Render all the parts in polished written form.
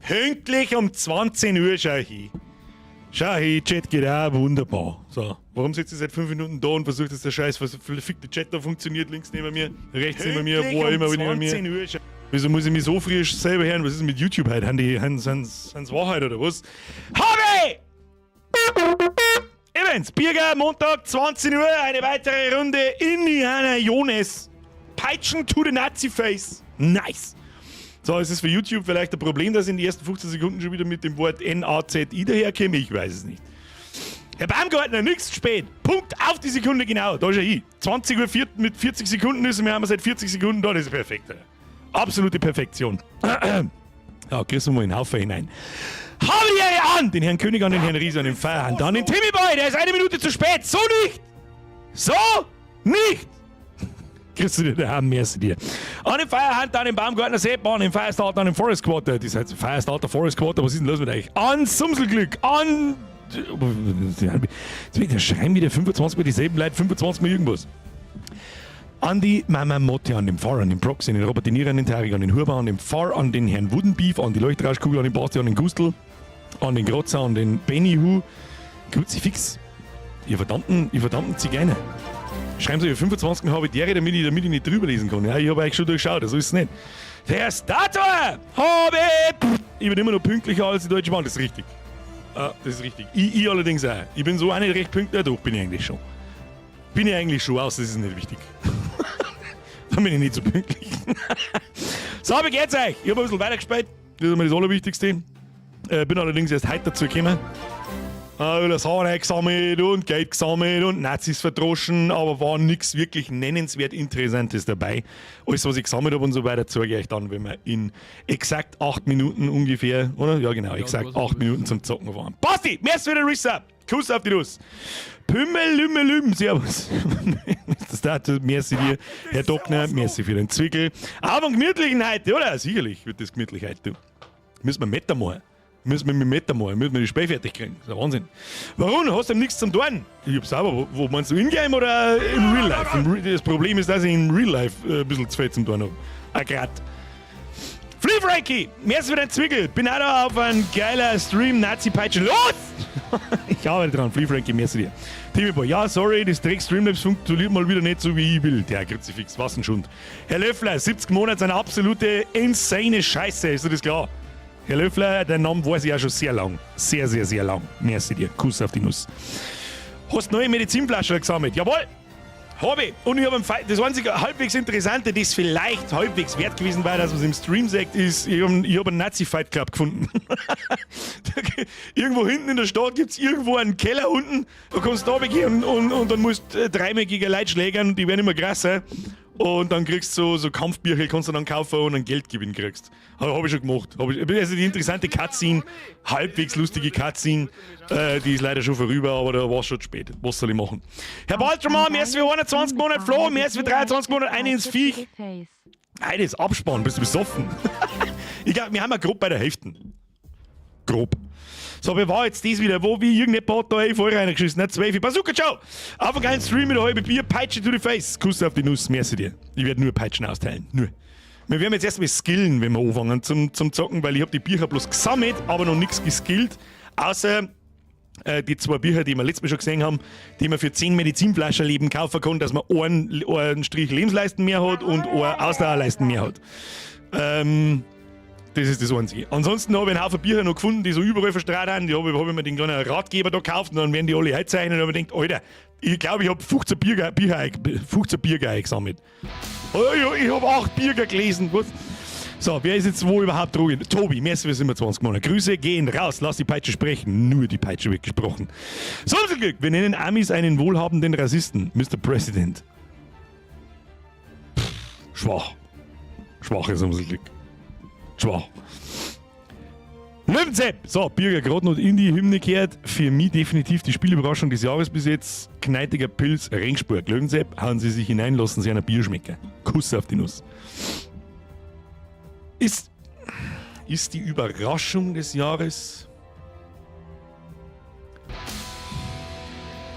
Pünktlich um 20 Uhr schau hin. Schau hin, Chat geht auch wunderbar. So, warum sitzt ihr seit 5 Minuten da und versucht, dass der Scheiß verfickte Chat da funktioniert? Links neben mir, rechts neben mir, wo auch immer neben mir. Wieso muss ich mich so früh selber hören? Was ist mit YouTube heute? Sind's Wahrheit oder was? Hobby! Events, Bierger, Montag, 20 Uhr, eine weitere Runde Indiana Jones. Peitschen to the Nazi-Face. Nice. So, ist es für YouTube vielleicht ein Problem, dass ich in den ersten 15 Sekunden schon wieder mit dem Wort N-A-Z-I daherkomme? Ich weiß es nicht. Herr Baumgartner, nix zu spät. Punkt auf die Sekunde genau. Da ist er hin. 20 Uhr mit 40 Sekunden ist und wir haben seit 40 Sekunden da. Das ist perfekt. Absolute Perfektion. Ja, kriegst du mal in den Haufen hinein. Hau die an! Den Herrn König an den Herrn Ries an den Feierhand. An den Timmy Boy, der ist 1 Minute zu spät. So nicht! So nicht! Kriegst du dir daheim, merci dir. An den Feierhand, an den Baumgartner Sepp, an den Firestarter, an den Forest Quarter. Das heißt Firestarter, Forest Quarter, was ist denn los mit euch? An Sumselglück, an... Jetzt schreiben wieder 25 Mal dieselben Leute, 25 Mal irgendwas. An die Mama Motte, an den Pfarrer, an den Proxy, an den Robert De Niro, an den Tarik, an den Huber, an den Pfarr, an den Herrn Woodenbeef, an die Leuchtrauschkugel, an den Basti, an den Gustl, an den Grotzer, an den Benny Kruzifix. Ihr verdammten Zigeuner. Schreiben Sie, 25 Habitäre, damit ich nicht drüber lesen kann. Ja, ich habe euch schon durchschaut, so ist es nicht. Der Stator habe ich bin immer noch pünktlicher als die Deutsche Bahn, das ist richtig. Das ist richtig. Ich allerdings auch. Ich bin so auch nicht recht pünktlich, doch bin ich eigentlich schon. Bin ich eigentlich schon aus, das ist nicht wichtig. Dann bin ich nicht so pünktlich. So, wie geht's euch? Ich habe ein bisschen weitergespielt, das ist mir das Allerwichtigste. Bin allerdings erst heute dazu gekommen. Das Haar gesammelt und Geld gesammelt und Nazis verdroschen, aber war nichts wirklich nennenswert Interessantes dabei. Alles, was ich gesammelt habe und so weiter, zeige ich euch dann, wenn wir in exakt 8 Minuten ungefähr, oder? Ja, genau, exakt 8 Minuten zum Zocken waren. Basti, merci für den Resub. Kuss auf die Nuss. Pümmel, servus. Merci dir, Herr Dockner, merci für den Zwickel. Aber gemütlichen heute, oder? Sicherlich wird das gemütlich heute. Müssen wir Meter machen. Müssen wir mit Meter machen, müssen wir die Spiel fertig kriegen. Das ist ein Wahnsinn. Warum? Hast du nichts zum Tun? Ich hab's aber. Wo meinst du, in-game oder im Real Life? Das Problem ist, dass ich in Real Life ein bisschen zu viel zum Tun habe. Grad. Flea Frankie, merci für den Zwickel. Bin auch da auf ein geiler Stream, Nazi-Peitsche. Los! Ich arbeite dran, Flea Frankie, merci dir. Timmy Boy, ja, sorry, das Dreck-Streamlabs funktioniert mal wieder nicht so, wie ich will. Der Kruzifix, was ein Schund. Herr Löffler, 70 Monate, eine absolute insane Scheiße, ist dir das klar? Herr Löffler, den Namen weiß ich auch schon sehr lang. Sehr, sehr, sehr lang. Merci dir. Kuss auf die Nuss. Hast neue Medizinflaschen gesammelt? Jawohl! Habe ich. Und ich habe das einzige halbwegs Interessante, das vielleicht halbwegs wert gewesen war, dass man es im Stream sagt, ist, ich hab einen Nazi-Fight Club gefunden. Irgendwo hinten in der Stadt gibt es irgendwo einen Keller unten. Da kannst du da gehen und dann musst du 3 gegen Leute schlägern und die werden immer krasser. Und dann kriegst du so Kampfbücher, kannst du dann kaufen und einen Geldgewinn kriegst. Hab ich schon gemacht. Also die interessante Cutscene, halbwegs lustige Cutscene, die ist leider schon vorüber, aber da war es schon spät. Was soll ich machen? Herr Baltramann, merci für 21 Monate, Flo, merci für 23 Monate, eine ins Viech. Nein, das Abspannen, bist du besoffen? Ich glaube, wir haben ja grob bei der Hälfte. Grob. So, wer war jetzt das wieder? Wo, wie, irgendein Bot da voll reingeschissen, ne? 12. Bazooka, ciao! Auf einen geilen Stream mit einem halben Bier, Peitsche to the face. Kuss auf die Nuss, merci dir. Ich werde nur Peitschen austeilen, nur. Wir werden jetzt erstmal skillen, wenn wir anfangen zum Zocken, weil ich habe die Bücher bloß gesammelt, aber noch nichts geskillt. Außer die 2 Bücher, die wir letztes Mal schon gesehen haben, die man für 10 Medizinflaschen Leben kaufen kann, dass man einen Strich Lebensleisten mehr hat und einen Ausdauerleisten mehr hat. Das ist das Einzige. Ansonsten habe ich einen Haufen Bücher noch gefunden, die so überall verstrahlt haben. Die habe ich mir den kleinen Ratgeber da gekauft und dann werden die alle einzeichnen und ich denke, Alter, ich glaube, ich habe 15 Bücher eingesammelt. Ich habe 8 Bücher gelesen. Was? So, wer ist jetzt wo überhaupt dran? Tobi, merci für 27 Monate. Grüße gehen raus, lass die Peitsche sprechen. Nur die Peitsche wird gesprochen. So viel Glück, wir nennen Amis einen wohlhabenden Rassisten, Mr. President. Schwach. Schwaches Glück. Schwach. Löwensepp! So, Birger gerade noch in die Hymne gehört. Für mich definitiv die Spielüberraschung des Jahres bis jetzt. Kneitiger Pilz, Regensburg. Löwensepp, hauen Sie sich hinein, lassen Sie einer Bier schmecken. Kuss auf die Nuss. Ist die Überraschung des Jahres?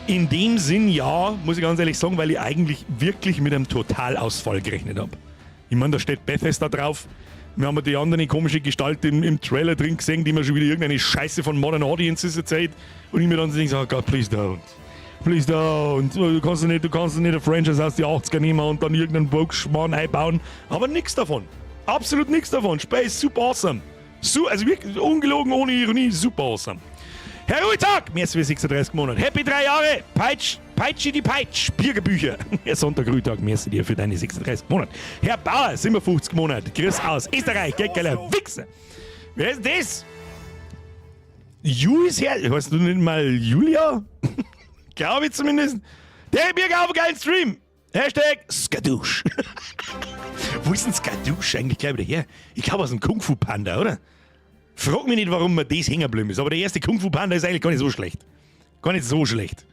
In dem Sinn ja, muss ich ganz ehrlich sagen, weil ich eigentlich wirklich mit einem Totalausfall gerechnet habe. Ich meine, da steht Bethesda drauf. Wir haben die andere komische Gestalt im Trailer drin gesehen, die mir schon wieder irgendeine Scheiße von Modern Audiences erzählt. Und ich mir dann denke, oh Gott, please don't. Please don't. Du kannst nicht ein Franchise aus die 80er nehmen und dann irgendeinen Vogue-Schmarrn einbauen. Aber nichts davon. Absolut nichts davon. Space, super awesome. Also wirklich ungelogen, ohne Ironie, super awesome. Herr Ruhetag, merci für 36 Monate. Happy 3 Jahre, Peitschi die Peitsch, Biergebücher. Herr Sonntag, Ruhetag, merci dir für deine 36 Monate. Herr Bauer, 57 Monate. Grüß aus Österreich, geiler Wichser. Wer ist das? Ju ist her. Heißt du nicht mal Julia? Glaube ich zumindest. Der Bierger auf einen geilen Stream. Hashtag Skadoosh. Wo ist denn Skadoosh eigentlich gleich wieder her? Ich glaube aus dem Kung Fu Panda, oder? Frag mich nicht, warum mir das hängen geblieben ist. Aber der erste Kung Fu Panda ist eigentlich gar nicht so schlecht. Gar nicht so schlecht.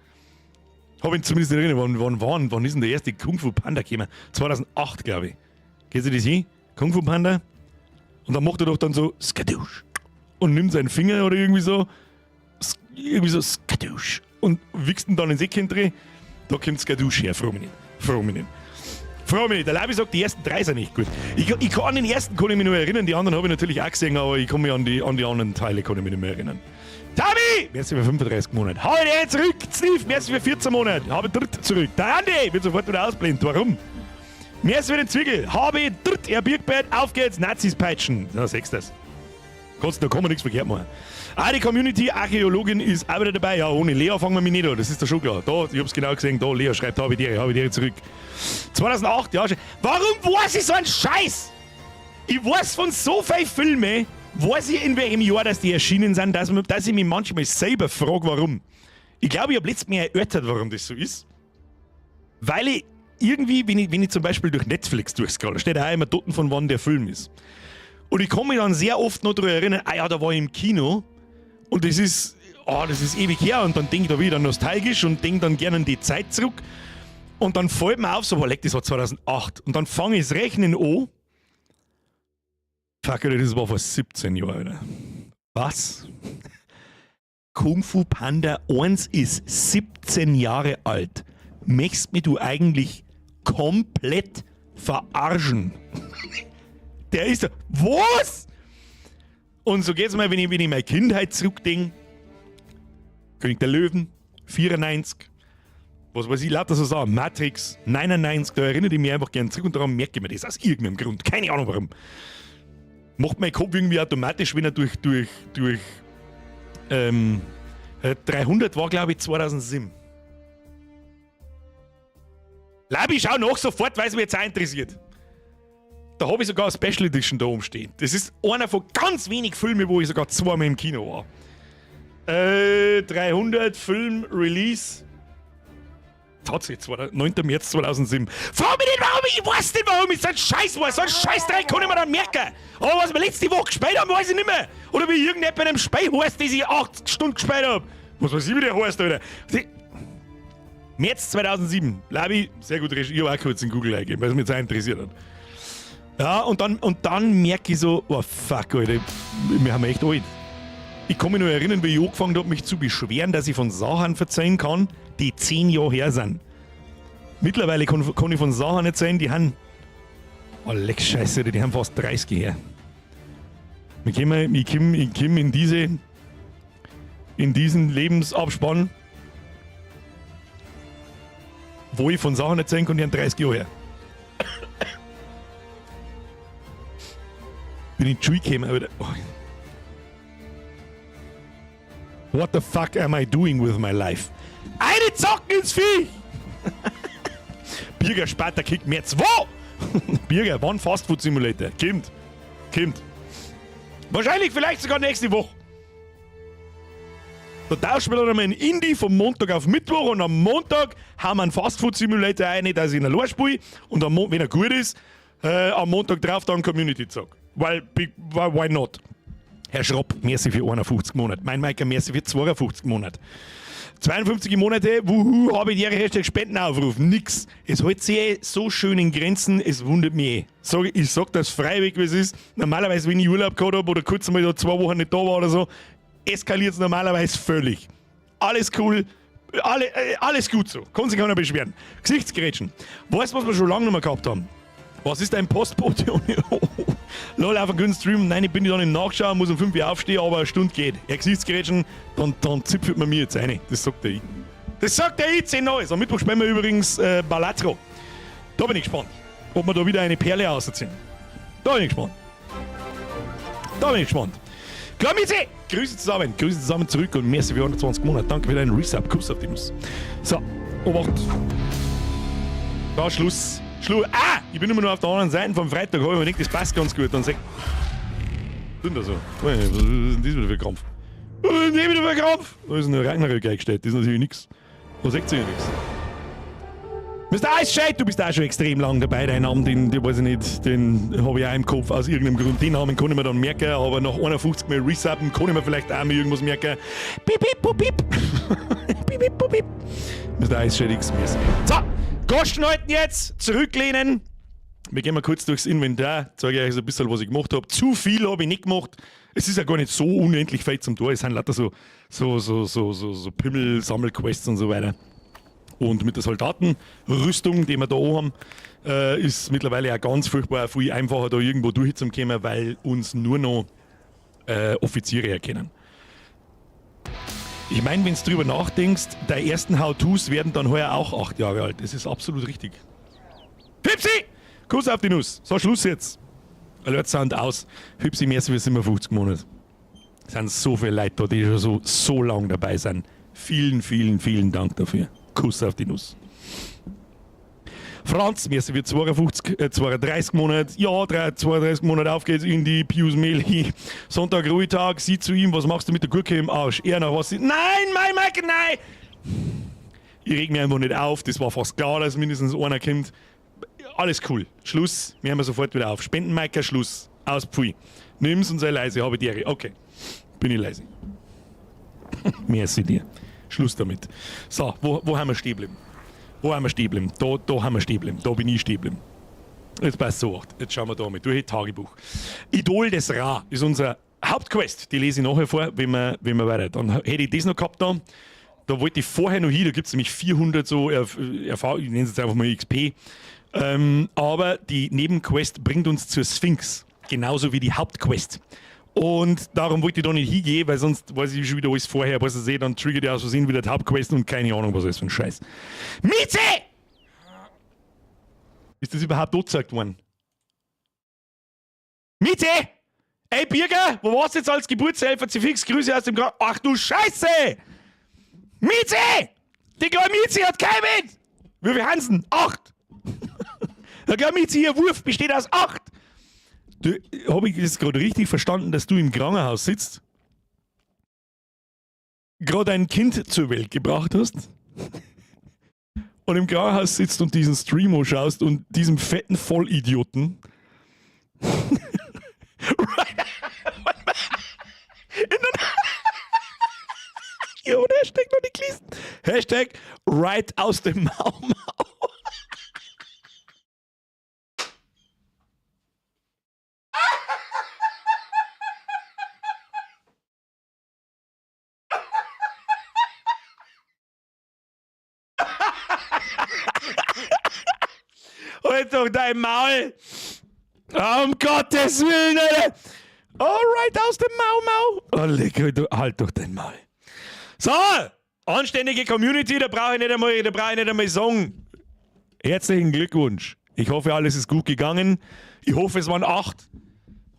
Habe ich zumindest nicht erinnert. Wann ist denn der erste Kung Fu Panda gekommen? 2008, glaube ich. Geht ihr das hin? Kung Fu Panda? Und dann macht er doch dann so Skadoosh. Und nimmt seinen Finger oder irgendwie so. Irgendwie so Skadoosh. Und wichst ihn dann ins Eck hinterher. Da kommt Skadoosh her. Frag mich nicht. Der Labi sagt, die ersten 3 sind nicht gut. Ich kann an den ersten kann ich mich noch erinnern, die anderen habe ich natürlich auch gesehen, aber ich kann mich an die anderen Teile kann ich mich nicht mehr erinnern. Tami! Merci für 35 Monate. Habe ich den zurück. Steve, merci für 14 Monate. Habe dritt zurück. Der Andi wird sofort wieder ausblendet. Warum? Merci für den Zwickel. Habe dritt. Er Birkbett. Auf geht's. Nazis peitschen. Na, 6. Da kann man nichts verkehrt machen. Die Community-Archäologin ist auch wieder dabei. Ja, ohne Lea fangen wir mich nicht an, das ist doch schon klar. Da, ich hab's genau gesehen, da, Lea schreibt, habe ich dir zurück. 2008, ja. Warum weiß ich so einen Scheiß? Ich weiß von so vielen Filmen, weiß ich in welchem Jahr dass die erschienen sind, dass ich mich manchmal selber frage, warum. Ich glaube, ich habe letztes Mal erörtert, warum das so ist. Weil ich irgendwie, wenn ich zum Beispiel durch Netflix durchscrolle, steht auch immer dort, von wann der Film ist. Und ich kann mich dann sehr oft noch daran erinnern, da war ich im Kino. Und das ist ewig her und dann denke ich da wieder nostalgisch und denke dann gerne an die Zeit zurück. Und dann fällt mir auf, so, das war 2008. Und dann fange ich das Rechnen an. Fuck, das war vor 17 Jahren, Alter. Was? Kung Fu Panda 1 ist 17 Jahre alt. Möchtest mich du eigentlich komplett verarschen? Der ist da. Was? Und so geht's mal, wenn ich meine Kindheit zurückdenke. König der Löwen, 94. Was weiß ich, lauter so sagen. Matrix, 99. Da erinnere ich mich einfach gerne zurück und daran merke ich mir das aus irgendeinem Grund. Keine Ahnung warum. Macht mein Kopf irgendwie automatisch, wenn er durch 300 war, glaube ich, 2007. Labi, schau nach sofort, weil es mich jetzt auch interessiert. Da habe ich sogar eine Special Edition da oben stehen. Das ist einer von ganz wenig Filmen, wo ich sogar 2-mal im Kino war. 300 Film Release. Tatsächlich, 9. März 2007. Frag mich nicht, warum ich weiß nicht, warum ich so ein Scheiß weiß. So ein Scheißdreck kann ich mir dann merken. Aber was wir letzte Woche gespielt haben, weiß ich nicht mehr. Oder wie irgendjemand bei einem Spiel heißt, das ich 8 Stunden gespielt habe. Was weiß ich, wie der heißt, Alter. März 2007. Labi, sehr gut recherchiert. Ich habe auch kurz in Google eingegeben, weil es mich jetzt auch interessiert hat. Ja, und dann merke ich so, oh fuck, Alter, wir haben echt alt. Ich kann mich noch erinnern, wie ich angefangen habe, mich zu beschweren, dass ich von Sachen erzählen kann, die 10 Jahre her sind. Mittlerweile kann ich von Sachen erzählen, die haben, oh leck Scheiße, die haben fast 30 her. Ich komme in diesen Lebensabspann, wo ich von Sachen erzählen kann, die haben 30 Jahre her. Bin ich zurückgekommen, aber oh. What the fuck am I doing with my life? Eine Zocken ins Vieh! Birger Sparta kickt mir 2! Birger, wann Fast Food Simulator? Kommt. Wahrscheinlich vielleicht sogar nächste Woche. Da tauschen wir dann einmal ein Indie vom Montag auf Mittwoch und am Montag haben wir einen Fast Food Simulator ein, dass ich ihn allein spiele und wenn er gut ist, am Montag drauf dann Community Zock. Weil, why not? Herr Schropp, merci für 51 Monate. Mein Meiker, merci für 52 Monate. 52 Monate, wuhu, habe ich ihre Hashtag Spenden aufrufen. Nix. Es hält sich so schön in Grenzen, es wundert mich. Ich sag das freiwillig, wie es ist. Normalerweise, wenn ich Urlaub gehabt habe oder kurz mal da 2 Wochen nicht da war oder so, eskaliert es normalerweise völlig. Alles cool, alles gut so. Kann sich keiner beschweren. Gesichtsgerätschen. Weißt du, was wir schon lange nicht mehr gehabt haben? Was ist ein Postbote? Lol, auf einen guten Stream. Nein, ich bin dann im Nachschauen, muss um 5 Uhr aufstehen, aber eine Stunde geht. Gesichtsgerätschen, dann zipfelt man mir jetzt rein. Das sagt der ich. Das sagt der ich, 10 Neues. Am Mittwoch spielen wir übrigens Balatro. Da bin ich gespannt, ob wir da wieder eine Perle rausziehen. Da bin ich gespannt. Klar, Mizi! Grüße zusammen zurück und merci für 120 Monate. Danke für deinen Resub. Kuss auf die Nuss. So, Obacht. Da, Schluss. Ich bin immer nur auf der anderen Seite vom Freitag. Ich denke, das passt ganz gut. Dann sag tun da so. Was ist denn das wieder für ein Krampf? Da ist ein Ragnarök eingestellt. Das ist natürlich nichts. Da sagt sich ja nichts. Mr. Eisscheit, du bist auch schon extrem lang dabei. Dein Namen, den weiß ich nicht, den habe ich auch im Kopf aus irgendeinem Grund. Den Namen kann ich mir dann merken, aber nach 51 Mal Resubben kann ich mir vielleicht auch mal irgendwas merken. Piep, piep, piep, piep. Piep, piep, piep, piep. Mr. Eisscheit X mäßig. So, Goschen halten jetzt, zurücklehnen. Wir gehen mal kurz durchs Inventar, zeige euch so ein bisschen, was ich gemacht habe. Zu viel habe ich nicht gemacht. Es ist ja gar nicht so unendlich viel zum Tor. Es sind lauter so Pimmel-Sammelquests und so weiter. Und mit der Soldatenrüstung, die wir da haben, ist mittlerweile auch ganz furchtbar viel einfacher, da irgendwo durchzukommen, weil uns nur noch Offiziere erkennen. Ich meine, wenn du drüber nachdenkst, deine ersten How-Tos werden dann heuer auch 8 Jahre alt. Das ist absolut richtig. Pipsi! Kuss auf die Nuss. So, Schluss jetzt. Alert Sound aus. Pipsi, merci für 57 Monate. Es sind so viele Leute da, die schon so lang dabei sind. Vielen, vielen, vielen Dank dafür. Kuss auf die Nuss. Franz, merci für 32 Monate. Ja, 32 Monate, auf geht's in die Pius Meli. Sonntag, Ruhetag, sieh zu ihm, was machst du mit der Gurke im Arsch? Er noch was? Nein, Mike, nein! Ich reg mich einfach nicht auf, das war fast klar, dass mindestens einer kommt. Alles cool. Schluss, wir haben sofort wieder auf. Spendenmeiker, Schluss. Aus Pfui. Nimm's und sei leise, habe die Ehre. Okay, bin ich leise. Merci dir. Schluss damit. So, wo haben wir stehen geblieben? Da haben wir stehen geblieben. Da bin ich stehen geblieben. Jetzt passt so. Jetzt schauen wir da mit. Durch Tagebuch. Idol des Ra ist unser Hauptquest. Die lese ich nachher vor, wenn wir weiter. Dann hätte ich das noch gehabt da. Da wollte ich vorher noch hin. Da gibt es nämlich 400 so Erfahrung. Ich nenne es jetzt einfach mal XP. Aber die Nebenquest bringt uns zur Sphinx. Genauso wie die Hauptquest. Und darum wollte ich da nicht hingehen, weil sonst weiß ich schon wieder alles vorher, was ich sehe, dann triggert ich aus Versehen wieder die Hauptquest und keine Ahnung, was ist für ein Scheiß. Mieze! Ist das überhaupt angezeigt worden? Mieze! Ey, Birger, wo warst du jetzt als Geburtshelfer? Fix, Grüße aus dem Ach du Scheiße! Mieze! Die kleine Mieze hat kein mit! Wie viel Hansen? 8! Der kleine Mieze hier, Wurf, besteht aus 8! Habe ich das gerade richtig verstanden, dass du im Krankenhaus sitzt? Gerade ein Kind zur Welt gebracht hast? Und im Krankenhaus sitzt und diesen Stream schaust und diesem fetten Vollidioten. Ja, und Hashtag noch nicht gelesen. Hashtag right aus dem Mau Mau. Halt doch dein Maul! Um Gottes Willen, Alter! Alright, aus dem Mau Mau! Oh, leck, halt doch dein Maul. So! Anständige Community, da brauche ich nicht einmal sagen. Herzlichen Glückwunsch. Ich hoffe, alles ist gut gegangen. Ich hoffe, es waren 8.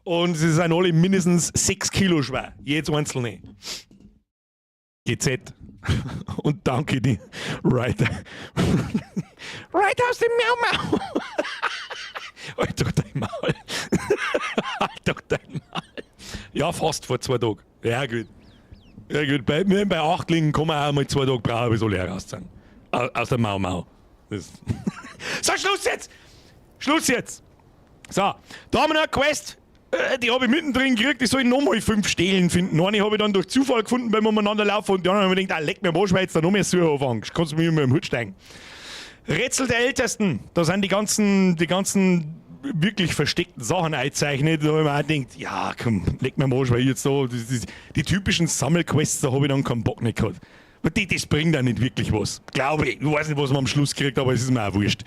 Und sie sind alle mindestens 6 Kilo schwer. Jedes einzelne. GZ. Und danke dir, Right. Right aus dem Mau Mau. Halt doch dein Maul. Halt doch dein Maul. Ja, fast vor 2 Tagen. Ja, gut. Ja, gut. Bei 8 Lingen kann man auch mal 2 Tage brauchen, bis alle raus sind. Aus dem Mau Mau. So, Schluss jetzt! Schluss jetzt! So, da haben wir noch eine Quest. Die habe ich mittendrin gekriegt, ich soll nochmal 5 Stelen finden. Eine habe ich dann durch Zufall gefunden, wenn wir umeinander laufen und die anderen haben mir gedacht, leck mir am Arsch, weil jetzt da noch mehr Suche anfangen. Kannst du mir immer im Hut steigen. Rätsel der Ältesten. Da sind die ganzen wirklich versteckten Sachen eingezeichnet. Da habe ich mir auch gedacht, ja komm, leck mir am Arsch, weil ich jetzt da, die typischen Sammelquests, da habe ich dann keinen Bock nicht gehabt. Das bringt auch nicht wirklich was. Glaube ich. Ich weiß nicht, was man am Schluss kriegt, aber es ist mir auch wurscht.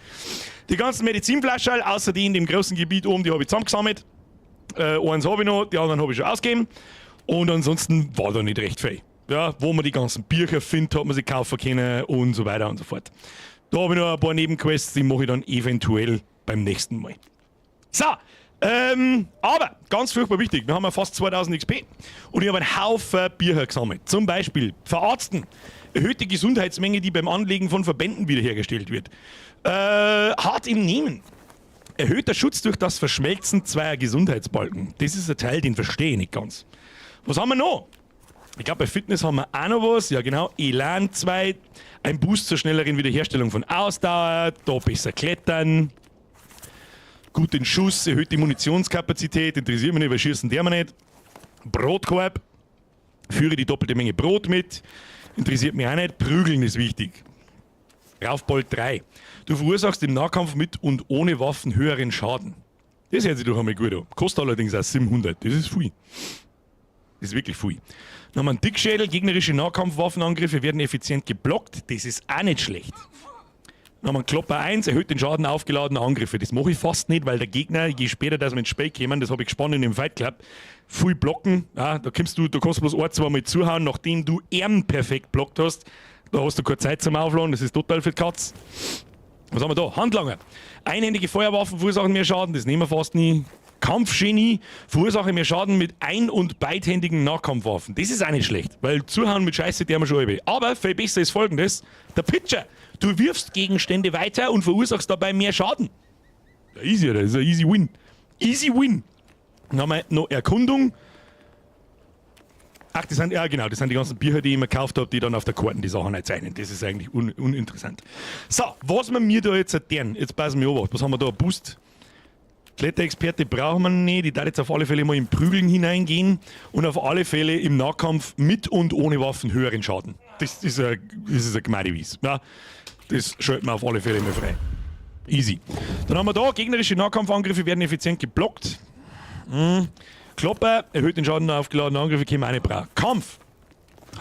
Die ganzen Medizinflaschen, außer die in dem großen Gebiet oben, die habe ich zusammengesammelt. Eins habe ich noch, die anderen habe ich schon ausgegeben. Und ansonsten war da nicht recht viel. Ja, wo man die ganzen Bücher findet, hat man sie kaufen können und so weiter und so fort. Da habe ich noch ein paar Nebenquests, die mache ich dann eventuell beim nächsten Mal. So, aber ganz furchtbar wichtig, wir haben ja fast 2000 XP und ich habe einen Haufen Bücher gesammelt. Zum Beispiel Verarzten, erhöhte Gesundheitsmenge, die beim Anlegen von Verbänden wiederhergestellt wird. Hart im Nehmen. Erhöhter Schutz durch das Verschmelzen zweier Gesundheitsbalken. Das ist ein Teil, den verstehe ich nicht ganz. Was haben wir noch? Ich glaube, bei Fitness haben wir auch noch was. Ja, genau. Elan 2. Ein Boost zur schnelleren Wiederherstellung von Ausdauer. Da besser klettern. Guten Schuss. Erhöht die Munitionskapazität. Interessiert mich nicht, weil schießen der mir nicht. Brotkorb. Führe die doppelte Menge Brot mit. Interessiert mich auch nicht. Prügeln ist wichtig. Raufbold 3. Du verursachst im Nahkampf mit und ohne Waffen höheren Schaden. Das hört sich doch einmal gut an. Kostet allerdings auch 700. Das ist viel. Das ist wirklich viel. Dann haben wir einen Dickschädel. Gegnerische Nahkampfwaffenangriffe werden effizient geblockt. Das ist auch nicht schlecht. Dann haben wir einen Klopper 1. Erhöht den Schaden aufgeladener Angriffe. Das mache ich fast nicht, weil der Gegner, je später dass wir ins Spiel kommen, das habe ich gespannt im Fight Club, viel blocken. Ja, da kannst du bloß ein, zweimal zuhauen, nachdem du perfekt blockt hast. Da hast du keine Zeit zum Aufladen, das ist total für die Katz. Was haben wir da? Handlanger. Einhändige Feuerwaffen verursachen mehr Schaden, das nehmen wir fast nie. Kampfgenie verursachen mehr Schaden mit ein- und beidhändigen Nahkampfwaffen. Das ist auch nicht schlecht, weil zuhauen mit Scheiße, der wir schon halbe. Aber viel besser ist folgendes: der Pitcher. Du wirfst Gegenstände weiter und verursachst dabei mehr Schaden. Ja, easy, das ist ein easy win. Easy win. Dann haben wir noch Erkundung. Ach, das sind die ganzen Bücher, die ich mir gekauft habe, die dann auf der Karten die Sachen einzeichnen. Das ist eigentlich uninteressant. So, was wir mir da jetzt erzählen, jetzt passen wir auf. Was haben wir da? Boost. Kletterexperte brauchen wir nicht. Ich darf jetzt auf alle Fälle mal im Prügeln hineingehen und auf alle Fälle im Nahkampf mit und ohne Waffen höheren Schaden. Das ist ein Gemeindewies. Ja, das schalten wir auf alle Fälle mal frei. Easy. Dann haben wir da, gegnerische Nahkampfangriffe werden effizient geblockt. Klopper, erhöht den Schaden aufgeladener Angriffe, können wir auch nicht brauchen. Kampf.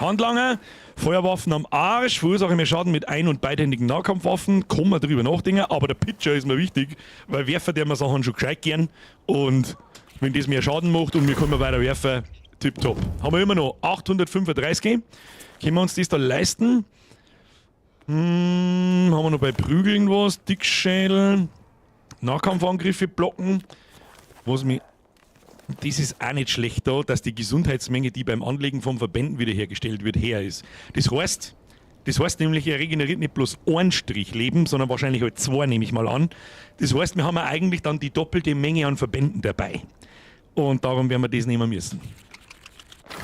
Handlanger, Feuerwaffen am Arsch, verursache mehr Schaden mit ein- und beidhändigen Nahkampfwaffen, kann man drüber nachdenken, aber der Pitcher ist mir wichtig, weil Werfer, der mir Sachen schon gescheit gern und wenn das mehr Schaden macht und wir können weiter werfen, tipptopp. Haben wir immer noch 835, können wir uns das da leisten? Haben wir noch bei Prügeln was, Dickschädel, Nahkampfangriffe blocken, was mich... Das ist auch nicht schlecht da, dass die Gesundheitsmenge, die beim Anlegen von Verbänden wiederhergestellt wird, her ist. Das heißt nämlich, er regeneriert nicht bloß einen Strich Leben, sondern wahrscheinlich halt zwei, nehme ich mal an. Das heißt, wir haben ja eigentlich dann die doppelte Menge an Verbänden dabei. Und darum werden wir das nehmen müssen.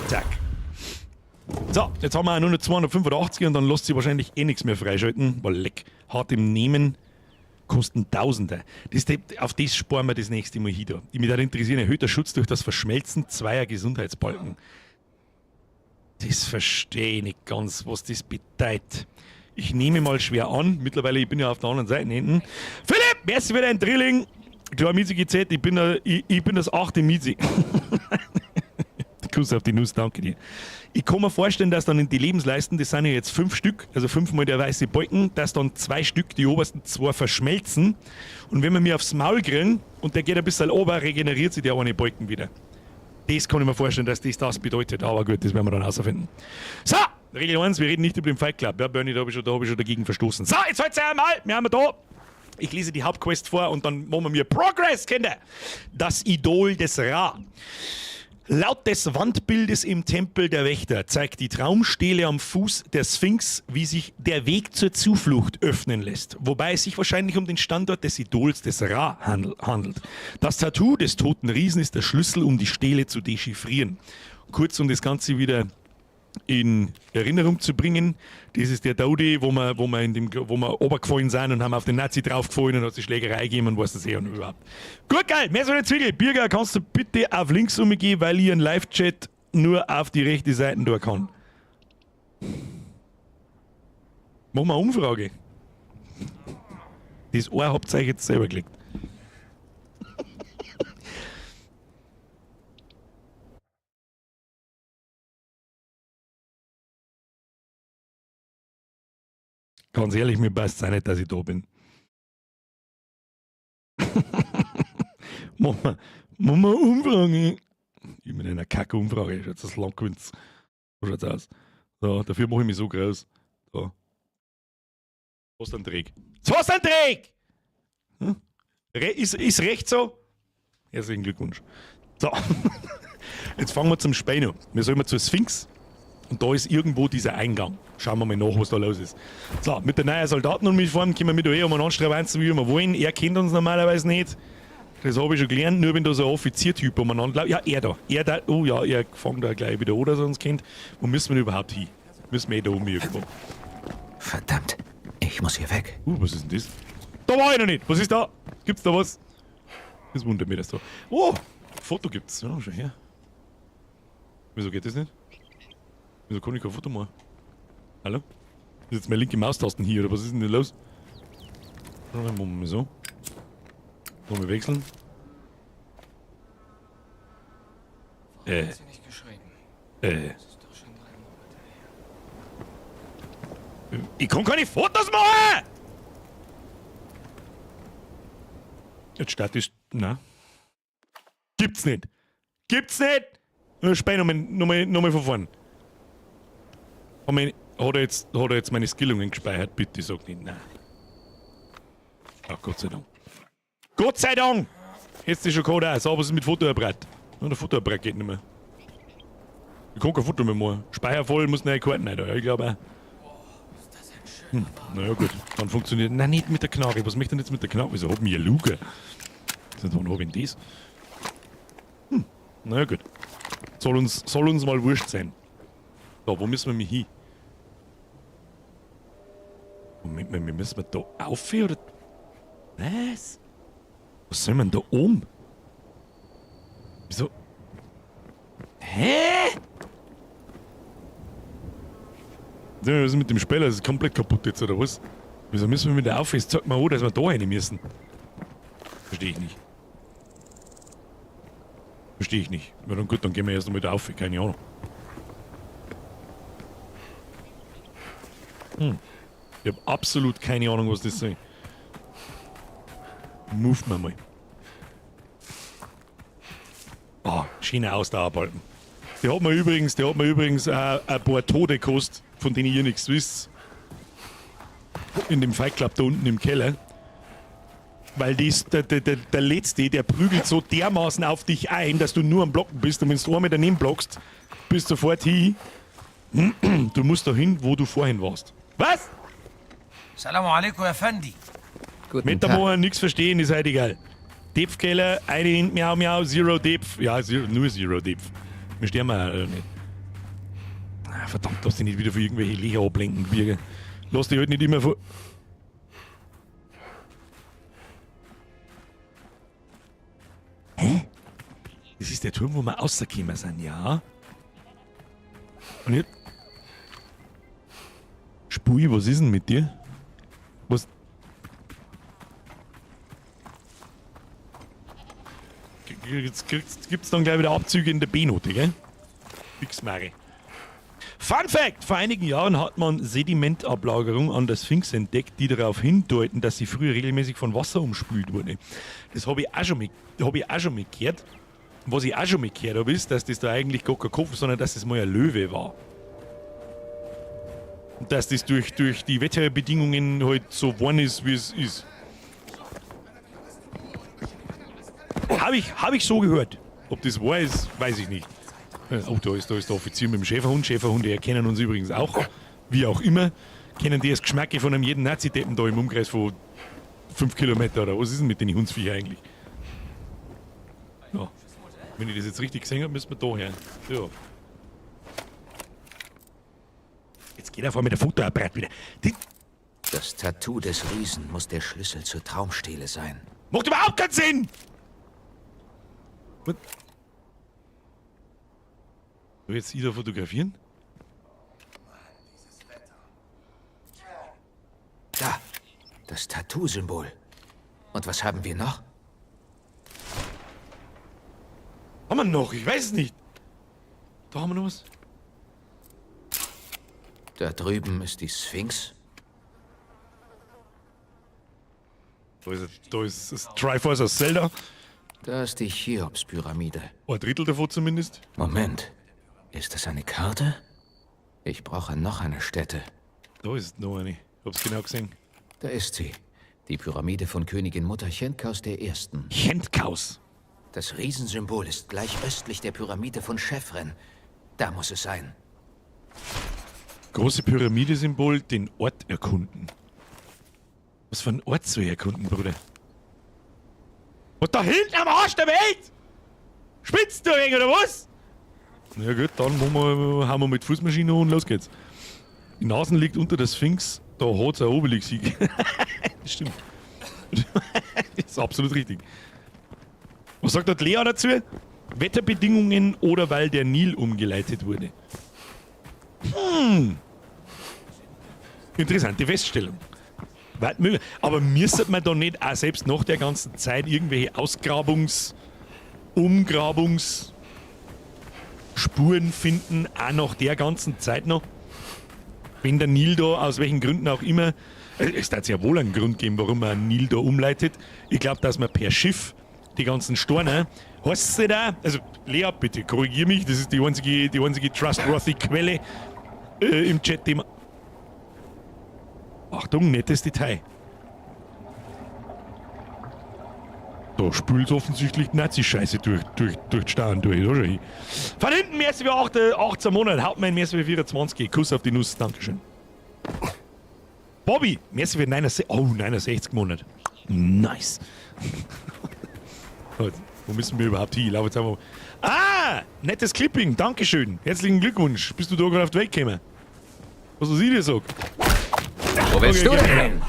Zack. So, jetzt haben wir auch nur noch 285 und dann lässt sich wahrscheinlich eh nichts mehr freischalten, weil leck, hart im Nehmen. Kosten Tausende. Auf das sparen wir das nächste Mal hin. Mich da interessieren, erhöhter Schutz durch das Verschmelzen zweier Gesundheitsbalken. Das verstehe ich nicht ganz, was das bedeutet. Ich nehme mal schwer an, mittlerweile ich bin ja auf der anderen Seite hinten. Philipp, wer ist wieder ein Drilling? Klar, Miezi GZ, ich bin das 8. Miezi. Kuss auf die Nuss, danke dir. Ich kann mir vorstellen, dass dann in die Lebensleisten, das sind ja jetzt 5 Stück, also 5-mal der weiße Balken, dass dann 2 Stück, die obersten 2 verschmelzen. Und wenn wir mir aufs Maul kriegen und der geht ein bisschen runter, regeneriert sich der eine Balken wieder. Das kann ich mir vorstellen, dass das bedeutet. Aber gut, das werden wir dann herausfinden. So, Regel 1, wir reden nicht über den Fight Club. Ja, Bernie, da habe ich schon dagegen verstoßen. So, jetzt halt's einmal, wir haben da. Ich lese die Hauptquest vor und dann machen wir mir Progress, Kinder. Das Idol des Ra. Laut des Wandbildes im Tempel der Wächter zeigt die Traumstele am Fuß der Sphinx, wie sich der Weg zur Zuflucht öffnen lässt, wobei es sich wahrscheinlich um den Standort des Idols des Ra handelt. Das Tattoo des toten Riesen ist der Schlüssel, um die Stele zu dechiffrieren. Kurz, um das Ganze wieder in Erinnerung zu bringen, das ist der Daudi, wo wir runtergefallen sind und haben auf den Nazi draufgefallen und hat die Schlägerei gegeben und was das und überhaupt. Gut, geil, mehr so eine Zwiegel. Birger, kannst du bitte auf links umgehen, weil ich einen Live-Chat nur auf die rechte Seite da kann. Machen wir eine Umfrage. Das Ohr habt ihr euch jetzt selber gelegt. Ganz ehrlich, mir passt es auch nicht, dass ich da bin. Machen wir Umfrage. Ich mit einer Kacke-Umfrage. Schaut das lang gewinnt. So schaut's aus. So, dafür mache ich mich so groß. So. Was ein Dreck. Was ein Dreck! Hm? Ist recht so? Herzlichen Glückwunsch. So. Jetzt fangen wir zum Spein an. Wir sollen zur Sphinx. Und da ist irgendwo dieser Eingang. Schauen wir mal nach, was da los ist. So, mit der neuen Soldatenuniform können wir mit um einen anstrengen, wie wir wollen. Er kennt uns normalerweise nicht. Das habe ich schon gelernt, nur wenn da so ein Offiziertyp umeinander läuft. Ja, er da. Oh ja, er fängt da gleich wieder an, dass er uns kennt. Wo müssen wir überhaupt hin? Müssen wir da oben irgendwo? Verdammt, ich muss hier weg. Was ist denn das? Da war ich noch nicht. Was ist da? Gibt's da was? Das wundert mich das da. Oh, Foto gibt's. Ja, schon her. Wieso geht das nicht? Wieso kann ich kein Foto machen? Hallo? Ist jetzt meine linke Maustasten hier, oder was ist denn los? Dann machen wir mal so. Wollen wir wechseln? Ich kann keine Fotos machen! Jetzt startest du. Nein. Gibt's nicht! Gibt's nicht! Spein nochmal von vorn. Hat er jetzt meine Skillungen gespeichert? Bitte sag nicht nein. Ach, Gott sei Dank. Gott sei Dank! Jetzt ist schon Code aus, aber es ist mit Fotoapparat. Ja, der Fotoapparat geht nicht mehr. Ich kann kein Foto mehr machen. Speicher voll, muss neue Karten rein. Ja, ich glaube auch. Naja, gut. Dann funktioniert. Nein, nicht mit der Knarre. Was möchte denn jetzt mit der Knarre? Wieso hab ich ja Luke? Wann hab ich denn das? Naja, gut. Soll uns mal wurscht sein. So, wo müssen wir mich hin? Moment mal, müssen wir da auf oder? Was? Was soll man da oben? Wieso? Hä? Was ist mit dem Speller? Das ist komplett kaputt jetzt, oder was? Wieso müssen wir mit der auf? Jetzt zeigt mir an, dass wir da rein müssen. Verstehe ich nicht. Verstehe ich nicht. Na dann gut, dann gehen wir erst mal da auf. Keine Ahnung. Ich habe absolut keine Ahnung, was das soll. Move mal. Ah, schöner Ausdauerbalken. Der hat mir übrigens ein paar Tode gekostet, von denen ihr nichts wisst. In dem Fight Club da unten im Keller. Weil der Letzte, der prügelt so dermaßen auf dich ein, dass du nur am Blocken bist. Und wenn du einmal daneben blockst, bist du sofort hin. Du musst da hin, wo du vorhin warst. Was? Salam alaikum, Effendi. Guten Mit Tag. der Mauer nichts verstehen, ist halt egal. Depfkeller, eine in Miau Miau, Zero Depf. Ja, nur Zero Depf. Wir sterben auch nicht. Ah, verdammt, lass dich nicht wieder für irgendwelche Licher ablenken, Birger. Lass dich halt nicht immer vor. Hä? Das ist der Turm, wo wir rausgekommen sind, ja? Und jetzt? Spui, was ist denn mit dir? Was? Jetzt gibt's dann gleich wieder Abzüge in der B-Note, gell? Fix Mare. Fun Fact! Vor einigen Jahren hat man Sedimentablagerung an der Sphinx entdeckt, die darauf hindeuten, dass sie früher regelmäßig von Wasser umspült wurde. Das habe ich auch schon mal gehört. Was ich auch schon mal gehört habe, ist, dass das da eigentlich gar kein Kopf, sondern dass das mal ein Löwe war. Und dass das durch die Wetterbedingungen halt so geworden ist, wie es ist. Hab ich so gehört. Ob das wahr ist, weiß ich nicht. Oh, da ist der Offizier mit dem Schäferhund. Schäferhunde erkennen uns übrigens auch. Wie auch immer. Kennen die das Geschmack von einem jeden Nazi-Deppen da im Umkreis von 5 Kilometer oder was ist denn mit den Hundsviecher eigentlich? Ja. Wenn ich das jetzt richtig gesehen habe, müssen wir da her. Ja. Jetzt geht auf einmal der Fotoapparat wieder. Das Tattoo des Riesen muss der Schlüssel zur Traumstele sein. Macht überhaupt keinen Sinn! Was? Soll jetzt Ida fotografieren? Da, das Tattoo-Symbol. Und was haben wir noch? Haben wir noch? Ich weiß es nicht. Da haben wir noch was. Da drüben ist die Sphinx. Da ist das Triforce aus Zelda. Da ist die Cheops-Pyramide. Ein Drittel davon zumindest. Moment. Ist das eine Karte? Ich brauche noch eine Stätte. Da ist noch eine. Hab's genau gesehen. Da ist sie. Die Pyramide von Königin Mutter Chentkaus I. Chentkaus. Das Riesensymbol ist gleich östlich der Pyramide von Chefren. Da muss es sein. Große Pyramide-Symbol, den Ort erkunden. Was für ein Ort soll ich erkunden, Bruder? Und da hinten am Arsch der Welt! Spitzt du wegen, oder was? Na ja, gut, dann hauen wir mit Fußmaschine und los geht's. Die Nasen liegt unter der Sphinx, da hat's ein Obelix. Das stimmt. Das ist absolut richtig. Was sagt dort Lea dazu? Wetterbedingungen oder weil der Nil umgeleitet wurde. Interessante Feststellung. Aber müsste man da nicht auch selbst nach der ganzen Zeit irgendwelche Umgrabungsspuren finden, auch nach der ganzen Zeit noch? Wenn der Nil da, aus welchen Gründen auch immer, es darf ja wohl einen Grund geben, warum man einen Nil da umleitet. Ich glaube, dass man per Schiff die ganzen Steine, heißt es da? Also, Lea, bitte korrigier mich, das ist die einzige trustworthy Quelle im Chat, die man. Achtung, nettes Detail. Da spült offensichtlich die Nazi-Scheiße durch die Steine durch. Da schon. Von hinten Merci für 18 Monate, Hauptmann Merci für 24, Kuss auf die Nuss, Dankeschön. Bobby, Merci für 69 Monate. Nice. Wo müssen wir überhaupt hin? Ich laufe jetzt einfach. Nettes Clipping, Dankeschön. Herzlichen Glückwunsch. Bist du da gerade auf die Welt gekommen? Was ich dir sag. Wo willst du denn hin?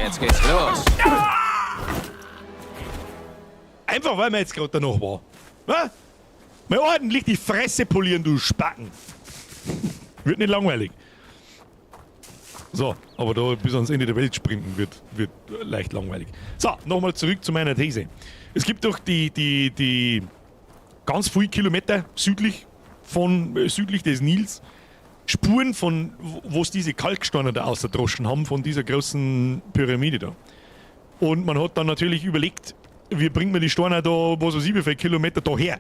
Jetzt geht's los. Einfach weil man jetzt gerade danach war. Was? Mal ordentlich die Fresse polieren, du Spacken. Wird nicht langweilig. So, aber da bis ans Ende der Welt sprinten wird leicht langweilig. So, nochmal zurück zu meiner These. Es gibt doch die ganz viele Kilometer südlich des Nils Spuren von, wo es diese Kalksteine da ausgedroschen haben, von dieser großen Pyramide da. Und man hat dann natürlich überlegt, wie bringt man die Steine da, was weiß ich, wie viele Kilometer da her?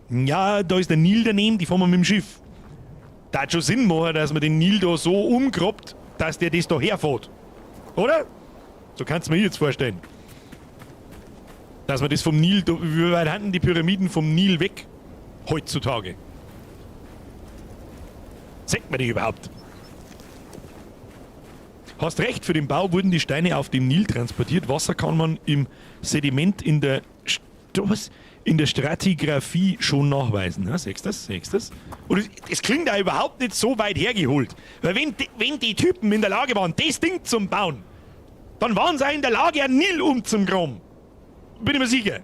Ja, da ist der Nil daneben, die fahren wir mit dem Schiff. Da hat schon Sinn machen, dass man den Nil da so umgrabt, dass der das da herfährt. Oder? So kannst du mir jetzt vorstellen. Dass man das vom Nil, wie weit hatten die Pyramiden vom Nil weg? Heutzutage. Sagt man die überhaupt? Hast recht, für den Bau wurden die Steine auf dem Nil transportiert. Wasser kann man im Sediment in der Stratigraphie schon nachweisen. Ja, sechst das? Und es klingt da überhaupt nicht so weit hergeholt. Weil wenn die Typen in der Lage waren, das Ding zu bauen, dann waren sie auch in der Lage, einen Nil umzugraben. Bin ich mir sicher.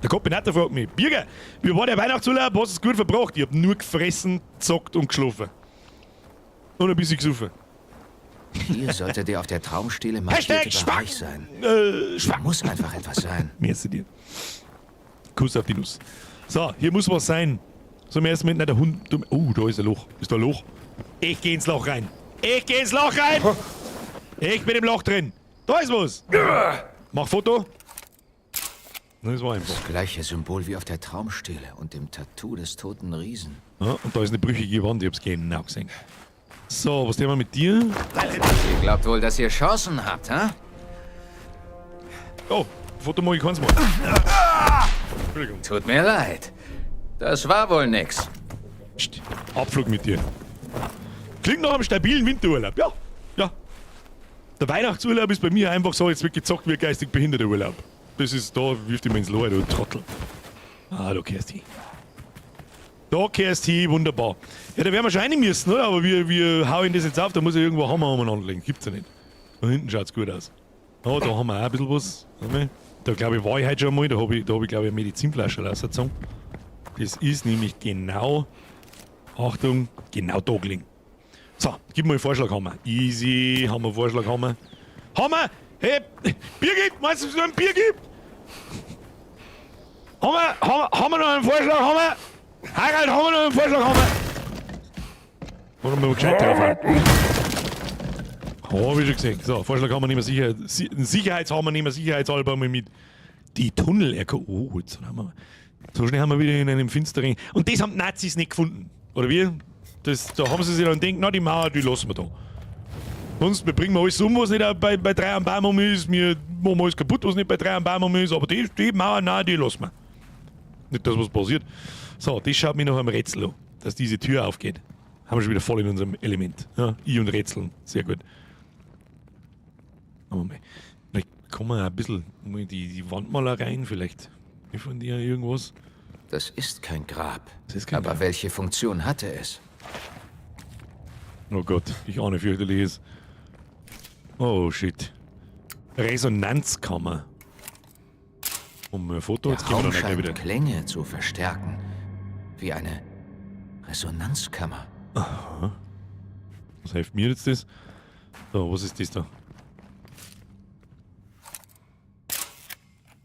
Der Koordinator fragt mich, Birger, wie war der Weihnachtsurlaub? Hast du es gut verbracht? Ich hab nur gefressen, gezockt und geschlafen. Und ein bisschen gesoffen. Hier sollte der auf der Traumstele markierte Bereich sein. Da muss einfach etwas sein. Merci dir. Kuss auf die Nuss. So, hier muss was sein. So im ersten Moment, nein, der Hund. Oh, da ist ein Loch. Ist da ein Loch? Ich geh ins Loch rein. Ich bin im Loch drin. Da ist was. Mach Foto. Das war einfach. Das gleiche Symbol wie auf der Traumstele und dem Tattoo des toten Riesen. Ja, und da ist eine brüchige Wand, ich hab's genau gesehen. So, was tun wir mit dir? Ihr glaubt wohl, dass ihr Chancen habt, hä? Oh, Foto mag ich keins mal. Entschuldigung. Tut mir leid. Das war wohl nix. Psst, Abflug mit dir. Klingt nach einem stabilen Winterurlaub. Ja. Der Weihnachtsurlaub ist bei mir einfach so, jetzt wird gezockt wie geistig behinderter Urlaub. Das ist, da wirft ihm ins Lohr, du Trottel. Da kehrst du. Da kehrst du, wunderbar. Ja, da werden wir schon rein müssen, oder? Aber wir hauen das jetzt auf, da muss ich irgendwo Hammer umeinander legen. Gibt's ja nicht. Da hinten schaut's gut aus. Oh, da haben wir auch ein bisschen was. Da glaube ich, war ich heute schon mal. Da hab ich glaube ich, eine Medizinflasche rausgezogen. Das ist nämlich genau, Achtung, genau da gelegen. So, gib mir einen Vorschlaghammer. Easy, haben wir Vorschlaghammer. Hammer! Hey, Birgit, meinst du, dass es noch ein Bier gibt? Haben wir noch einen Vorschlaghammer? Harald, haben wir noch einen Vorschlaghammer? Wollen wir mal gescheit drauf haben? Hab ich schon gesehen. So, Vorschlag haben wir nicht mehr sicherheitshalber mal mit. Die Tunnel. Oh, jetzt haben wir. So schnell haben wir wieder in einem finsteren. Und das haben die Nazis nicht gefunden. Oder wie? Da haben sie sich dann gedacht, na, die Mauer, die lassen wir da. Sonst, wir bringen alles um, was nicht bei 3 am Baum ist. Wir machen alles kaputt, was nicht bei 3 am Baum ist. Aber die Mauer, nein, die lassen wir. Nicht, dass was passiert. So, das schaut mich nach einem Rätsel an, dass diese Tür aufgeht. Haben wir schon wieder voll in unserem Element. Ja, ich und Rätseln, sehr gut. Aber mal, vielleicht kann man auch ein bisschen die Wandmalereien vielleicht. Von dir irgendwas? Das ist kein Grab. Das ist kein Aber Grab. welche Funktion hatte es? Oh Gott, ich ahne fürchterliches. Oh shit. Resonanzkammer. Um ein Foto, Der jetzt gehen wir Raum dann gleich scheint wieder. Klänge zu verstärken. Wie eine Resonanzkammer. Was hilft mir jetzt das? So, was ist das da?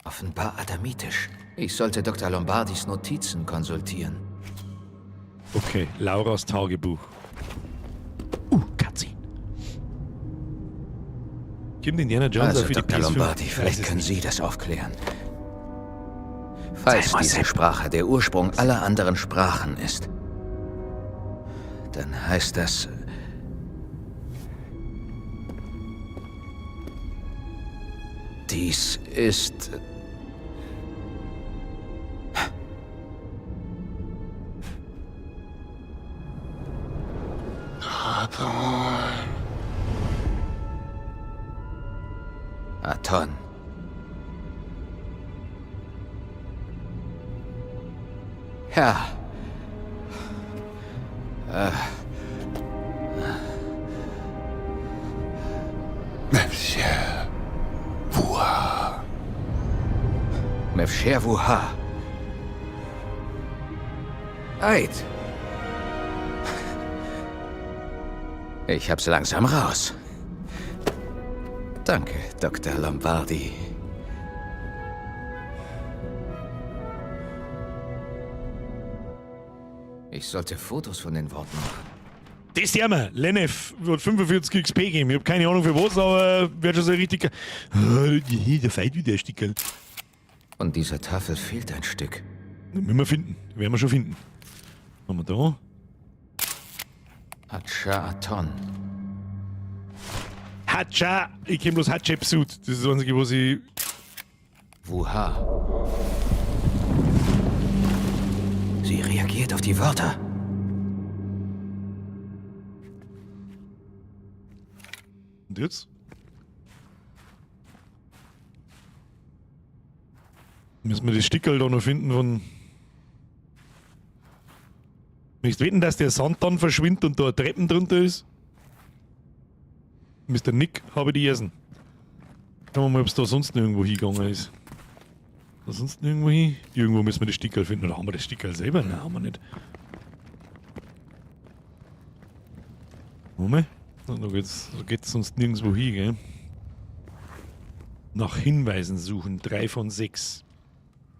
Offenbar adamitisch. Ich sollte Dr. Lombardis Notizen konsultieren. Okay, Lauras Tagebuch. Cutscene. Kim Indiana Jones Also, auch für die Dr. PS5. Lombardi, Ich weiß vielleicht es können nicht. Sie das aufklären. Falls diese Sprache der Ursprung aller anderen Sprachen ist, dann heißt das... Dies ist... Aton. Ja. Mefsher Wuha. Eid. Ich hab's langsam raus. Danke, Dr. Lombardi. Ich sollte Fotos von den Worten machen. Das sehen wir. Lenef wird 45 XP geben. Ich habe keine Ahnung für was, aber wird schon so richtig. Der feit wieder ein Stickerl. Und dieser Tafel fehlt ein Stück. Müssen wir finden. Werden wir schon finden. Was haben wir da? Hatscha Aton. Hatscha! Ich kenne bloß Hatschepsut. Das ist das Einzige, was ich. Wuha. Sie reagiert auf die Wörter. Und jetzt? Müssen wir das Stickerl da noch finden von. Möchtest wetten, dass der Sand dann verschwindet und da eine Treppen drunter ist? Mr. Nick, habe die Essen. Schauen wir mal, ob es da sonst noch irgendwo hingegangen ist. Da sonst noch irgendwo hin? Irgendwo müssen wir das Stickerl finden. Oder haben wir das Stickerl selber? Nein, haben wir nicht. Moment. Da geht's sonst nirgendwo hin, gell? Nach Hinweisen suchen, 3 von 6.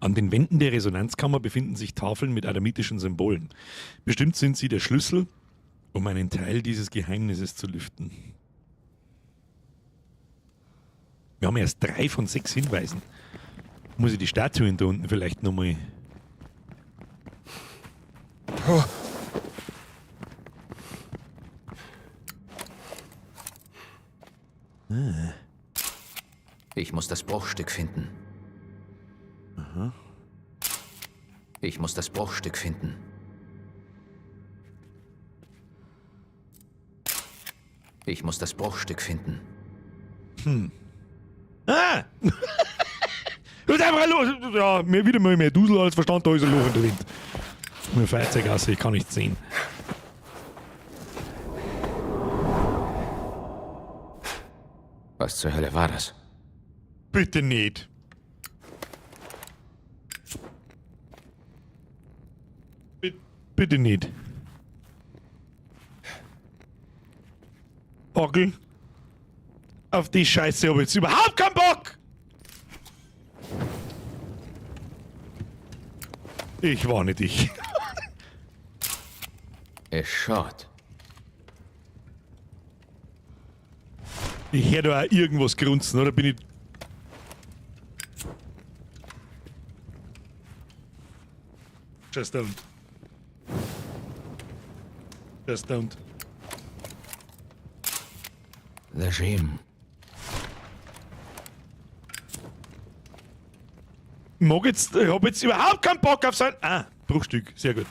An den Wänden der Resonanzkammer befinden sich Tafeln mit adamitischen Symbolen. Bestimmt sind sie der Schlüssel, um einen Teil dieses Geheimnisses zu lüften. Wir haben erst 3 von 6 Hinweisen. Muss ich die Statuen da unten vielleicht nochmal... Ich muss das Bruchstück finden. Ich muss das Bruchstück finden. Ich muss das Bruchstück finden. Ah! Du bist einfach los! Ja, mir wieder mal mehr Dusel als Verstand, da ist ein Loch in der Wind. Mit Feuerzeuggasse, ich kann nichts sehen. Was zur Hölle war das? Bitte nicht. Bitte nicht. Onkel, auf die Scheiße habe ich jetzt überhaupt keinen Bock! Ich warne dich. Es schaut. Ich höre da auch irgendwas grunzen, oder bin ich... Just don't. Just don't. Regime. Ich hab jetzt überhaupt keinen Bock auf sein... Ah, Bruchstück, sehr gut.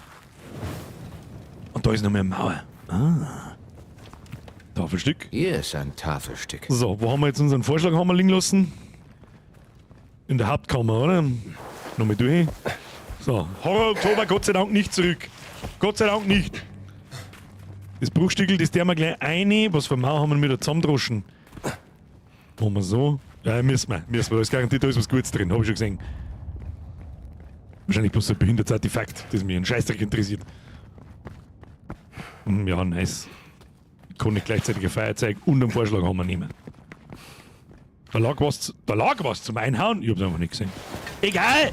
Und da ist noch mehr Mauer. Ah. Tafelstück. Hier ist ein Tafelstück. So, wo haben wir jetzt unseren Vorschlag haben wir liegen lassen? In der Hauptkammer, oder? Nochmal durch. So, Horror Oktober, Gott sei Dank nicht zurück. Gott sei Dank nicht. Das Bruchstückel, das der wir gleich eine. Was für Mauer haben wir wieder zusammendroschen? Machen wir so. Ja, müssen wir. Da ist garantiert, da ist was Gutes drin, hab ich schon gesehen. Wahrscheinlich bloß so ein behindertes Artefakt, das mich einen Scheißdreck interessiert. Ja, nice. Ich kann nicht gleichzeitig ein Feuerzeug und einen Vorschlag haben wir nicht mehr. Da lag was zum Einhauen. Ich hab's einfach nicht gesehen. Egal!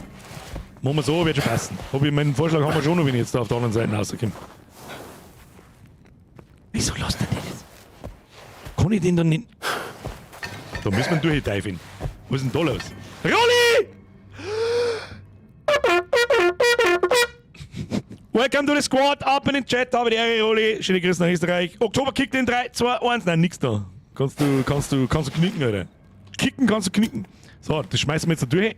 Machen wir so, wird schon passen. Meinen Vorschlag haben wir schon noch, wenn ich jetzt da auf der anderen Seite rauskomme. Wieso lässt er das? Kann ich den dann nicht... Da müssen wir durchteifeln. Was ist denn da los? Rolli! Welcome to the squad, ab in den Chat, habe die Ehre, Rolli. Schöne Grüße nach Österreich. Oktober kickt in 3, 2, 1. Nein, nix da. Kannst du knicken, Alter. Kicken kannst du knicken. So, das schmeißen wir jetzt da durch.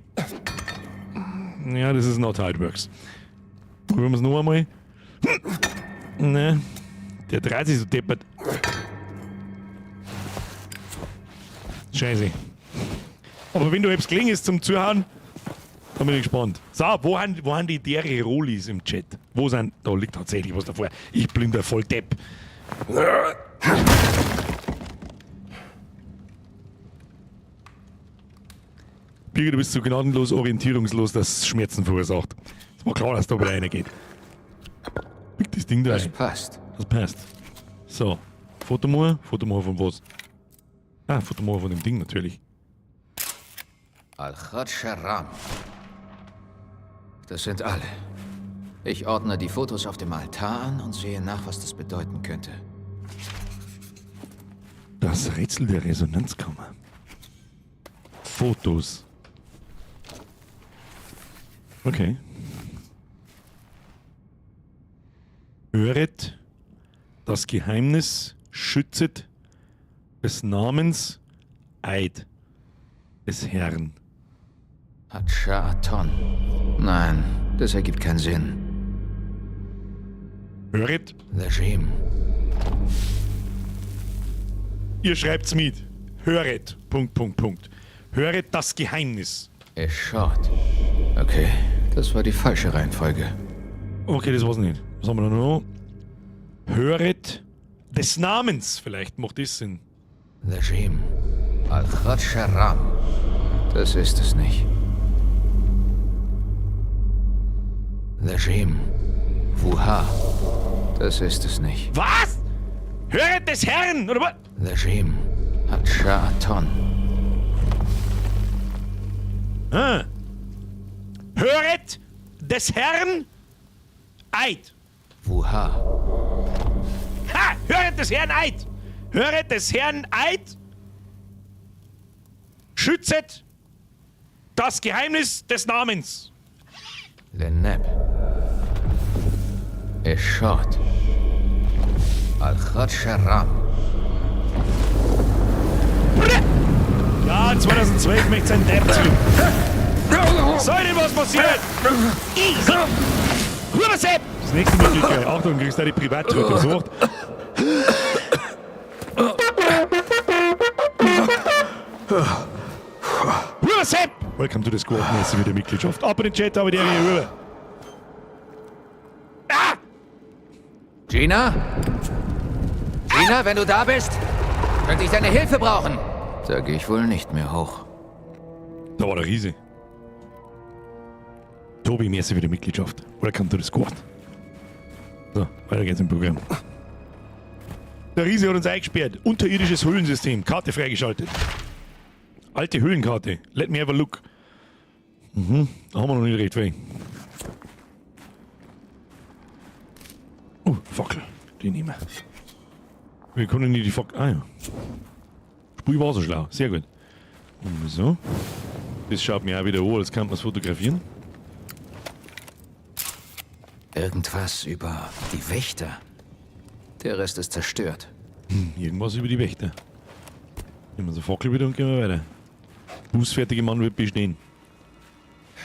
Ja, das ist not how it works. Probieren wir es noch einmal. Ne, der dreht sich so deppert. Scheiße. Aber wenn du etwas gelingen ist zum Zuhauen, dann bin ich gespannt. So, wo haben die deren Rollis im Chat? Wo sind... Da liegt tatsächlich was davor. Ich bin der Volldepp. Birgit, du bist so gnadenlos orientierungslos, dass es Schmerzen verursacht. Es war klar, dass da wieder einer geht. Pick das Ding da Das rein. passt. Das passt. So. Fotomoor von was? Ah, Fotomoor von dem Ding natürlich. Al-Khadscharam. Das sind alle. Ich ordne die Fotos auf dem Altar an und sehe nach, was das bedeuten könnte. Das Rätsel der Resonanzkammer. Fotos. Okay. Höret das Geheimnis, schützet des Namens Eid des Herrn. Hatscha'aton. Nein, das ergibt keinen Sinn. Höret, Regime. ihr schreibt's mit. Höret, Punkt, Punkt, Punkt. Höret das Geheimnis. Eschat. Okay, das war die falsche Reihenfolge. Okay, das war's nicht. Was haben wir da noch? Höret des Namens. Vielleicht macht das Sinn. Regime. Al-Khadscharam. Das ist es nicht. Regime. Wuha. Das ist es nicht. Was? Höret des Herrn, oder was? Regime. Hatscha'aton. Ah. Höret des Herrn Eid. Wuha. Ha! Höret des Herrn Eid. Höret des Herrn Eid. Schützet das Geheimnis des Namens. Leneb. Eschat. Al-Khadscharam. Ja, 2012 möchte sein Depp zu. Soll denn was passiert? Easy. Hubersepp! Das nächste Möglichkeit. Achtung, du kriegst da die Privattour versucht. Hubersepp! Welcome to the squad. Merci für die Mitgliedschaft. Ab in den Chat, aber die hier rüber. Ah! Gina? Gina, wenn du da bist, könnte ich deine Hilfe brauchen. Da gehe ich wohl nicht mehr hoch. Da war der Riese. Tobi, merci für die Mitgliedschaft. Welcome to the squad. So, weiter geht's im Programm. Der Riese hat uns eingesperrt. Unterirdisches Höhlensystem. Karte freigeschaltet. Alte Höhlenkarte. Let me have a look. Da haben wir noch nicht recht viel. Fackel. Die nehmen wir. Wir können nicht die Fackel... Ah ja. Ui, war so schlau. Sehr gut. Und so. Das schaut mir auch wieder an, als kann man es fotografieren. Irgendwas über die Wächter. Der Rest ist zerstört. Irgendwas über die Wächter. Nehmen wir so Fackel wieder und gehen wir weiter. Bußfertige Mann wird bestehen.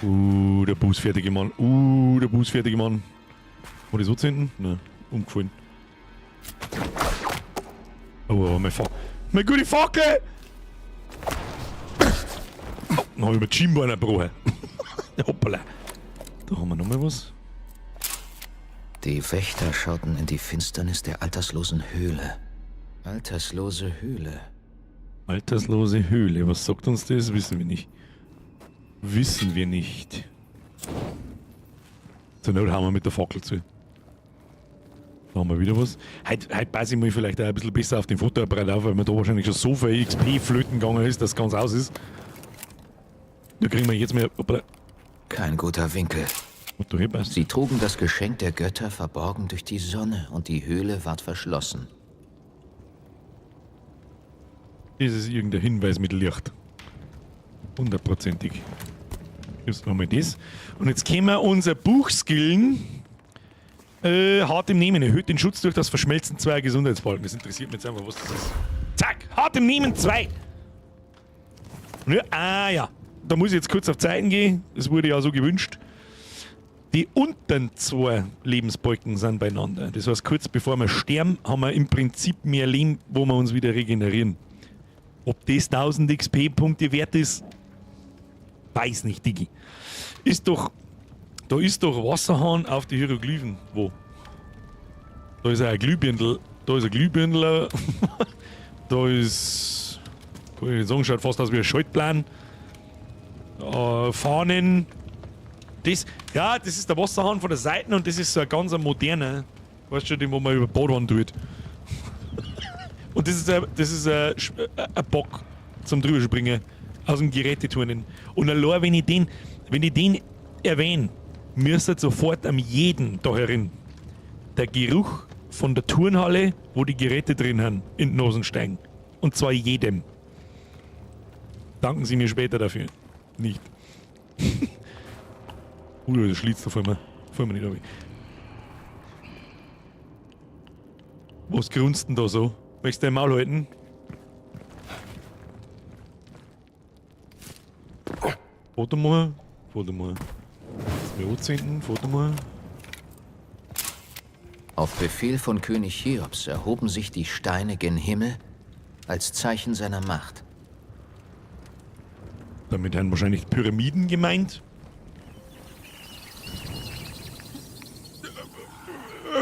Der bußfertige Mann. Der bußfertige Mann. War das so zu hinten? Nein, umgefallen. Oh, mein Fackel. Meine gute Fackel! Oh, dann habe ich mir die Schienbeine gebrochen. Hoppala. Da haben wir nochmal was. Die Wächter schauten in die Finsternis der alterslosen Höhle. Alterslose Höhle. Alterslose Höhle. Was sagt uns das? Wissen wir nicht. Wissen wir nicht. Zur Not hauen wir mit der Fackel zu. Da haben wir wieder was. Heute passe ich mal vielleicht auch ein bisschen besser auf den Fotoapparat auf, weil mir da wahrscheinlich schon so viel XP flöten gegangen ist, dass es ganz aus ist. Da kriegen wir jetzt mehr. Hoppala. Kein guter Winkel. Was du hinpasst. Sie trugen das Geschenk der Götter verborgen durch die Sonne und die Höhle ward verschlossen. Das ist irgendein Hinweis mit Licht. 100%ig. Jetzt nochmal das. Und jetzt können wir unser Buch skillen. Hart im Nehmen. Erhöht den Schutz durch das Verschmelzen zweier Gesundheitsbalken. Das interessiert mich jetzt einfach, was das ist. Zack! Hart im Nehmen 2. Ja, ja. Da muss ich jetzt kurz auf Zeiten gehen. Das wurde ja so gewünscht. Die unteren 2 Lebensbalken sind beieinander. Das heißt, kurz bevor wir sterben, haben wir im Prinzip mehr Leben, wo wir uns wieder regenerieren. Ob das 1000 XP-Punkte wert ist, weiß nicht, Digi. Da ist doch Wasserhahn auf die Hieroglyphen. Wo? Da ist ein Glühbirndl. Da ist ein Glühbirndl. Da ist. Kann ich nicht sagen, schaut fast aus wie ein Schaltplan. Fahnen. Das ist der Wasserhahn von der Seite und das ist so ein ganz moderner. Weißt du, den, wo man über Badwand tut. Und das ist ein Bock zum Drüberspringen aus dem Geräteturnen. Und allein, wenn ich den erwähne, müsste sofort am jeden da herin der Geruch von der Turnhalle, wo die Geräte drin haben, in die Nosen steigen. Und zwar jedem. Danken Sie mir später dafür. Nicht. Das schließt da vor mir nicht ab. Was grunzt denn da so? Möchtest du dein Maul halten? Foto machen. Lass mich anzünden. Foto machen. Auf Befehl von König Cheops erhoben sich die Steine gen Himmel als Zeichen seiner Macht. Damit werden wahrscheinlich Pyramiden gemeint.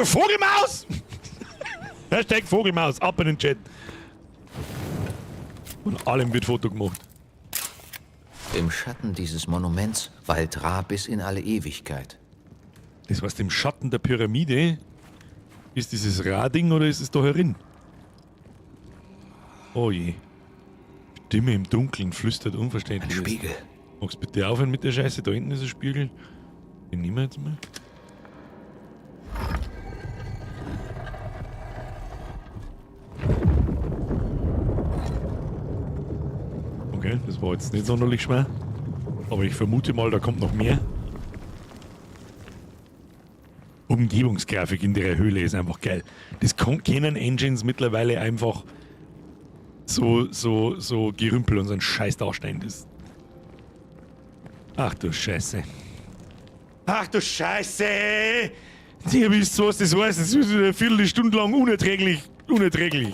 Vogelmaus! Hashtag Vogelmaus, ab in den Chat. Und allem wird Foto gemacht. Im Schatten dieses Monuments weilt Ra bis in alle Ewigkeit. Das heißt, im Schatten der Pyramide ist dieses Rading oder ist es da herin? Oh je. Stimme im Dunkeln flüstert Ein unverständlich. Spiegel. Magst du bitte aufhören mit der Scheiße? Da hinten ist ein Spiegel. Den nehmen wir jetzt mal. Okay, das war jetzt nicht sonderlich schwer. Aber ich vermute mal, da kommt noch mehr. Umgebungsgrafik in der Höhle ist einfach geil. Das können Engines mittlerweile einfach so Gerümpel und so ein Scheiß darstellen. Das. Ach du Scheiße. Ach du Scheiße! Ihr wisst, was das heißt. Das ist eine Viertelstunde lang unerträglich. Unerträglich.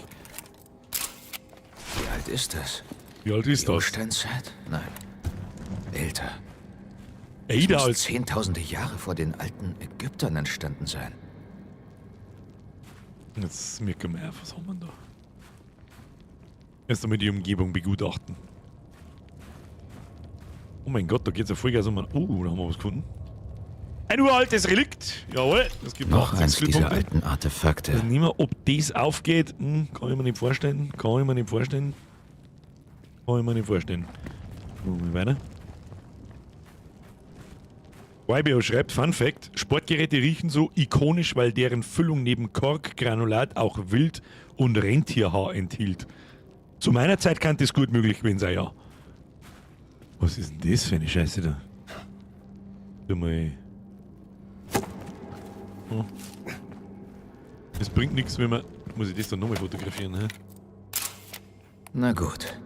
Wie alt ist das? Wie alt ist Die das? Ursteinzeit? Nein. Älter. Älter Muss als. Zehntausende Jahre vor den alten Ägyptern entstanden sein. Jetzt merken wir auf, was haben wir da? Erst einmal die Umgebung begutachten. Oh mein Gott, da geht's ja Vollgas um. Oh, da haben wir was gefunden. Ein uraltes Relikt. Jawohl, das gibt Noch 18 eins dieser Skillpunkte. alten Artefakte. Also nicht mehr, ob das aufgeht, kann ich mir nicht vorstellen. Kann ich mir nicht vorstellen. Mal weiter. YBO schreibt, Fun Fact, Sportgeräte riechen so ikonisch, weil deren Füllung neben Korkgranulat auch Wild- und Rentierhaar enthielt. Zu meiner Zeit kann das gut möglich gewesen sein, ja. Was ist denn das für eine Scheiße da? Tu mal. Oh. Das bringt nichts, wenn man. Muss ich das dann nochmal fotografieren, hä? Na gut.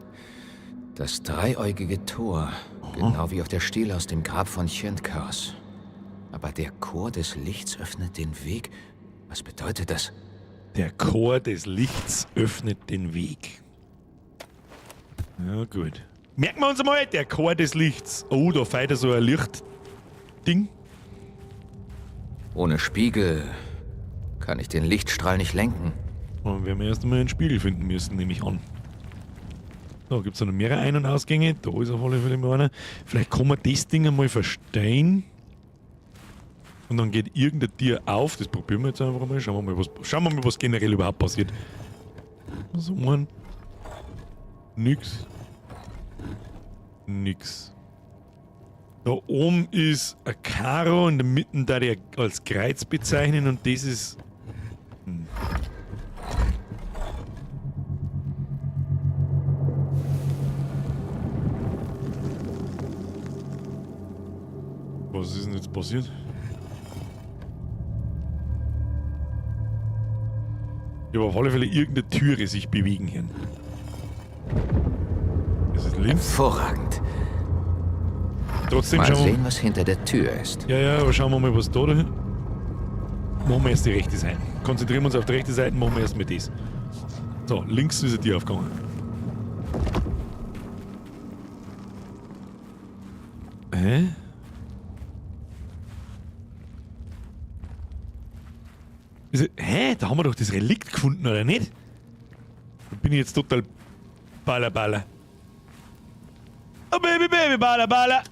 Das dreieugige Tor. Genau wie auf der Stele aus dem Grab von Tjentkaos. Aber der Chor des Lichts öffnet den Weg. Was bedeutet das? Der Chor des Lichts öffnet den Weg. Ja, gut. Merken wir uns mal, der Chor des Lichts. Oh, da feiert so ein Lichtding. Ohne Spiegel kann ich den Lichtstrahl nicht lenken. Dann werden wir erst einmal einen Spiegel finden müssen, nehme ich an. Da gibt es noch mehrere Ein- und Ausgänge. Da ist auf alle Fälle mal einer. Vielleicht kann man das Ding einmal verstehen. Und dann geht irgendein Tier auf. Das probieren wir jetzt einfach mal. Schauen wir mal, was generell überhaupt passiert. So, Mann. Nix. Nix. Da oben ist ein Karo, in der Mitte da der als Kreuz bezeichnen und das ist. Was ist denn jetzt passiert? Ich habe auf alle Fälle irgendeine Türe sich bewegen hier. Das ist links. Hervorragend. Trotzdem Mal schauen wir. sehen, was hinter der Tür ist. Ja, aber schauen wir mal, was da ist. Machen wir erst die rechte Seite. Konzentrieren wir uns auf die rechte Seite, machen wir erst mal das. So, links ist eine Tür aufgegangen. Hä? Hä? Da haben wir doch das Relikt gefunden, oder nicht? Da bin ich jetzt total baller. Oh Baby, baller.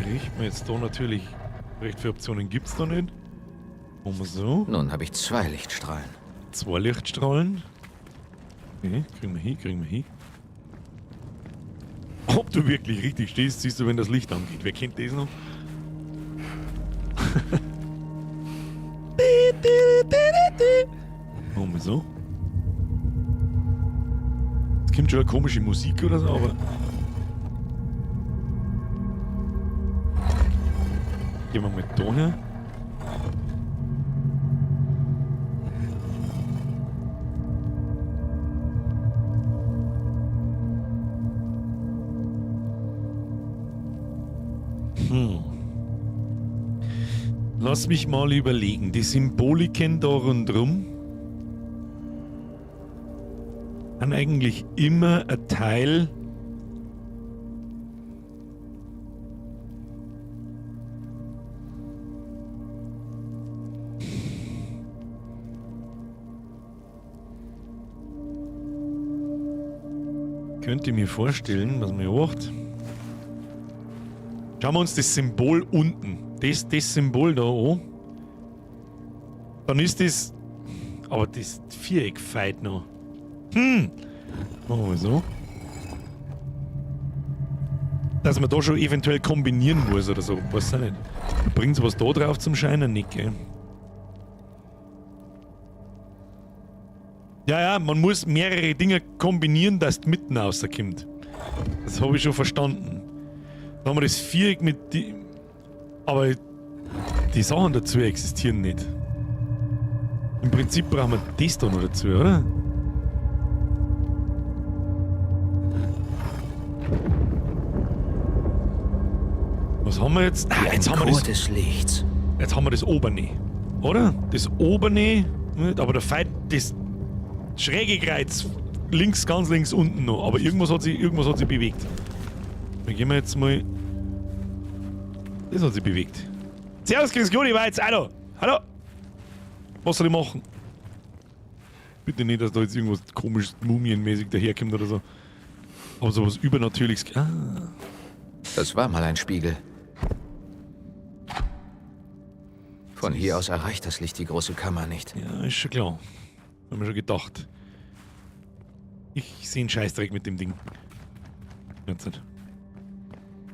Riecht mir jetzt da natürlich. Recht viele Optionen gibt es da nicht. Machen wir so. Nun habe ich 2 Lichtstrahlen. 2 Lichtstrahlen. Okay, kriegen wir hin. Ob du wirklich richtig stehst, siehst du, wenn das Licht angeht. Wer kennt das noch? Machen wir so. Es kommt schon eine komische Musik oder so, aber. Gehen wir mal da her. Lass mich mal überlegen. Die Symboliken da rundherum haben eigentlich immer ein Teil könnte mir vorstellen, was man macht. Schauen wir uns das Symbol unten. Das Symbol da an. Dann ist das. Aber das Viereck feit noch. Machen wir so. Dass man da schon eventuell kombinieren muss oder so. Weiß ich nicht. Bringt was da drauf zum Scheinen nicht, gell? Ja, man muss mehrere Dinge kombinieren, dass es mitten rauskommt. Das habe ich schon verstanden. Dann haben wir das Viereck mit die. Aber die Sachen dazu existieren nicht. Im Prinzip brauchen wir das da noch dazu, oder? Was haben wir jetzt? Ah, jetzt haben wir das. Des Lichts. Jetzt haben wir das Oberne. Oder? Das Oberne. Aber der Feind, das schräge Kreuz. Links, ganz links unten noch. Aber irgendwas hat sich bewegt. Dann gehen wir jetzt mal. Das hat sich bewegt. Servus, grüß Gott, ich war jetzt auch da. Hallo? Was soll ich machen? Bitte nicht, dass da jetzt irgendwas komisch mumienmäßig daherkommt oder so. Aber sowas Übernatürliches. Ah. Das war mal ein Spiegel. Von hier aus erreicht das Licht die große Kammer nicht. Ja, ist schon klar. Haben wir schon gedacht. Ich sehe einen Scheißdreck mit dem Ding. Jetzt nicht.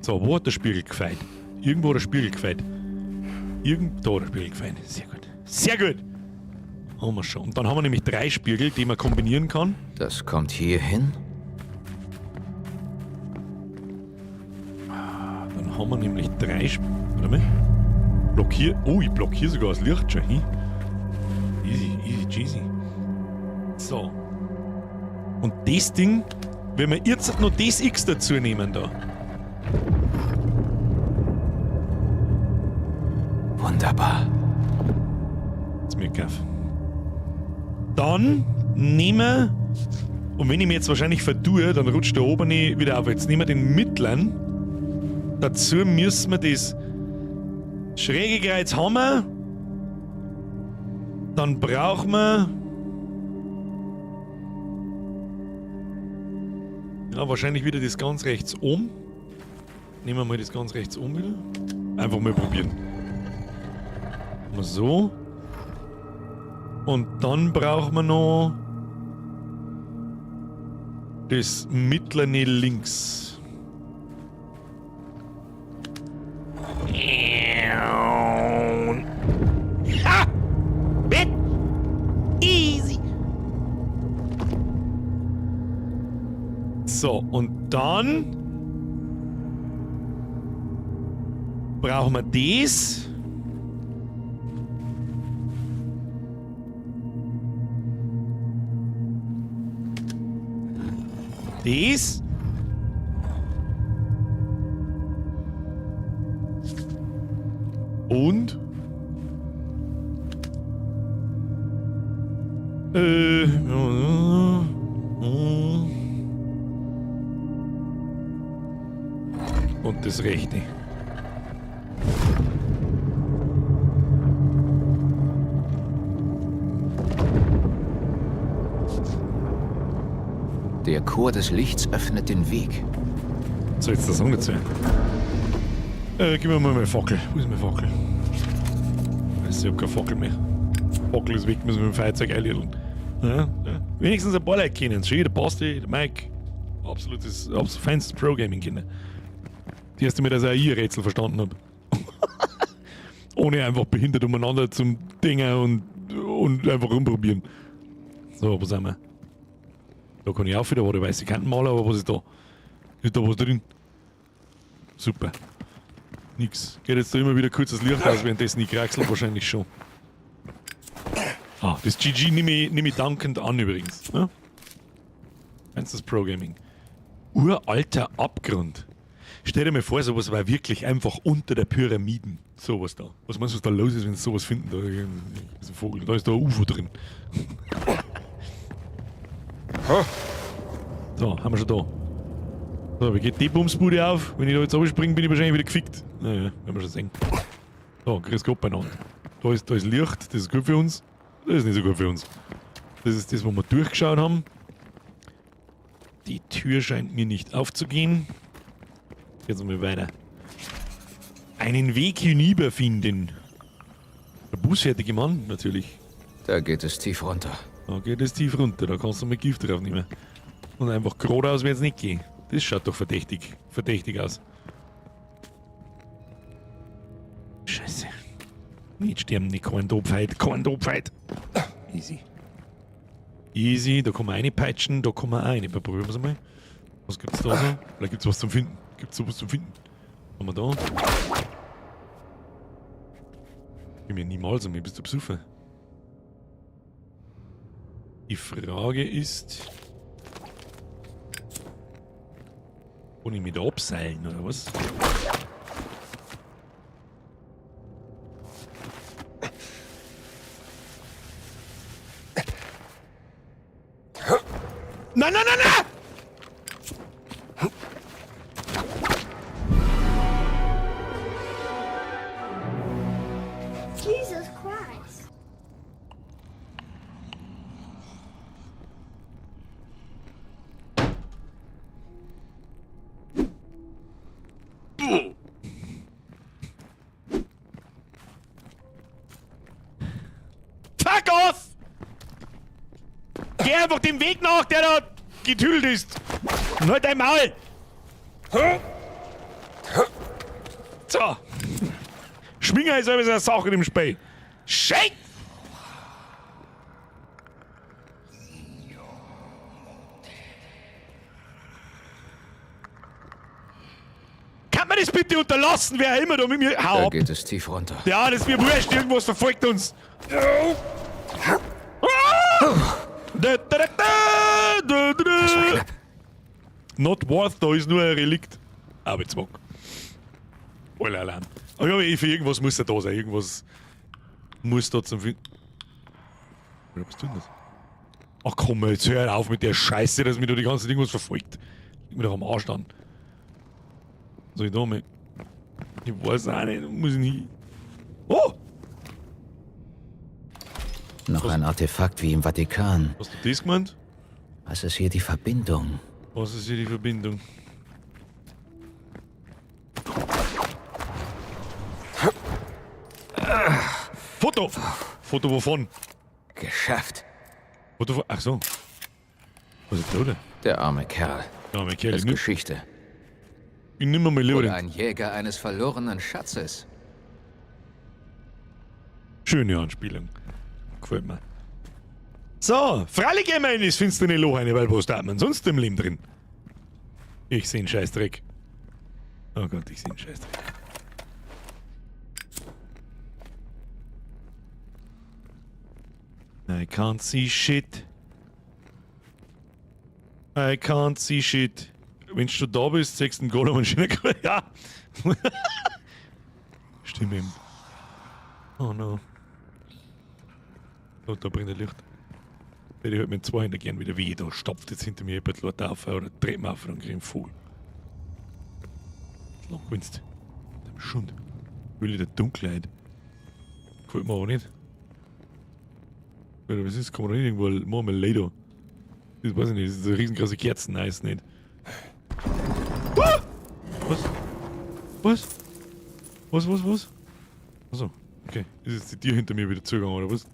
So, wo hat der Spiegel gefeit? Irgendwo hat der Spiegel gefeit. Da hat der Spiegel gefeit. Sehr gut. Sehr gut! haben wir schon. Und dann haben wir nämlich 3 Spiegel, die man kombinieren kann. Das kommt hier hin. Dann haben wir nämlich 3 Spiegel. Warte mal. Oh, ich blockiere sogar das Licht schon hin. Easy, easy, cheesy. So. Und das Ding, wenn wir jetzt noch das X dazu nehmen da. Wunderbar. Jetzt mir kaufen. Dann nehmen wir, und wenn ich mir jetzt wahrscheinlich verdue, dann rutscht der obere wieder auf. Jetzt nehmen wir den mittleren. Dazu müssen wir das schräge Kreuz haben wir. Dann brauchen wir. Ja, wahrscheinlich wieder das ganz rechts oben. Nehmen wir mal das ganz rechts oben wieder. Einfach mal probieren. Mal so. Und dann brauchen wir noch das mittlere links. Ha! Bit! Easy! So, und dann brauchen wir das. Das. Und und das rechte. Der Chor des Lichts öffnet den Weg. Soll jetzt der Song dazu? Gib mir mal meine Fackel. Wo ist meine Fackel? Ich hab keine Fackel mehr. Fackel ist weg, müssen wir mit dem Feuerzeug einladen. Ja, ja. Wenigstens ein paar Leute kennen es. Der Basti, der Mike. Absolut feinstes Pro-Gaming kennen. Die erste Mal, dass ich auch ihr Rätsel verstanden habe. Ohne einfach behindert umeinander zum Dingen und einfach rumprobieren. So, wo sind wir? Da kann ich auch wieder, wo weiße Kanten malen, aber was ist da? Ist da was drin? Super. Nix. Geht jetzt da immer wieder kurz das Licht aus, währenddessen ich kraxel wahrscheinlich schon. Ah, das GG nehme ich dankend an übrigens. Ja? Meinst du das Pro-Gaming? Uralter Abgrund. Stell dir mal vor, sowas war wirklich einfach unter der Pyramiden. Sowas da. Was meinst du, was da los ist, wenn sie sowas finden? Da ist ein Vogel, da ist da ein UFO drin. So, haben wir schon da. So, wie geht die Bumsbude auf? Wenn ich da jetzt runterspringe, bin ich wahrscheinlich wieder gefickt. Naja, werden wir schon sehen. So, grüß Gott beieinander. Da ist Licht, das ist gut für uns. Das ist nicht so gut für uns. Das ist das, wo wir durchgeschaut haben. Die Tür scheint mir nicht aufzugehen. Jetzt mal weiter. Einen Weg hinüber finden. Der bußfertige Mann, natürlich. Da geht es tief runter. Da geht es tief runter, da kannst du mal Gift drauf nehmen. Und einfach geradeaus wird es nicht gehen. Das schaut doch verdächtig aus. Scheiße. Nicht sterben, nicht kein Topfight. Easy. Easy, da kann man reinpeitschen, da kann man auch rein. Probieren wir es mal. Was gibt's da so? Vielleicht gibt's was zum Finden. Gibt's sowas zum Finden? Was haben wir da? Ich bin mir niemals um mich, bist du besoffen? Die Frage ist... Kann ich mich da abseilen, oder was? Nein! Jesus Christ. Fuck off! Geh einfach dem Weg nach, der da getüdelt ist. Und halt dein Maul! So. Schwinger ist aber so eine Sache im Spiel. Shit! das bitte unterlassen, wer immer da mit mir... Hau Da ab! geht es tief runter. Ja, das ist mir wurscht, irgendwas verfolgt uns. Not worth, da ist nur ein Relikt. Arbeitsbock. Alle allein. Aber ja, für irgendwas muss er da sein. Irgendwas muss da zum Finden. Was bist du denn das? Ach komm, jetzt hör auf mit der Scheiße, dass mir da die ganze Ding was verfolgt. Ich bin doch am Arsch dann. Was soll ich da mit? Ich weiß auch nicht, muss ich nicht. Oh! Noch ein Artefakt wie im Vatikan. Hast du das gemeint? Was ist hier die Verbindung? Was ist hier die Verbindung? Foto! Foto wovon? Geschafft. Foto von. Ach so. Was ist da denn? Der arme Kerl. Ja, mein Kerl, Das ist Geschichte. ich nimm mal lieber Oder den. ein Jäger eines verlorenen Schatzes. Schöne Anspielung. Gefällt mir. So, freilich gehen wir in das finstere Loch rein, weil was da man sonst im Leben drin? Ich seh einen Scheißdreck. Oh Gott, ich seh einen Scheißdreck. I can't see shit. I can't see shit. Wenn du da bist, sechsten Golem und Schnecke. Ja. Stimmt eben. Oh no. Oh, da brennt ein Licht. Hätte ich halt mit zwei Händen gern wieder weh. Da stopft jetzt hinter mir jemand Leute auf oder dreht mir auf und krieg einen Vogel. Lang gewinnst. Dem Schund. Will ich der Dunkelheit. Gefällt mir auch nicht. Oder was ist? Kann man da nicht irgendwo machen wir Lader? Das weiß ich nicht. Das ist eine riesengroße Kerzen. Nein, ist nicht. Ah! Was? Was? Was? Achso, okay. Ist jetzt die Tür hinter mir wieder zugegangen, oder was?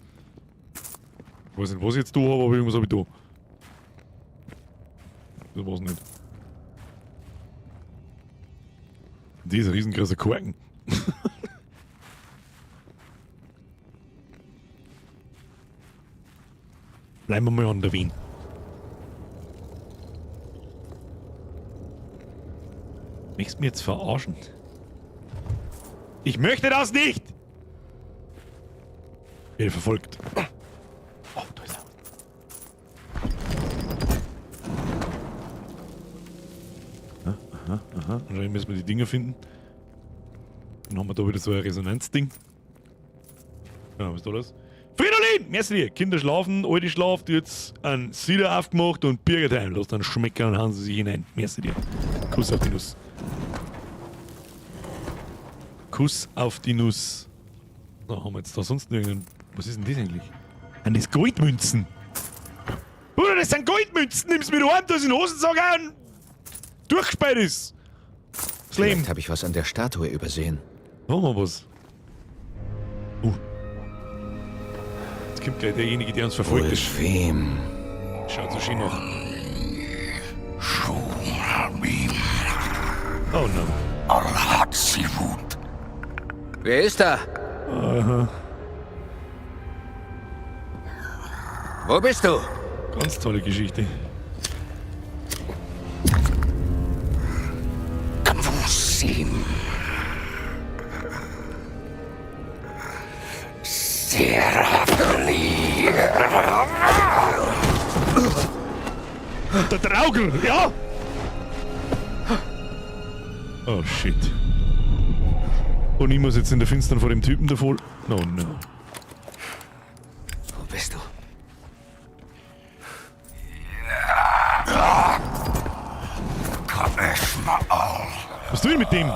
Ich weiß nicht, was ich jetzt da habe, aber irgendwas habe ich da. Das war's nicht. Dieser riesengroße Korken. Bleiben wir mal an der Wien. Möchtest du mich jetzt verarschen? Ich möchte das nicht! Ich werde verfolgt. Oh, da ist er. Aha. Wahrscheinlich müssen wir die Dinger finden. Dann haben wir da wieder so ein Resonanzding. Ja, was ist da los? Fridolin! Merci dir! Kinder schlafen, Alte schlaft, jetzt ein Cider aufgemacht und Birgerteil. Lass dann schmecken und hauen sie sich hinein. Merci dir. Kuss auf die Nuss. Kuss auf die Nuss. So, haben wir jetzt da sonst irgendeinen. Was ist denn das eigentlich? Sind das Goldmünzen? Bruder, das sind Goldmünzen! Nimm's mir heim, dass in den Hosensack ein durchgesperrt ist! Das Leben. Vielleicht habe ich was an der Statue übersehen. Machen wir was. Jetzt kommt gleich derjenige, der uns verfolgt ist. Wem? Schaut so schön nach. Oh no. Wer ist da? Wo bist du? Ganz tolle Geschichte. Der Traugel, ja? Oh shit. Und ich muss jetzt in der Finstern vor dem Typen davor. No, no. Wo bist du? Was tun mit dem?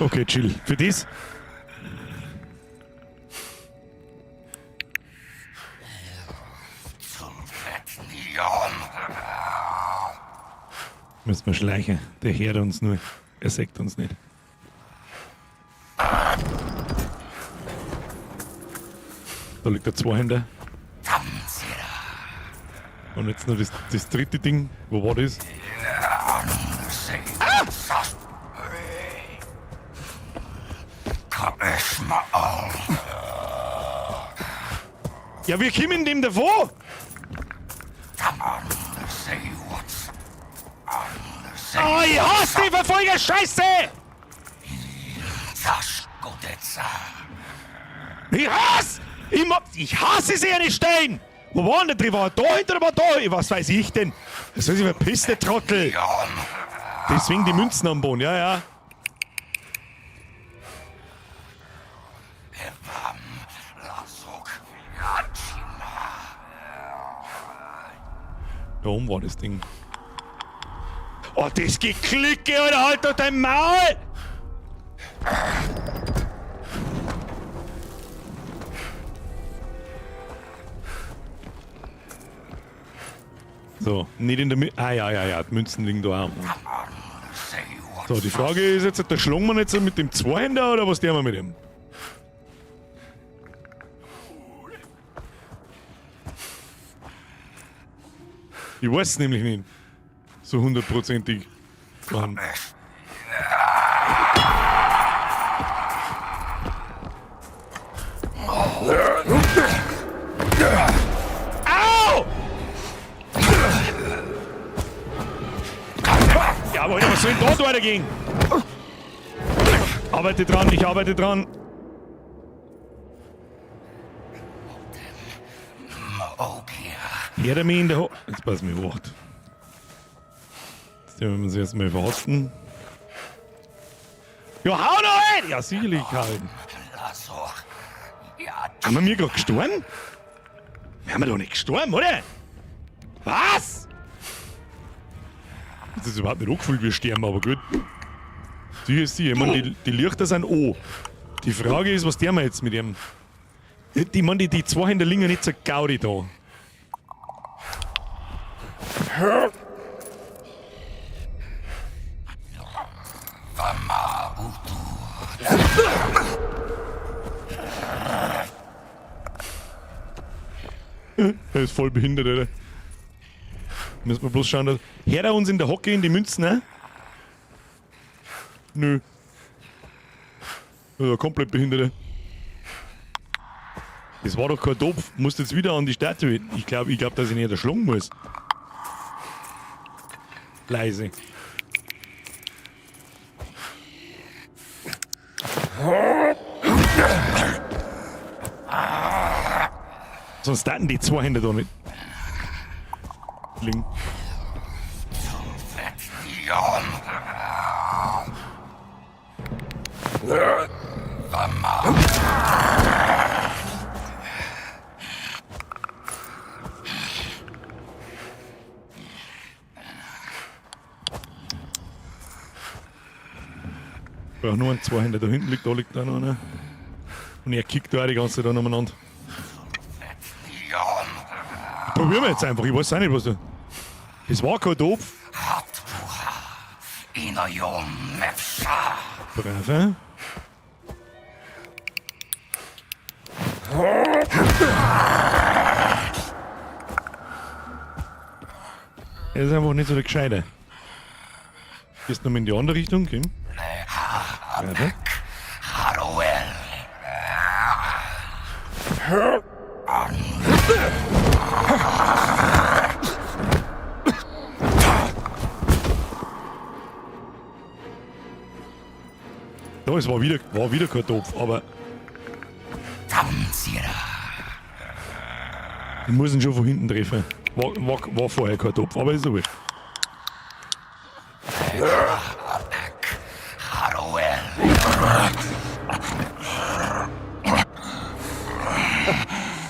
Okay, chill. Für das? Müssen wir schleichen. Der hört uns nur. Er sagt uns nicht. Da liegt der Zweihänder. Und jetzt noch das dritte Ding. Wo war das? Ja, wir kommen dem davor. Oh, ich hasse die Verfolger, Scheiße! Ich hasse sie ja nicht, Stein! Wo war denn der Trivar? Da hinter war da! Was weiß ich denn? Das soll sich verpissen, der Trottel! Deswegen die Münzen am Boden, ja, ja. Da oben war das Ding. Oh, das Geklicke, Alter, halt doch dein Maul! So, nicht in der Mitte. Ah, ja, die Münzen liegen da auch. So, die Frage ist jetzt, der schlagen wir jetzt mit dem Zweihänder oder was tun wir mit dem? Ich weiß es nämlich nicht. So hundertprozentig. Mann. Au! Ja, aber was soll denn dort weitergehen? Arbeite dran, ich arbeite dran. Hör mir in der Ho... Jetzt pass mir hoch. Jetzt werden wir uns erstmal verhasten. Ja, hau noch ein! Ja, sicherlich halten. Haben wir gerade gestorben? Wir haben doch nicht gestorben, oder? Was? Das ist überhaupt nicht angefühlt, wir sterben, aber gut. Sicher ist sicher. Ich meine, die Lichter sind an. Die Frage ist, was tun wir jetzt mit dem? Ich meine, die zwei Hände liegen nicht so gaudi da. Er ist voll behindert, Alter. Müssen wir bloß schauen, dass... Hört er uns in der Hocke in die Münzen, ne? Nö. Ja, komplett behindert. Das war doch kein Topf. Musst jetzt wieder an die Statue. Ich glaube, dass ich nicht erschlagen muss. Leise. Sonst hatten die zwei Hände da nicht. Liegen. Ja, nur ein zwei Hände da hinten liegt, da liegt da noch einer. Und er kickt da die ganze Zeit aneinander. Probieren wir jetzt einfach, ich weiß auch nicht, was da. Das war kein Topf. Brav, eh? Er ist einfach nicht so der Gescheite. Gehst du noch in die andere Richtung, Kim? Brav, ja, es war wieder kein Topf, aber ich muss ihn schon von hinten treffen. War vorher kein Topf, aber ist so wurscht.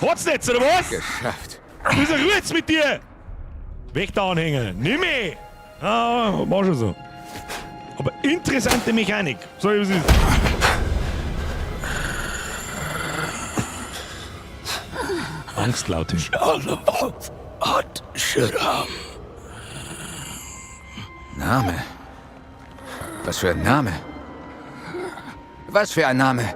Hat's nicht, oder was? Geschafft. Ist er Ruhe jetzt mit dir? Weg da anhängen, nimm mich! Ah, war schon so. Aber interessante Mechanik. So wie es ist. Angstlaute. Name? Was für ein Name? Was für ein Name?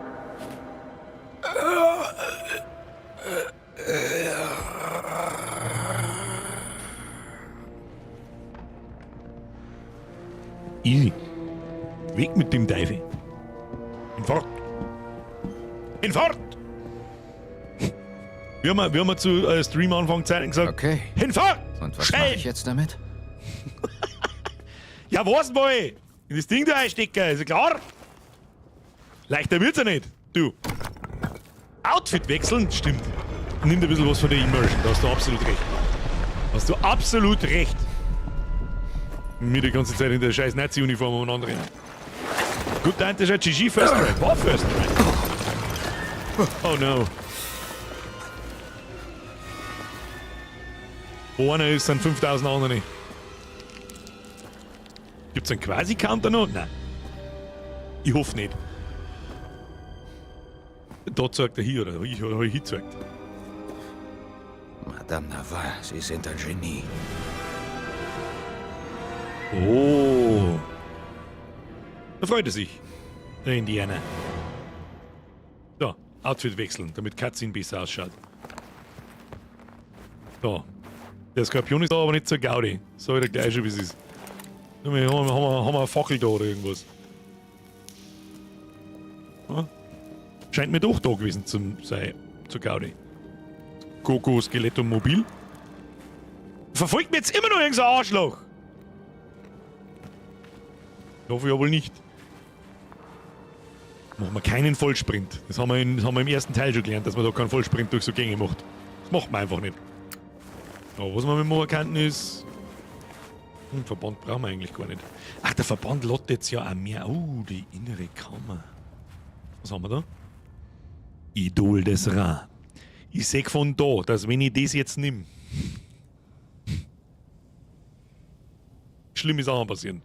Easy. Weg mit dem Teufel. Und fort. Hinfort! Wir haben zu Stream-Anfangzeiten gesagt, Okay. hinfort! Und was Schnell! mache ich jetzt damit? Ja, was mal? In das Ding da einstecken, ist ja klar. Leichter wird's ja nicht, du. Outfit wechseln? Stimmt. Nimm ein bisschen was von der Immersion, da hast du absolut recht. Hast du absolut recht. Mir die ganze Zeit in der scheiß Nazi-Uniform umeinander rennen. Gut, da ist ein GG First Rate. War First Rate. Oh no. Wo einer ist, sind 5000 andere. Gibt's einen Quasi-Counter noch? Nein. Ich hoffe nicht. Da zeigt er hier, oder? Ich habe hier gezeigt. Madame Navarre, Sie sind ein Genie. Oh. Da freut er sich. Der Indianer. So, Outfit wechseln, damit Cutscene besser ausschaut. So. Der Skorpion ist da aber nicht so Gaudi. Sag ich dir gleich schon, wie es ist. Haben wir eine Fackel da oder irgendwas? Ja? Scheint mir doch da gewesen zu sein, zu Gaudi. Coco Skeletto Mobil. Verfolgt mir jetzt immer noch irgendein so Arschloch. Ich hoffe ja wohl nicht. Machen wir keinen Vollsprint. Das haben wir im ersten Teil schon gelernt, dass man da keinen Vollsprint durch so Gänge macht. Das macht man einfach nicht. Aber was wir mit dem erkannt ist... Verband brauchen wir eigentlich gar nicht. Ach, der Verband lädt jetzt ja auch mehr. Oh, die innere Kammer. Was haben wir da? Idol des Ra. Ich sehe von da, dass wenn ich das jetzt nimm, schlimme Sachen passieren.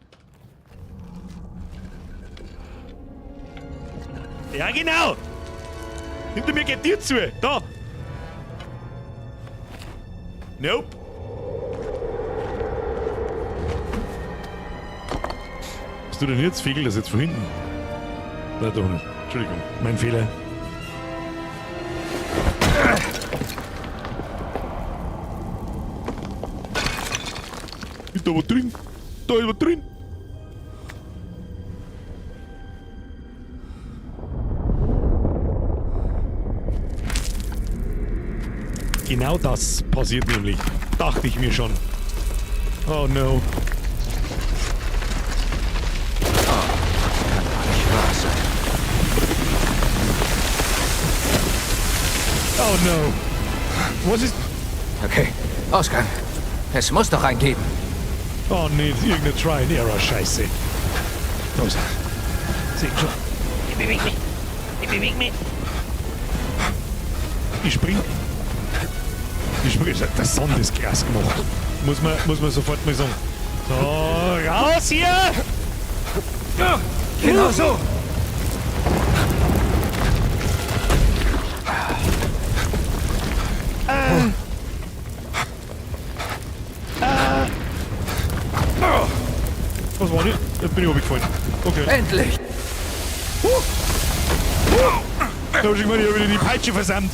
Ja, genau! Hinter mir geht dir zu! Da! Nope! Was du denn jetzt, Fegel, das jetzt von hinten? Da doch nicht. Entschuldigung, mein Fehler. Ist da was drin? Da ist was drin! Genau das passiert nämlich. Dachte ich mir schon. Oh no. Oh no. Was ist... Okay, Ausgang. Es muss doch einen geben. Oh nee, das ist irgendeine Try-and-Error-Scheiße. Da ist er. Seht schon. Ich bewege mich. Ich bewege mich. Ich spring. Der Sand ist krass gemacht. Muss man sofort mal sagen. So, raus hier! Ja, genau so. Was war das? Jetzt bin ich runtergefallen. Okay. Endlich. Da hab ich mal wieder die Peitsche versammelt.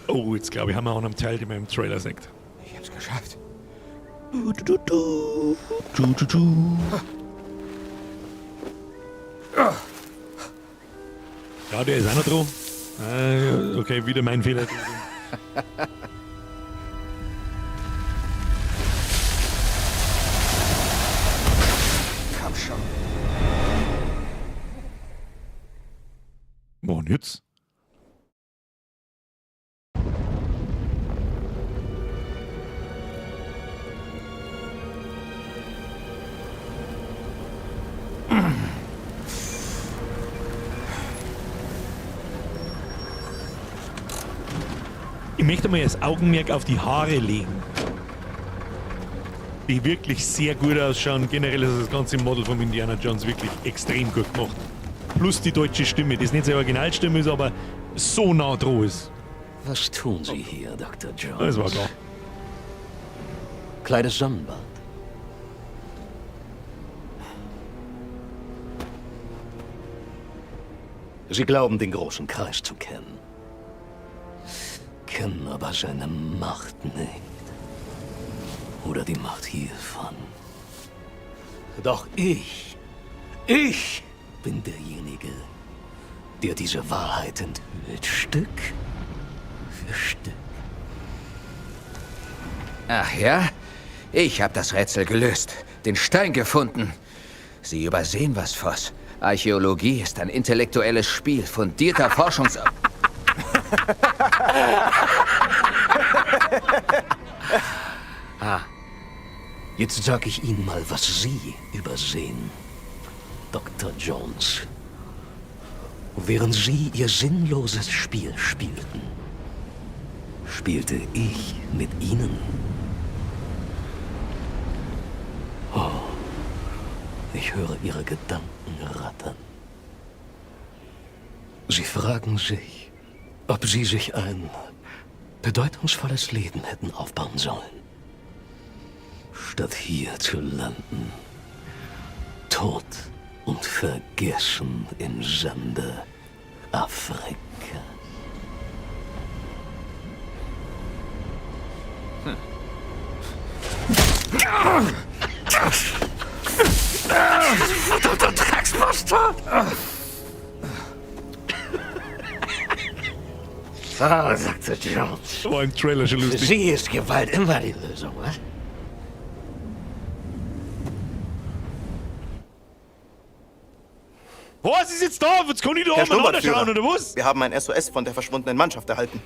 Oh, jetzt glaube ich, haben wir auch noch einen Teil, den man im Trailer sagt. Ich hab's geschafft. Ja, der ist auch noch dran. Okay, wieder mein Fehler. Komm schon. Und jetzt? Ich möchte mal das Augenmerk auf die Haare legen. Die wirklich sehr gut ausschauen. Generell ist das ganze Model von Indiana Jones wirklich extrem gut gemacht. Plus die deutsche Stimme, das nicht seine Originalstimme ist, aber so nah dran ist. Was tun Sie hier, Dr. Jones? Das war klar. Kleines Sonnenbad. Sie glauben, den großen Kreis zu kennen. Kennen aber seine Macht nicht. Oder die Macht hiervon. Doch Ich bin derjenige, der diese Wahrheit enthüllt, Stück für Stück. Ach ja? Ich habe das Rätsel gelöst. Den Stein gefunden. Sie übersehen was, Voss. Archäologie ist ein intellektuelles Spiel fundierter Forschungsab... Jetzt sag ich Ihnen mal, was Sie übersehen, Dr. Jones. Während Sie Ihr sinnloses Spiel spielten, spielte ich mit Ihnen. Oh, ich höre Ihre Gedanken rattern. Sie fragen sich, ob Sie sich ein bedeutungsvolles Leben hätten aufbauen sollen. Statt hier zu landen, tot und vergessen im Sande Afrika. Verdammter Drecksbastard! So, sagte Jones. War im Trailer schon Für lustig. Sie ist Gewalt immer die Lösung, was? Was ist jetzt da? Jetzt kann ich da Herr umeinander Sturmbannführer, schauen, oder was? wir haben ein SOS von der verschwundenen Mannschaft erhalten.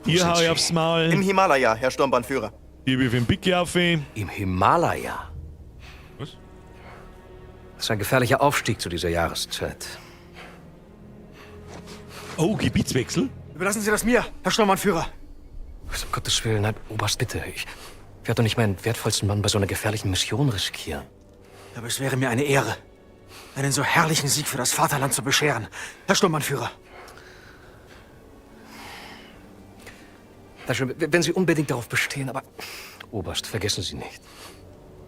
Hier hau ich aufs Maul. Im Himalaya, Herr Sturmbannführer. Hier wie für ein Bicki auf. Im Himalaya. Was? Das ist ein gefährlicher Aufstieg zu dieser Jahreszeit. Oh, Gebietswechsel? Überlassen Sie das mir, Herr Sturmbannführer. Um Gottes Willen, nein, Oberst, bitte. Ich werde doch nicht meinen wertvollsten Mann bei so einer gefährlichen Mission riskieren. Aber es wäre mir eine Ehre, einen so herrlichen Sieg für das Vaterland zu bescheren, Herr Sturmbannführer. Na schön, wenn Sie unbedingt darauf bestehen, aber... Oberst, vergessen Sie nicht.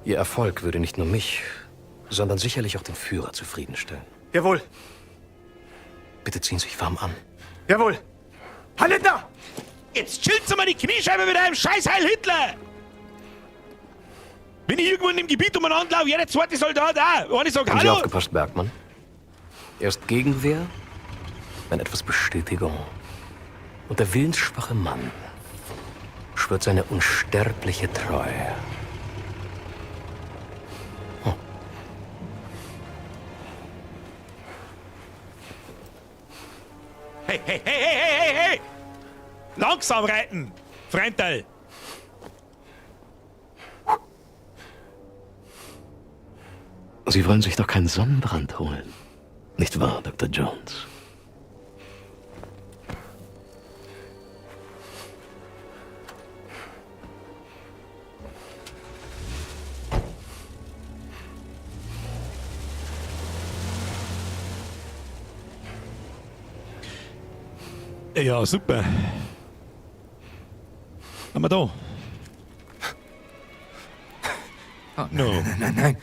Ihr Erfolg würde nicht nur mich, sondern sicherlich auch den Führer zufriedenstellen. Jawohl, Bitte ziehen Sie sich warm an. jawohl. Herr Lindner! Jetzt chillst du mal die Kniescheibe mit einem scheiß Heil Hitler! Wenn ich irgendwo in dem Gebiet umeinander laufe, jeder zweite Soldat auch. Und ich sag Haben Sie Hallo. aufgepasst, Bergmann? Erst Gegenwehr, dann etwas Bestätigung. Und der willensschwache Mann schwört seine unsterbliche Treue. Hey, hey, hey, hey, hey, hey, hey! Langsam reiten, Freundal! Sie wollen sich doch keinen Sonnenbrand holen. Nicht wahr, Dr. Jones? Ja, super. Haben wir da? No. Nein.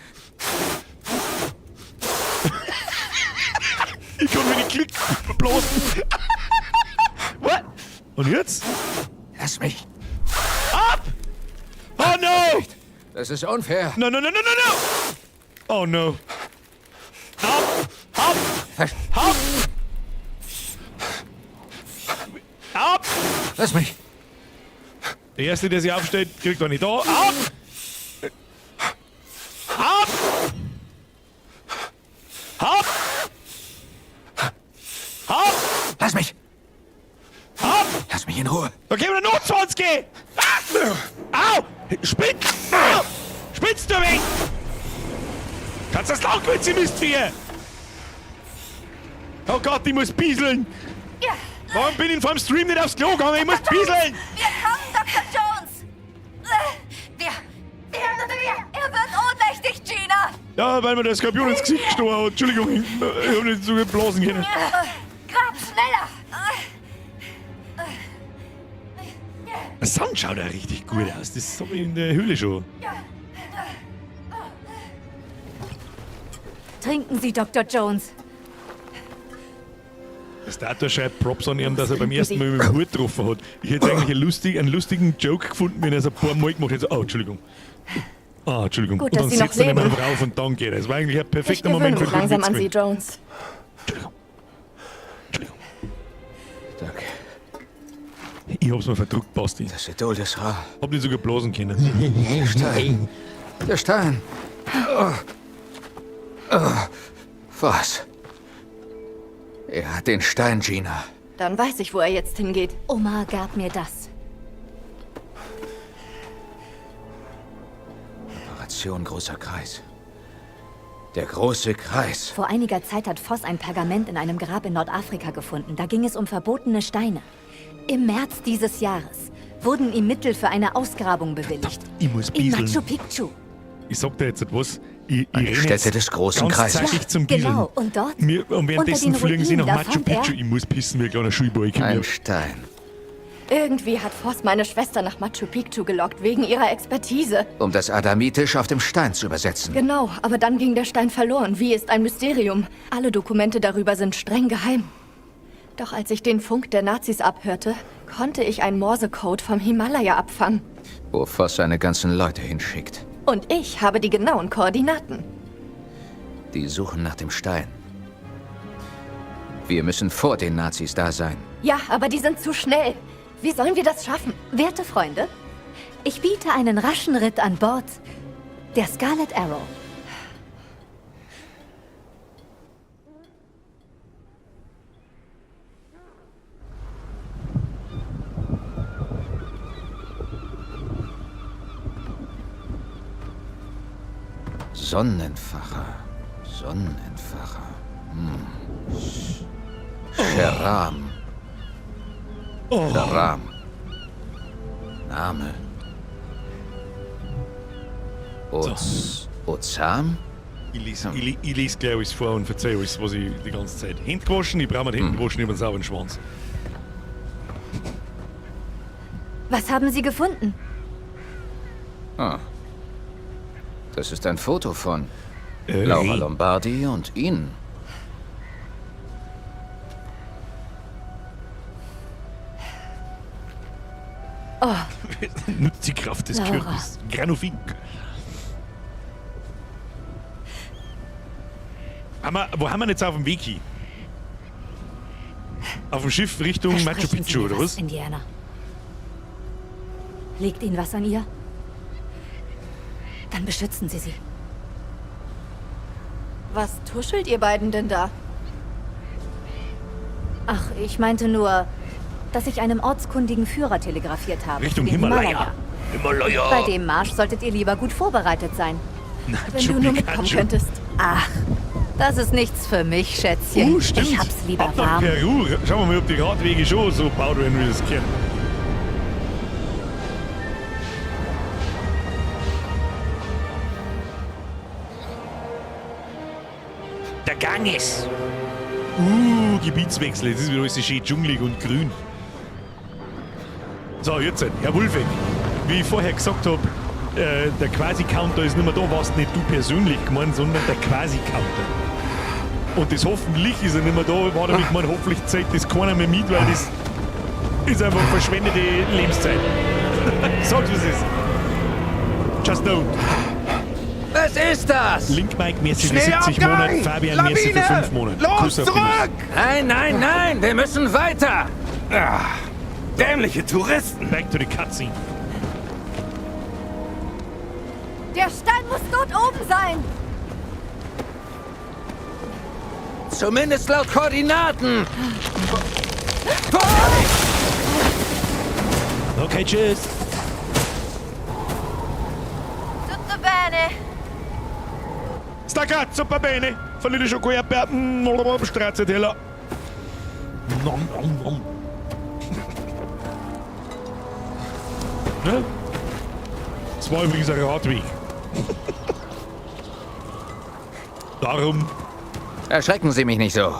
Ich kann mir nicht klicken. Bloßen. What? Und jetzt? Lass mich. Ab! Oh no! Das ist unfair. No, no, no, no, no, no! Oh no. Ab! Ab! Ab! Ab! Lass mich. Der Erste, der sich aufstellt, kriegt doch nicht da. Ab! Ab! Ab! Ab! Lass mich. Ab! Lass mich in Ruhe. Da gehen wir der Notzwanz gehen! Au! Spitz! Au! Spitz du weg! Kannst das Lauchwitz, ihr Mistvieh! Oh Gott, ich muss pieseln! Ja, Warum bin ich vor dem Stream nicht aufs Klo gegangen? Ich muss pieseln! wir kommen, Dr. Jones. Er wird ohnmächtig, Gina. Ja, weil mir der Skorpion ins Gesicht gestochen hat. Entschuldigung, ich hab nicht so geblasen können. Grab schneller. Der Sound schaut ja richtig gut aus. Das hab ich in der Höhle schon. Trinken Sie, Dr. Jones. Der Stator schreibt Props an ihm, dass er beim ersten Mal mit dem Hut getroffen hat. Ich hätte eigentlich einen lustigen Joke gefunden, wenn er es ein paar Mal gemacht hätte. Oh, Entschuldigung. Ah, Entschuldigung. Gut, und dass dann Sie noch setzt er leben. einfach auf und dann geht er. Das war eigentlich ein Ich perfekter gewöhne Moment mich für einen langsam Witz an Sie, gewesen. Jones. Entschuldigung. Entschuldigung. Danke. Ich hab's mir verdruckt, Basti. Das Idol des Ra. Hab nicht sogar blasen können. Der Stein. Der Stein. Was? Er hat den Stein, Gina. Dann weiß ich, wo er jetzt hingeht. Oma gab mir das. Operation Großer Kreis. Der große Kreis. Vor einiger Zeit hat Voss ein Pergament in einem Grab in Nordafrika gefunden. Da ging es um verbotene Steine. Im März dieses Jahres wurden ihm Mittel für eine Ausgrabung bewilligt. Ich muss In bieseln. Machu Picchu. Ich sag dir jetzt etwas. Ich Eine renn Stätte jetzt des großen ganz Kreises. zeitig zum Bieseln. Genau, und dort? Und währenddessen unter den fliegen sie nach Ruinen, da Machu fand er- Picchu. Ich muss pissen wie ein kleiner Schulboy. Komm Ein her. Stein. Irgendwie hat Voss meine Schwester nach Machu Picchu gelockt, wegen ihrer Expertise. Um das Adamitisch auf dem Stein zu übersetzen. Genau, aber dann ging der Stein verloren. Wie ist ein Mysterium. Alle Dokumente darüber sind streng geheim. Doch als ich den Funk der Nazis abhörte, konnte ich einen Morsecode vom Himalaya abfangen. Wo Voss seine ganzen Leute hinschickt. Und ich habe die genauen Koordinaten. Die suchen nach dem Stein. Wir müssen vor den Nazis da sein. Ja, aber die sind zu schnell. Wie sollen wir das schaffen? Werte Freunde, ich biete einen raschen Ritt an Bord der Scarlet Arrow. Sonnenfacher. Sheram. Sheram. Name. Ozam? Ich lese gleich alles vor und erzähle alles, was ich die ganze Zeit. Hände gewaschen, ich brauche mir die Hände waschen über den sauberen Schwanz. Was haben Sie gefunden? Das ist ein Foto von Laura Lombardi und Ihnen. Nutzt die Kraft des Laura. Körpers. Granufink. Wo haben wir jetzt auf dem Weg hin? Auf dem Schiff Richtung Machu Versprechen Sie Picchu, mir oder was? Indiana. Liegt Ihnen was an ihr? Dann beschützen Sie sie. Was tuschelt ihr beiden denn da? Ach, ich meinte nur, dass ich einem ortskundigen Führer telegrafiert habe. Richtung für den Himalaya. Himalaya. Bei dem Marsch solltet ihr lieber gut vorbereitet sein. Wenn du nur mitkommen könntest. Ach, das ist nichts für mich, Schätzchen. Stimmt. Ich hab's lieber Ab nach warm. Peru. Schauen wir mal, ob die Radwege schon so baut werden, wie wir das kennen. Der Ganges. Gebietswechsel. Jetzt ist wieder alles so schön dschungelig und grün. So, jetzt, Herr Wulfeck. Wie ich vorher gesagt habe, der Quasi-Counter ist nicht mehr da, warst nicht du persönlich gemeint, sondern der Quasi-Counter. Und das hoffentlich ist er nicht mehr da, war damit gemeint, hoffentlich zählt das keiner mehr mit, weil das ist einfach verschwendete Lebenszeit. Sag's, was es ist. Just don't. Was ist das? Link Mike, merci für 70 Monate, Fabian, merci für 5 Monate. Kuss auf die Nuss. Nein, nein, nein, wir müssen weiter. Dämliche Touristen! Back to the cutscene. Der Stein muss dort oben sein. Zumindest laut Koordinaten. Okay, tschüss. Tutto bene. Sta cazzo, va bene. Fallite qui a stracciatela. Nom, nom, nom. Ne? Das war übrigens ein Radweg. Darum. Erschrecken Sie mich nicht so.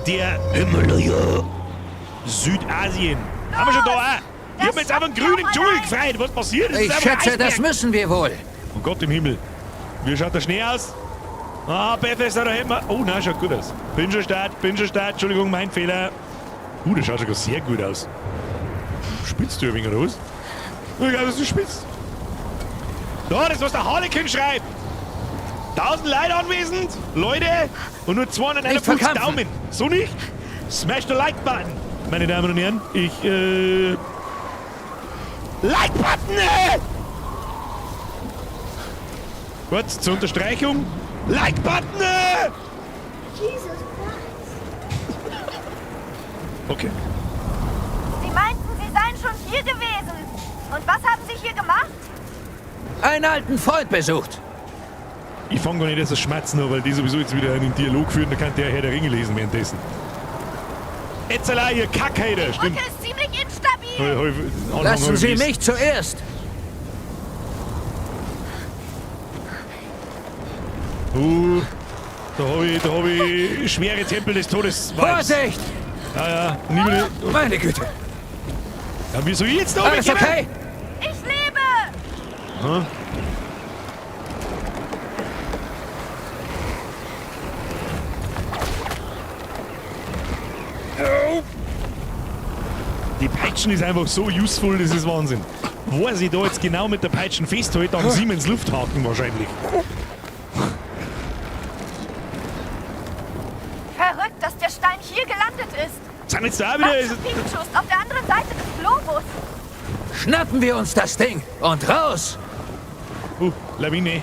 Der Himalaya. Südasien. Haben wir schon da auch. Ich hab jetzt einfach einen grünen Dschungel gefreut. Was passiert? Das Ich ist einfach ein schätze, das Eisberg. müssen wir wohl. Oh Gott im Himmel. Wie schaut der Schnee aus? Ah, Bethesda, da hätten wir... Oh, nein, schaut gut aus. Bin schon Start. Entschuldigung, mein Fehler. Das schaut sogar sehr gut aus. Spitzt du ein wenig oder was? Ich glaube, das ist spitzt. Da, das, was der Harlequin schreibt. 1000 Leute anwesend, Leute, und nur 251 Daumen. So nicht? Smash the Like-Button, meine Damen und Herren. Like-Button! Kurz zur Unterstreichung. Like-Button! Jesus Christ. Okay. Sie meinten, Sie seien schon hier gewesen. Und was haben Sie hier gemacht? Einen alten Freund besucht. Ich fange gar nicht erst das Schmatzen an, weil die sowieso jetzt wieder einen Dialog führen, da kann der Herr der Ringe lesen währenddessen. Jetzt allein, ihr Kackhater, stimmt. Die Brücke ist ziemlich instabil. Lassen Sie mich zuerst. Da hab ich schwere Tempel des Todes. Vorsicht! Ja, niemand. Meine Güte. Ja, wieso jetzt da Alles okay? Ich lebe! Aha. Die Peitschen ist einfach so useful, das ist Wahnsinn. Wo er sich da jetzt genau mit der Peitschen festhält, am Siemens Lufthaken wahrscheinlich. Verrückt, dass der Stein hier gelandet ist. Sind jetzt da wieder... Machu Picchu ist auf der anderen Seite des Globus. Schnappen wir uns das Ding und raus! Lawine.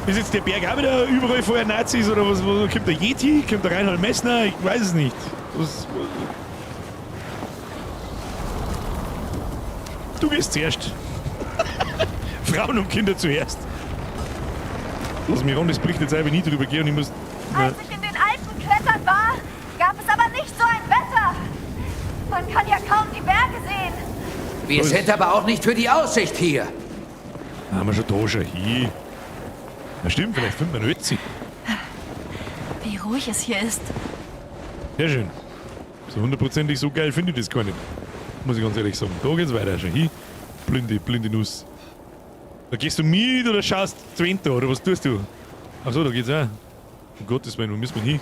Ist jetzt der Berg auch wieder überall vorher Nazis oder was? Kommt der Yeti? Kommt der Reinhold Messner? Ich weiß es nicht. Du gehst zuerst. Frauen und Kinder zuerst. Lass mich ran, das bricht jetzt einfach nie drüber gehen und ich muss... Als ich in den Alpen klettern war, gab es aber nicht so ein Wetter. Man kann ja kaum die Berge sehen. Wir sind aber auch nicht für die Aussicht hier. Haben wir schon da schon hier. Na stimmt, vielleicht findet man Ötzi. Wie ruhig es hier ist. Sehr schön. So hundertprozentig so geil finde ich das gar nicht. Muss ich ganz ehrlich sagen. Da geht's weiter schon hin. Blinde Nuss. Da gehst du mit oder schaust Twente oder was tust du? Achso, da geht's auch. Um Gottes Willen, wo müssen wir hin?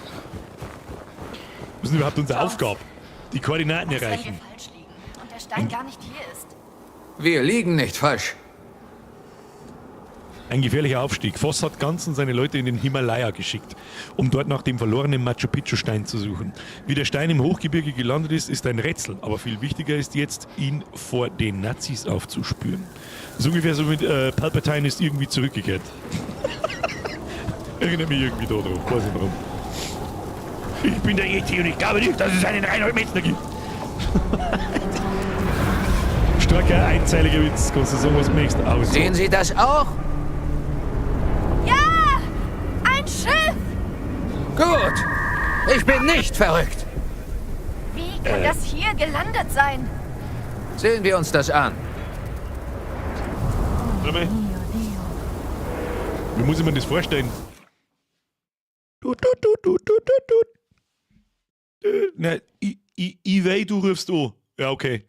Was ist denn überhaupt unsere Aufgabe? Die Koordinaten Wenn wir erreichen. falsch liegen und der Stein gar nicht hier ist. Wir liegen nicht falsch. Ein gefährlicher Aufstieg. Voss hat Ganz und seine Leute in den Himalaya geschickt, um dort nach dem verlorenen Machu Picchu Stein zu suchen. Wie der Stein im Hochgebirge gelandet ist ein Rätsel. Aber viel wichtiger ist jetzt, ihn vor den Nazis aufzuspüren. So ungefähr so mit Palpatine ist irgendwie zurückgekehrt. Erinnere mich irgendwie da drauf. Weiß nicht warum. Ich bin der Yeti und ich glaube nicht, dass es einen Reinhold Messner gibt. Starker, einzeiliger Witz. Kannst du sagen, was du möchtest? Aus. Sehen Sie das auch? Ja! Ein Schiff! Gut. Ich bin nicht verrückt. Wie kann das hier gelandet sein? Sehen wir uns das an. Warte mal. Wie muss ich mir das vorstellen? Nein, Iwei, du rufst an. Ja, okay.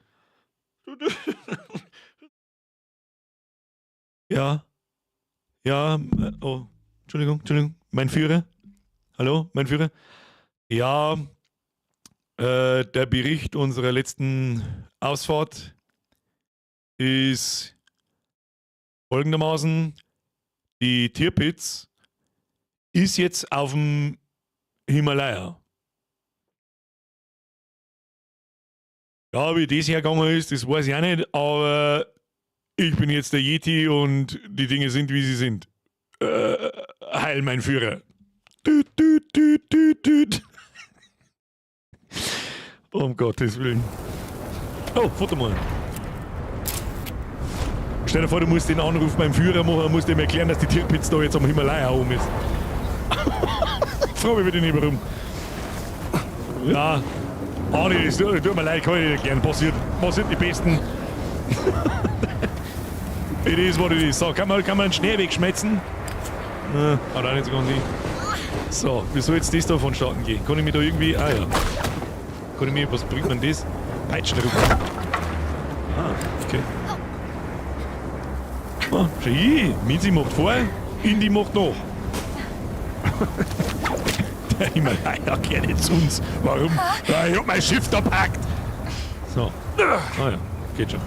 Ja. Ja, oh, Entschuldigung. Mein Führer? Hallo, mein Führer? Ja, der Bericht unserer letzten Ausfahrt ist folgendermaßen: Die Tirpitz ist jetzt auf dem Himalaya. Ja, wie das hergegangen ist, das weiß ich auch nicht, aber ich bin jetzt der Yeti und die Dinge sind, wie sie sind. Heil, mein Führer. Düt, düt, düt, düt, düt. Um Gottes Willen. Oh, Foto mal. Stell dir vor, du musst den Anruf beim Führer machen, musst ihm erklären, dass die Tirpitz da jetzt am Himalaya oben ist. Frage mich bitte nicht warum. Ja, Arne, es tut mir leid, kann ich nicht gern. Passiert die Besten. It is what it is. So, kann man einen Schnee wegschmelzen? Hat auch nicht so ganz hin. So, wie soll jetzt das da vonstatten gehen? Kann ich mir da irgendwie... Ah ja. Kann ich mir... Was bringt man das? Peitschenrücken. Ah, okay. Ah, schau hier. Minzi macht vor, Indi macht nach. Der Himalaya gehört nicht zu uns. Warum? Ja, ich hab mein Schiff da packt. So. Ah ja, geht schon.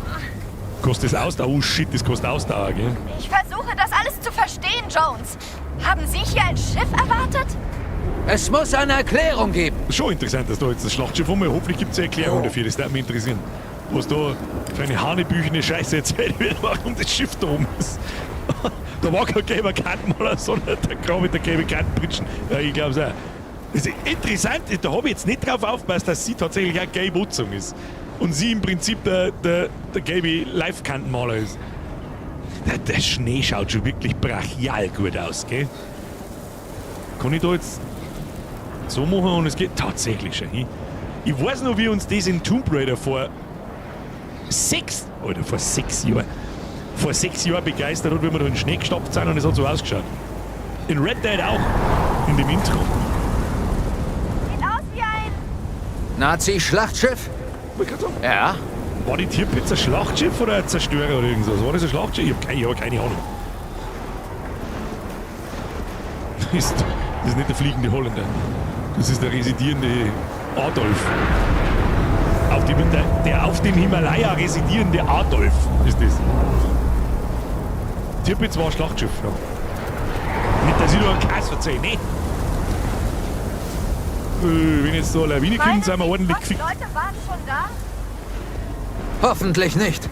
Kostet das Ausdauer? Oh shit, das kostet Ausdauer, gell? Ich versuche, das alles zu verstehen, Jones. Haben Sie hier ein Schiff erwartet? Es muss eine Erklärung geben. Schon interessant, dass da jetzt das Schlachtschiff haben. Hoffentlich gibt es eine Erklärung dafür, das würde mich interessieren. Was da für eine hanebüchene Scheiße erzählt wird, warum das Schiff da oben ist. Da war kein gelber Kantenmaler, sondern der Grau mit der gelben Kantenbritschen. Ja, ich glaube es auch. Das ist interessant, da habe ich jetzt nicht drauf aufgepasst, dass sie tatsächlich auch gelbe Wutzung ist. Und sie im Prinzip der gelbe Live-Kantenmaler ist. Der Schnee schaut schon wirklich brachial gut aus, gell? Kann ich da jetzt so machen und es geht tatsächlich schon hin. Ich weiß noch, wie uns das in Tomb Raider vor 6 Jahren begeistert hat, wie wir da in den Schnee gestapft sind und es hat so ausgeschaut. In Red Dead auch, in dem Intro. Sieht aus wie ein... Nazi-Schlachtschiff? Ja. War die Tierpizza ein Schlachtschiff oder ein Zerstörer oder irgendwas? War das ein Schlachtschiff? Ich habe keine Ahnung. Das ist nicht der fliegende Holländer. Das ist der residierende Adolf. Der auf dem Himalaya residierende Adolf ist das. Tirpitz war ein Schlachtschiff. Ja. Nicht, dass ich nur einen Kass verzeihe, nicht. Wenn jetzt da Lawine kommt, sind wir ordentlich gefickt. Leute waren schon da? Hoffentlich nicht.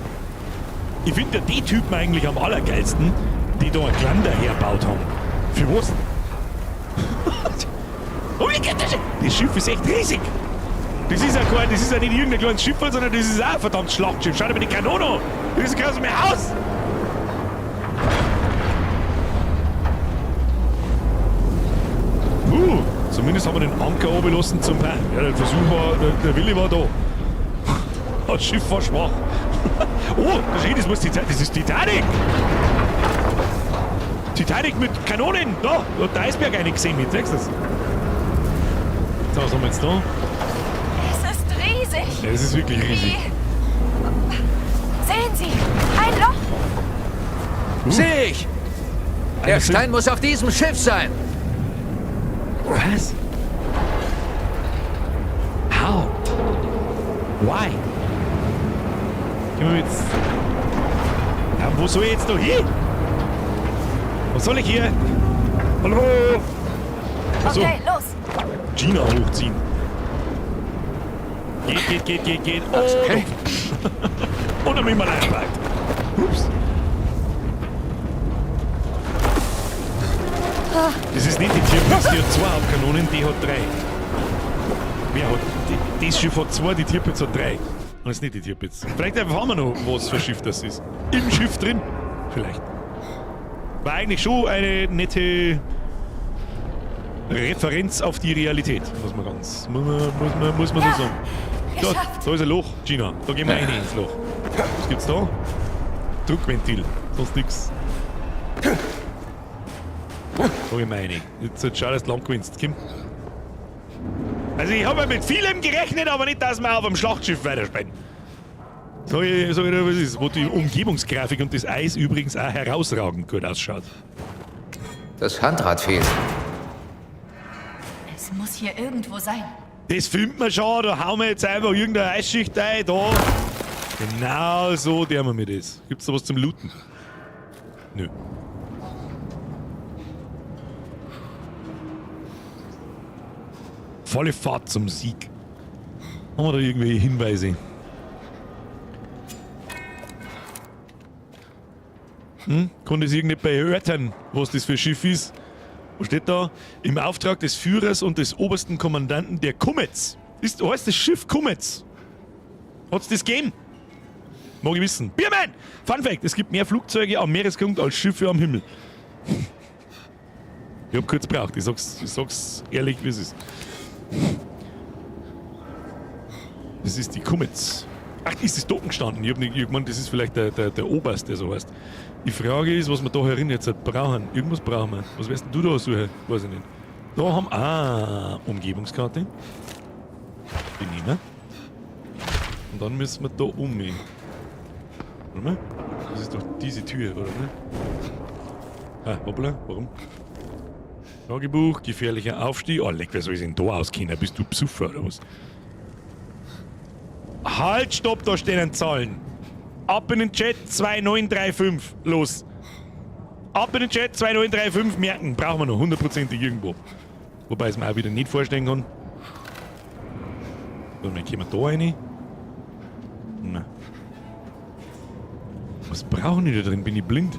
Ich finde ja die Typen eigentlich am allergeilsten, die da ein Glander hergebaut haben. Für was? Oh, wie geht das? Das Schiff ist echt riesig. Das ist ja nicht irgendein kleines Schiff, sondern das ist auch ein verdammt Schlachtschiff. Schau dir mal die Kanone an. Das ist aus dem Haus. Zumindest haben wir den Anker runtergelassen zum Pein. Ja, der Versuch war, der Wille war da. Das Schiff war schwach. Oh, das ist Titanic. Titanic mit Kanonen. Da hat der Eisberg eine gesehen mit. Siehst du das? So, was haben wir jetzt da? Es ist riesig. Ja, es ist wirklich riesig. Sehen Sie, ein Loch. Sehe ich. Der Stein muss auf diesem Schiff sein. Was? How? Why? Gehen wir jetzt... Ja, wo soll ich jetzt da hin? Was soll ich hier? Hallo? Achso, Okay, los. Gina hochziehen. Geht. Oh, Okay. und dann bin ich mal eingeballt. Ups. Das ist nicht die Tirpitz, die hat 2 Hauptkanonen, die hat 3. Wer hat... Das Schiff hat 2, die Tirpitz hat 3. Und das ist nicht die Tirpitz. Vielleicht erfahren wir noch, was für ein Schiff das ist. Im Schiff drin. Vielleicht. War eigentlich schon eine nette Referenz auf die Realität, muss man so sagen. Da ist ein Loch, Gina. Da gehen wir rein ins Loch. Was gibt's da? Druckventil. Sonst nix. Da gehen wir rein. Jetzt schau, dass du lang gewinnst. Komm. Also ich habe mit vielem gerechnet, aber nicht, dass wir auf dem Schlachtschiff weiterspielen. Sag ich dir, was ist, wo die Umgebungsgrafik und das Eis übrigens auch herausragend gut ausschaut. Das Handrad fehlt. Es muss hier irgendwo sein. Das filmt man schon, da hauen wir jetzt einfach irgendeine Eisschicht ein, da. Genau so tun wir mit das. Gibt's da was zum Looten? Nö. Volle Fahrt zum Sieg. Haben wir da irgendwelche Hinweise? Kann das irgendjemand erörtern, was das für ein Schiff ist? Was steht da? Im Auftrag des Führers und des obersten Kommandanten der Comets. Heißt das Schiff Comets? Hat's das gegeben? Mag ich wissen. Bierman! Fun Fact: Es gibt mehr Flugzeuge am Meeresgrund als Schiffe am Himmel. Ich hab kurz gebraucht. Ich sag's ehrlich, wie es ist. Das ist die Comets. Ach, ist das dort gestanden? Ich hab gemeint, das ist vielleicht der Oberst, der so heißt. Die Frage ist, was wir da herin jetzt brauchen. Irgendwas brauchen wir. Was weißt du da suchen? Weiß ich nicht. Da haben wir Umgebungskarte. Die nehmen wir. Und dann müssen wir da umgehen. Warte mal. Das ist doch diese Tür, oder? Ah, hoppla. Warum? Tagebuch, gefährlicher Aufstieg. Oh, leck, wer soll sich denn da auskennen? Bist du Psuffer oder was? Halt, stopp, da stehen Zahlen. Ab in den Chat 2935. Los. Ab in den Chat 2935 merken. Brauchen wir noch hundertprozentig irgendwo. Wobei ich es mir auch wieder nicht vorstellen kann. So, dann gehen wir da rein. Na. Was brauchen die da drin? Bin ich blind?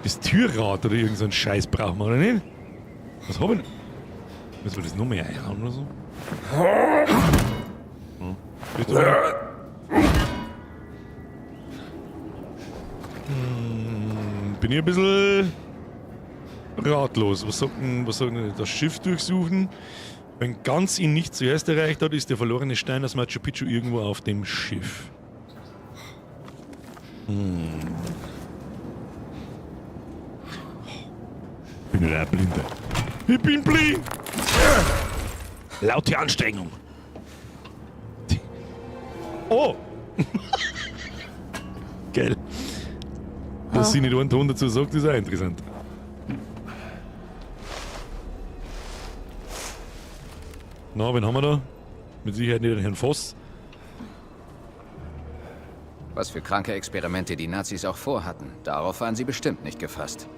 Das Türrad oder irgend so ein Scheiß brauchen wir, oder nicht? Was haben wir denn? Müssen wir das noch mehr einhauen oder so? Hm. Bist du da? Bin ich ein bisschen ratlos. Was sagt denn das Schiff durchsuchen? Wenn ganz ihn nicht zuerst erreicht hat, ist der verlorene Stein aus Machu Picchu irgendwo auf dem Schiff. Ich bin ein Blinder. Ich bin blind! Laute Anstrengung. Oh! Geil. Dass sie nicht einen Ton dazu sagt, ist auch interessant. Na, wen haben wir da? Mit Sicherheit nicht den Herrn Voss. Was für kranke Experimente die Nazis auch vorhatten, darauf waren sie bestimmt nicht gefasst.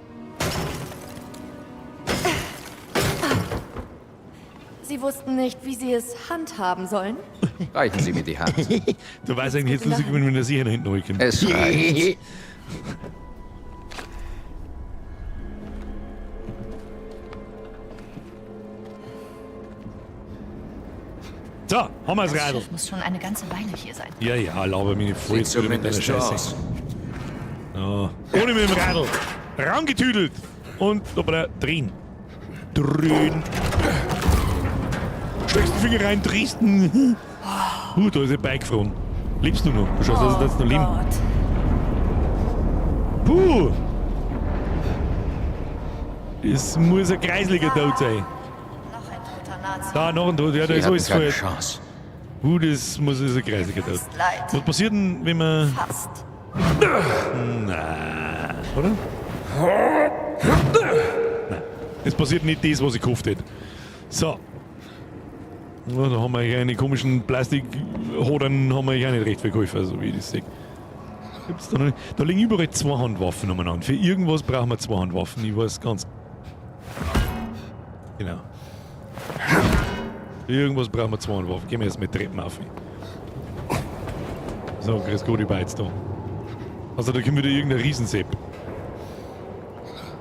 Sie wussten nicht, wie sie es handhaben sollen. Reichen Sie mir die Hand. Du weißt eigentlich jetzt lustig, wenn der sicher nach hinten rücken. Es reicht. So, haben wir das Das Radl. Schiff muss schon eine ganze Weile hier sein. Ja, laber mich nicht voll Sieht zu mit deiner zumindest so Scheiße. aus. Ja. Ohne mit dem Radl. Rangetüdelt. Und da drehen. Drehen. Steckst den Finger rein, Dresden. Da ist ein Bike gefroren. Lebst du noch? Du schaust, dass das noch leben. Puh. Es muss ein kreisliger Tod sein. Noch ein toter Nazi. Da, noch ein Tod. Ja, da Sie ist hatten alles keine voll. Chance. Das muss ein kreisliger Tod. Tut leid. Was passiert denn, wenn man... Fast. Na, oder? Nein, es passiert nicht das, was ich gehofft hätte. So. Ja, da haben wir eigentlich eine komischen Plastikhodern, haben wir eigentlich auch nicht recht viel geholfen, also wie ich das sehe. Gibt's da, noch nicht? Da liegen überall Zweihandwaffen umeinander. Für irgendwas brauchen wir Zweihandwaffen, ich weiß ganz. Genau. Für irgendwas brauchen wir Zweihandwaffen. Gehen wir jetzt mit Treppen auf. So, grüß Gott, ich war jetzt da. Also da kommt wieder irgendein Riesensepp.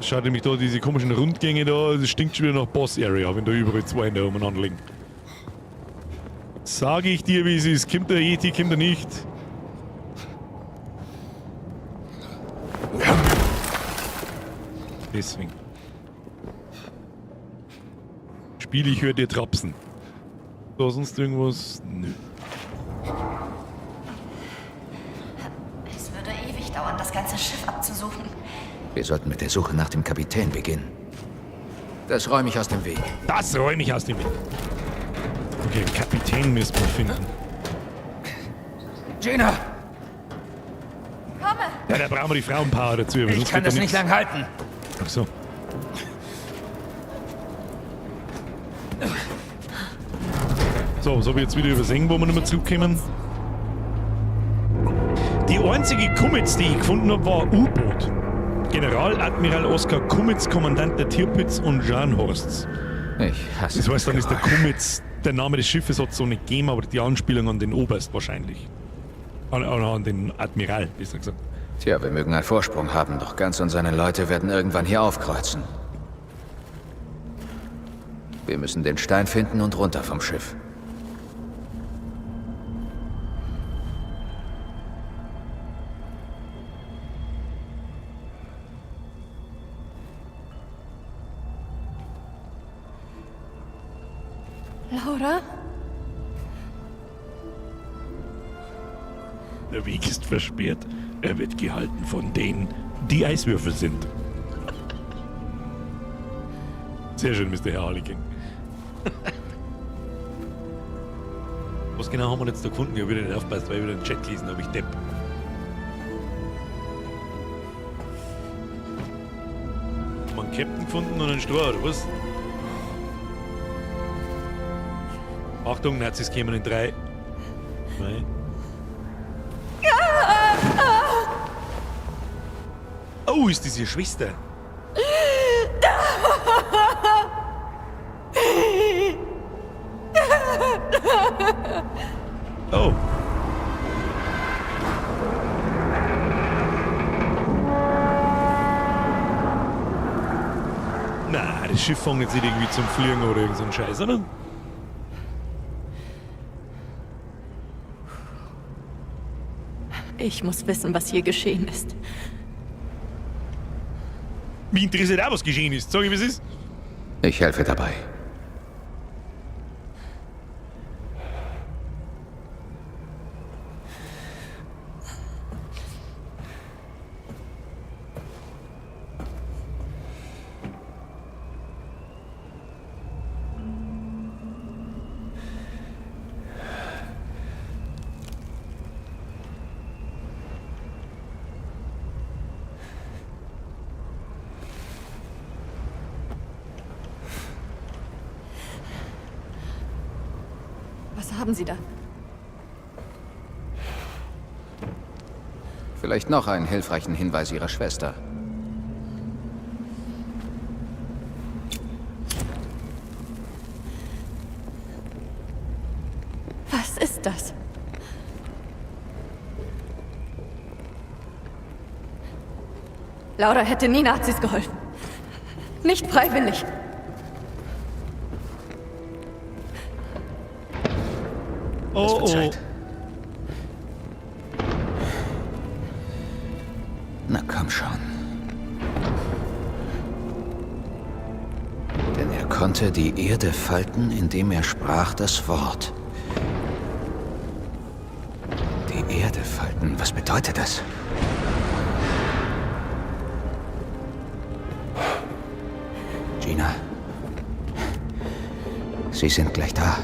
Schaut nämlich da diese komischen Rundgänge da, das stinkt schon wieder nach Boss Area, wenn da überall zwei in der umeinander liegen. Sage ich dir, wie es ist. Kommt der Yeti, kommt er nicht. Deswegen. Spiel, ich höre dir trapsen. Da sonst irgendwas? Nö. Es würde ewig dauern, das ganze Schiff abzusuchen. Wir sollten mit der Suche nach dem Kapitän beginnen. Das räume ich aus dem Weg. Das räume ich aus dem Weg. Okay, Kapitän müssen wir finden. Gina! Komme! Ja, da brauchen wir die Frauenpower dazu. aber Ich sonst kann wird das da nicht nix. lang halten. Ach so. So, was habe ich jetzt wieder übersehen, wo wir nicht mehr zurückkommen? Die einzige Kummetz, die ich gefunden habe, war ein U-Boot. Generaladmiral Oskar Kummetz, Kommandant der Tirpitz und Scharnhorsts. Ich hasse Das heißt, dann ist der Geräusch. Kummetz, der Name des Schiffes hat es so nicht gegeben, aber die Anspielung an den Oberst wahrscheinlich. An den Admiral, besser gesagt. Tja, wir mögen einen Vorsprung haben, doch Ganz und seine Leute werden irgendwann hier aufkreuzen. Wir müssen den Stein finden und runter vom Schiff. Laura? Der Weg ist versperrt. Er wird gehalten von denen, die Eiswürfel sind. Sehr schön, Mr. Herr Harlekin. Was genau haben wir jetzt da gefunden? Ich habe wieder nicht aufgepasst, weil ich wieder den Chat gelesen habe. Ich Depp. Man Captain gefunden und einen Stroh, oder was? Achtung, Nazis kommen in 3. Nein. Oh, ist das ihre Schwester? Oh. Na, das Schiff fängt jetzt nicht irgendwie zum Fliegen oder irgend so ein Scheiß, oder? Ich muss wissen, was hier geschehen ist. Mich interessiert auch, was geschehen ist. Sag ich, was ist? Ich helfe dabei. Was haben Sie da? Vielleicht noch einen hilfreichen Hinweis Ihrer Schwester. Was ist das? Laura hätte nie Nazis geholfen. Nicht freiwillig. Oh, oh. Zeit. Na komm schon. Denn er konnte die Erde falten, indem er sprach das Wort. Die Erde falten, was bedeutet das? Gina. Sie sind gleich da.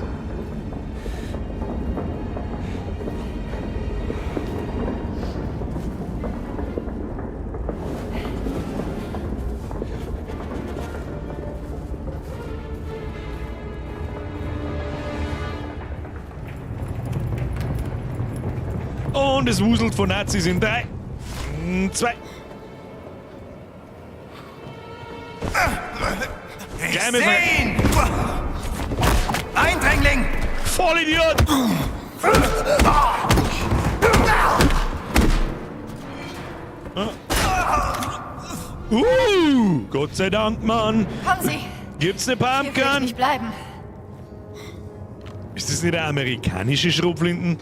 Und es wuselt von Nazis in 3, 2. Sehen! Eindringling! Vollidiot! Gott sei Dank, Mann. Kommen Sie! Gibt's eine Hier will ich Pumpgun? nicht bleiben. Ist das nicht eine amerikanische Schrotflinten?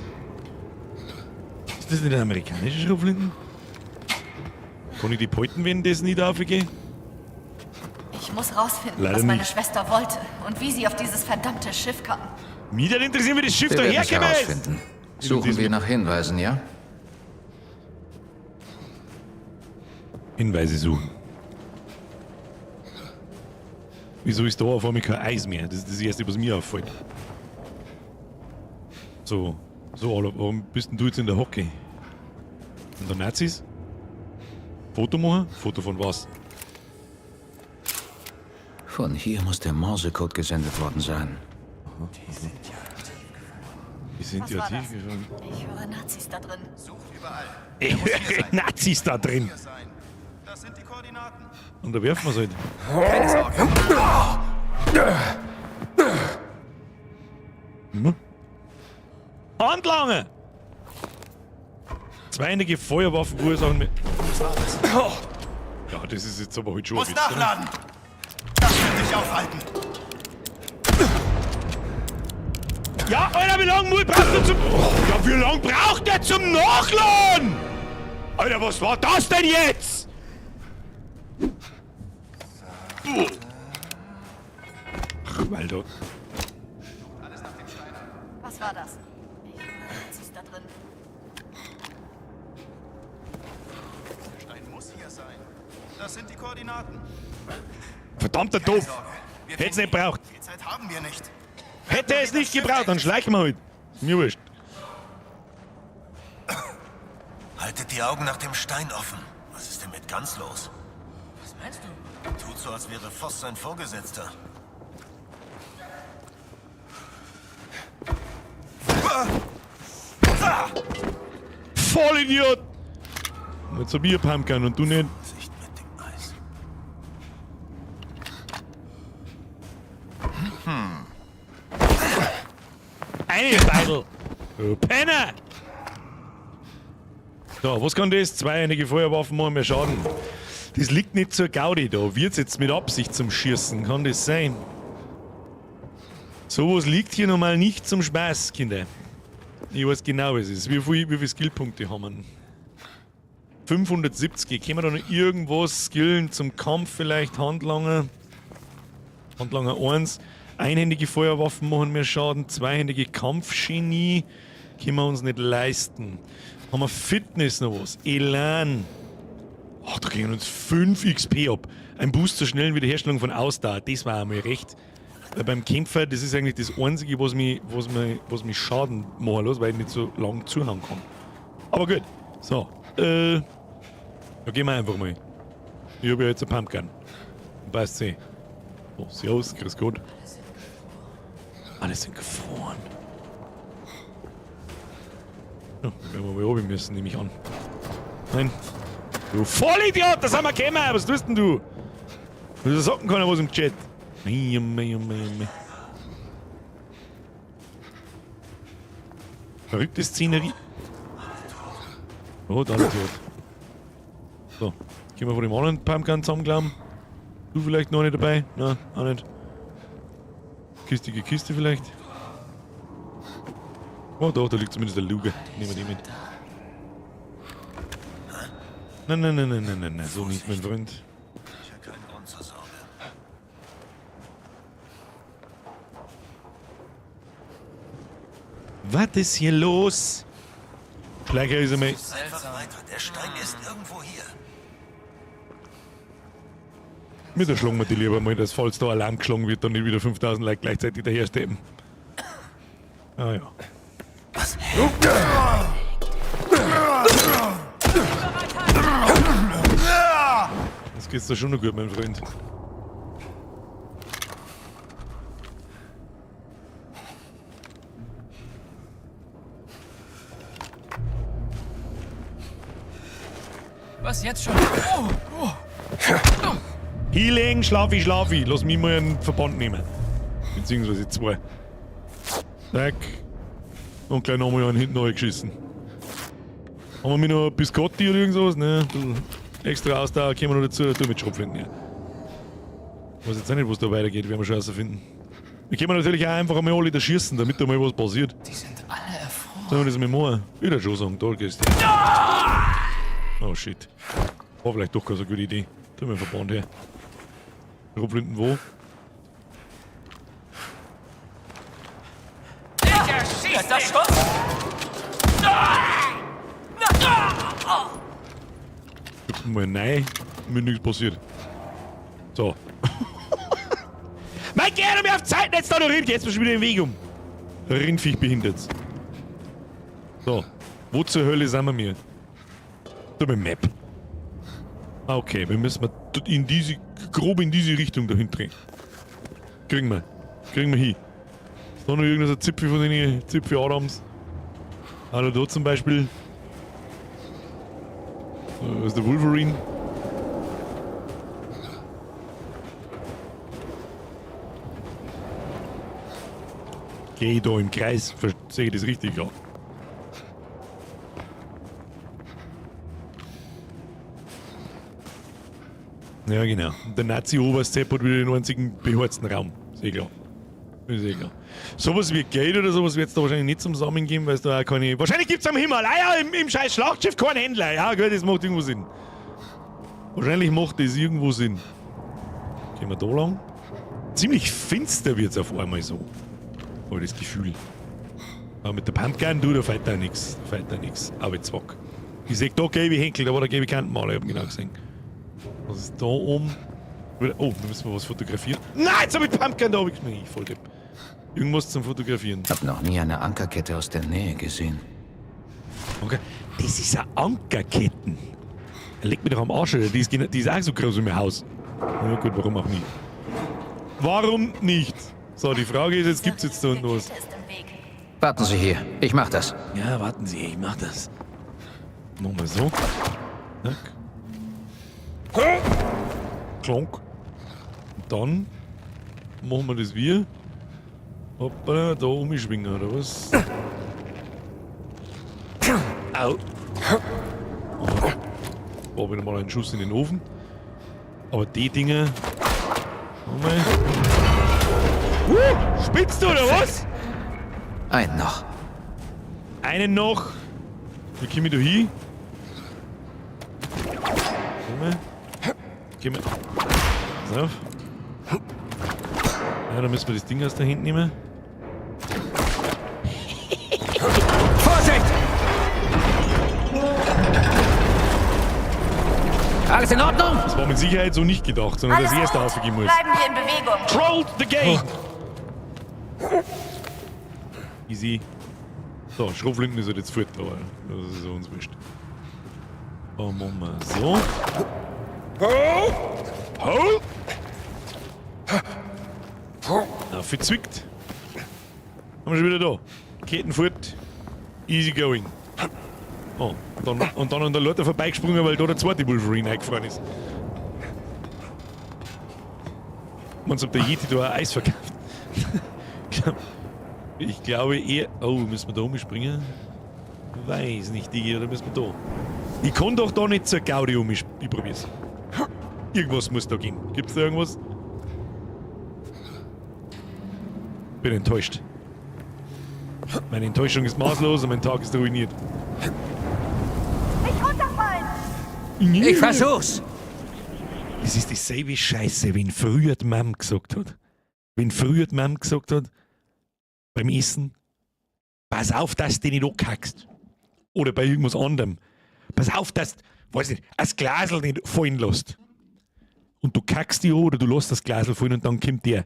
Ist das nicht eine amerikanische Schrotflinten? Kann ich die Polten, wenn das nicht aufgehe? Ich muss rausfinden, Leider was meine nicht. Schwester wollte und wie sie auf dieses verdammte Schiff kam. Mich dann interessieren, wie das Schiff Wir da werden es hergekommen ist. herausfinden. Suchen wir nach Hinweisen, ja? Hinweise suchen. Wieso ist da auf einmal kein Eis mehr? Das ist das Erste, was mir auffällt. So, Alter, warum bist denn du jetzt in der Hocke? Und der Nazis? Foto machen? Foto von was? Von hier muss der Morsecode gesendet worden sein. Die sind Was ja war tief das? gefahren. Ich höre Nazis da drin. Nazis da drin! Das sind die Koordinaten. Und da werfen wir es halt. Keine Sorge. Handlange! Zweieinige Feuerwaffen verursachen mit. Ja, das ist jetzt aber heute schon ein Muss Witz, oder? nachladen. Das wird dich aufhalten. Ja, Alter, wie lange braucht der zum... Ja, wie lange braucht der zum Nachladen? Alter, was war das denn jetzt? Ach, Walter. Was war das? Ich höre Nazis da drin. Der Stein muss hier sein. Das sind die Koordinaten. Verdammter Keine Doof. Sorge. Wir Hätte es finden nicht braucht. ihn. Viel Zeit haben wir nicht. Hätte es nicht gebraucht, dann schleichen wir halt. Mir wurscht. Haltet die Augen nach dem Stein offen. Was ist denn mit Gans los? Was meinst du? Tut so, als wäre Voss sein Vorgesetzter. Vollidiot! Jetzt hab ich ein Pumpgun und du nicht. Sicht mit dem Eis. Eine Beidel! Du Penner! So, was kann das? Zweihändige Feuerwaffen machen mehr Schaden. Das liegt nicht zur Gaudi da. Wird's jetzt mit Absicht zum Schießen? Kann das sein? Sowas liegt hier normal nicht zum Spaß, Kinder. Ich weiß genau, was es ist. Wie viele Skillpunkte haben wir? 570. Können wir da noch irgendwas skillen zum Kampf vielleicht? Handlanger? Handlanger 1. Einhändige Feuerwaffen machen mehr Schaden. Zweihändige Kampfgenie können wir uns nicht leisten. Haben wir Fitness noch was? Elan. Ach, da kriegen wir uns 5 XP ab. Ein Boost zur schnellen Wiederherstellung von Ausdauer. Das war einmal recht. Weil beim Kämpfer, das ist eigentlich das Einzige, was mich Schaden machen lässt, weil ich nicht so lang zuhauen kann. Aber gut. So. Da gehen wir einfach mal. Ich habe ja jetzt ein Pumpgun. Passt eh. So, servus, grüß Gott. Alle sind gefroren. Ja, werden wir mal oben müssen, nehme ich an. Nein. Du Vollidiot, da sind wir gekommen. Was tust denn du? Du sagen keiner was im Chat. Verrückte Szenerie. Oh, da ist tot. So, gehen wir von dem anderen Pumpgun zusammenklappen. Du vielleicht noch nicht dabei? Nein, auch nicht. Kistige Kiste vielleicht. Oh doch, da liegt zumindest der Luge. Nehmen wir die mit. Nein, so nicht, mein Freund. Ich habe keinen Grund zur Sorge. Was ist hier los? Schleicher ist einmal. Einfach weiter. Der Stein ist irgendwo hier. Mit der schlagen wir die lieber mal, dass falls da Alarm geschlagen wird, dann nicht wieder 5000 Leute gleichzeitig daherstehen. Ah ja. Was? Das geht's da schon noch gut, mein Freund. Was jetzt schon? Healing, Schlafi. Lass mich mal einen Verband nehmen. Beziehungsweise 2. Zack. Und gleich nochmal einen hinten geschissen. Haben wir mir noch Biscotti oder irgendwas? Ne? Extra Ausdauer können wir noch dazu. Tu mit Schrotflinten, ja. Ich weiß jetzt auch nicht, was da weitergeht, werden wir schon herausfinden. Wir können natürlich auch einfach einmal alle da schießen, damit da mal was passiert. Die sind alle erfroren. Sollen wir das mal machen? Ich würde schon sagen, da gehst du. Oh shit. War vielleicht doch keine so gute Idee. Tu mir einen Verband her. Schrotflinten wo? Ich erschieße das Schuss! Gucken wir nein, mir nichts passiert. So. Mein gerne mir auf Zeit jetzt da noch hin, jetzt schon wieder den Weg um. Rindviech behindert. So. Wo zur Hölle sind wir mir? Da mit Map. Ah, okay, wir müssen grob in diese Richtung dahin drehen. Kriegen wir hin. Ist da noch irgendein Zipfel von den Zipfel Adams? Hallo, da zum Beispiel. Da ist der Wolverine. Gehe ich da im Kreis? Sehe ich das richtig? Ja. Ja, genau. Und der Nazi-Oberst-Sepp hat wieder den einzigen beheizten Raum. Sehr klar. Ist eh klar. Sowas wie Geld oder sowas wird es da wahrscheinlich nicht zum Sammeln geben, weil es da auch keine. Wahrscheinlich gibt es am Himalaya im scheiß Schlachtschiff keinen Händler. Ja, gut, das macht irgendwo Sinn. Wahrscheinlich macht das irgendwo Sinn. Gehen wir da lang? Ziemlich finster wird es auf einmal so. Habe ich das Gefühl. Aber mit der Pumpgun, da fällt da nichts. Aber jetzt wack. Ich sehe da gelbe Henkel, da war der gelbe Kantenmaler, ich hab ihn genau gesehen. Was ist da oben? Oh, da müssen wir was fotografieren. Nein, jetzt hab ich Pumpgun, da hab ich mich voll depp. Irgendwas zum Fotografieren. Ich hab noch nie eine Ankerkette aus der Nähe gesehen. Okay. Das ist eine Ankerketten. Leg mich doch am Arsch, Alter. Die ist auch so groß wie mein Haus. Ja gut, warum auch nicht? Warum nicht? So, die Frage ist, jetzt gibt's jetzt da unten was. Warten Sie hier, ich mach das. Ja, warten Sie, ich mach das. Machen wir so. Zack. Klonk. Und dann machen wir das wie. Hoppala, da umschwingen, oder was? Au. War wieder mal ein Schuss in den Ofen. Aber die Dinge. Spitzt du oder was? Einen noch. Einen noch. Wie komm ich da hin? Geh mal. Pass auf. Ja, dann müssen wir das Ding aus der Hand nehmen. Vorsicht! Alles in Ordnung? Das war mit Sicherheit so nicht gedacht, sondern das erste aufgehen muss. Bleiben wir in Bewegung. Troll the gate! Easy. So, Schrotflinten ist halt jetzt fort, aber das ist uns wurscht. Oh, machen wir so. Na, verzwickt. Haben wir schon wieder da. Ketten fort. Easy going. Oh, und dann an der Leute vorbeigesprungen, weil da der zweite Wolverine eingefahren ist. Man ob der Yeti da ein Eis verkauft. Ich glaube eher. Oh, müssen wir da umspringen? Weiß nicht, Digi, oder müssen wir da? Ich kann doch da nicht zur Gaudi ich probier's. Irgendwas muss da gehen. Gibt's da irgendwas? Bin enttäuscht. Meine Enttäuschung ist maßlos und mein Tag ist ruiniert. Nicht runterfallen! Ich versuch's! Das ist dieselbe Scheiße, wie früher die Mom gesagt hat. Wenn früher die Mom gesagt hat, beim Essen, pass auf, dass du nicht ankackst. Oder bei irgendwas anderem. Pass auf, dass du, weiß nicht, das Glasl nicht fallen lässt. Und du kackst die an oder du lässt das Glasl fallen und dann kommt der.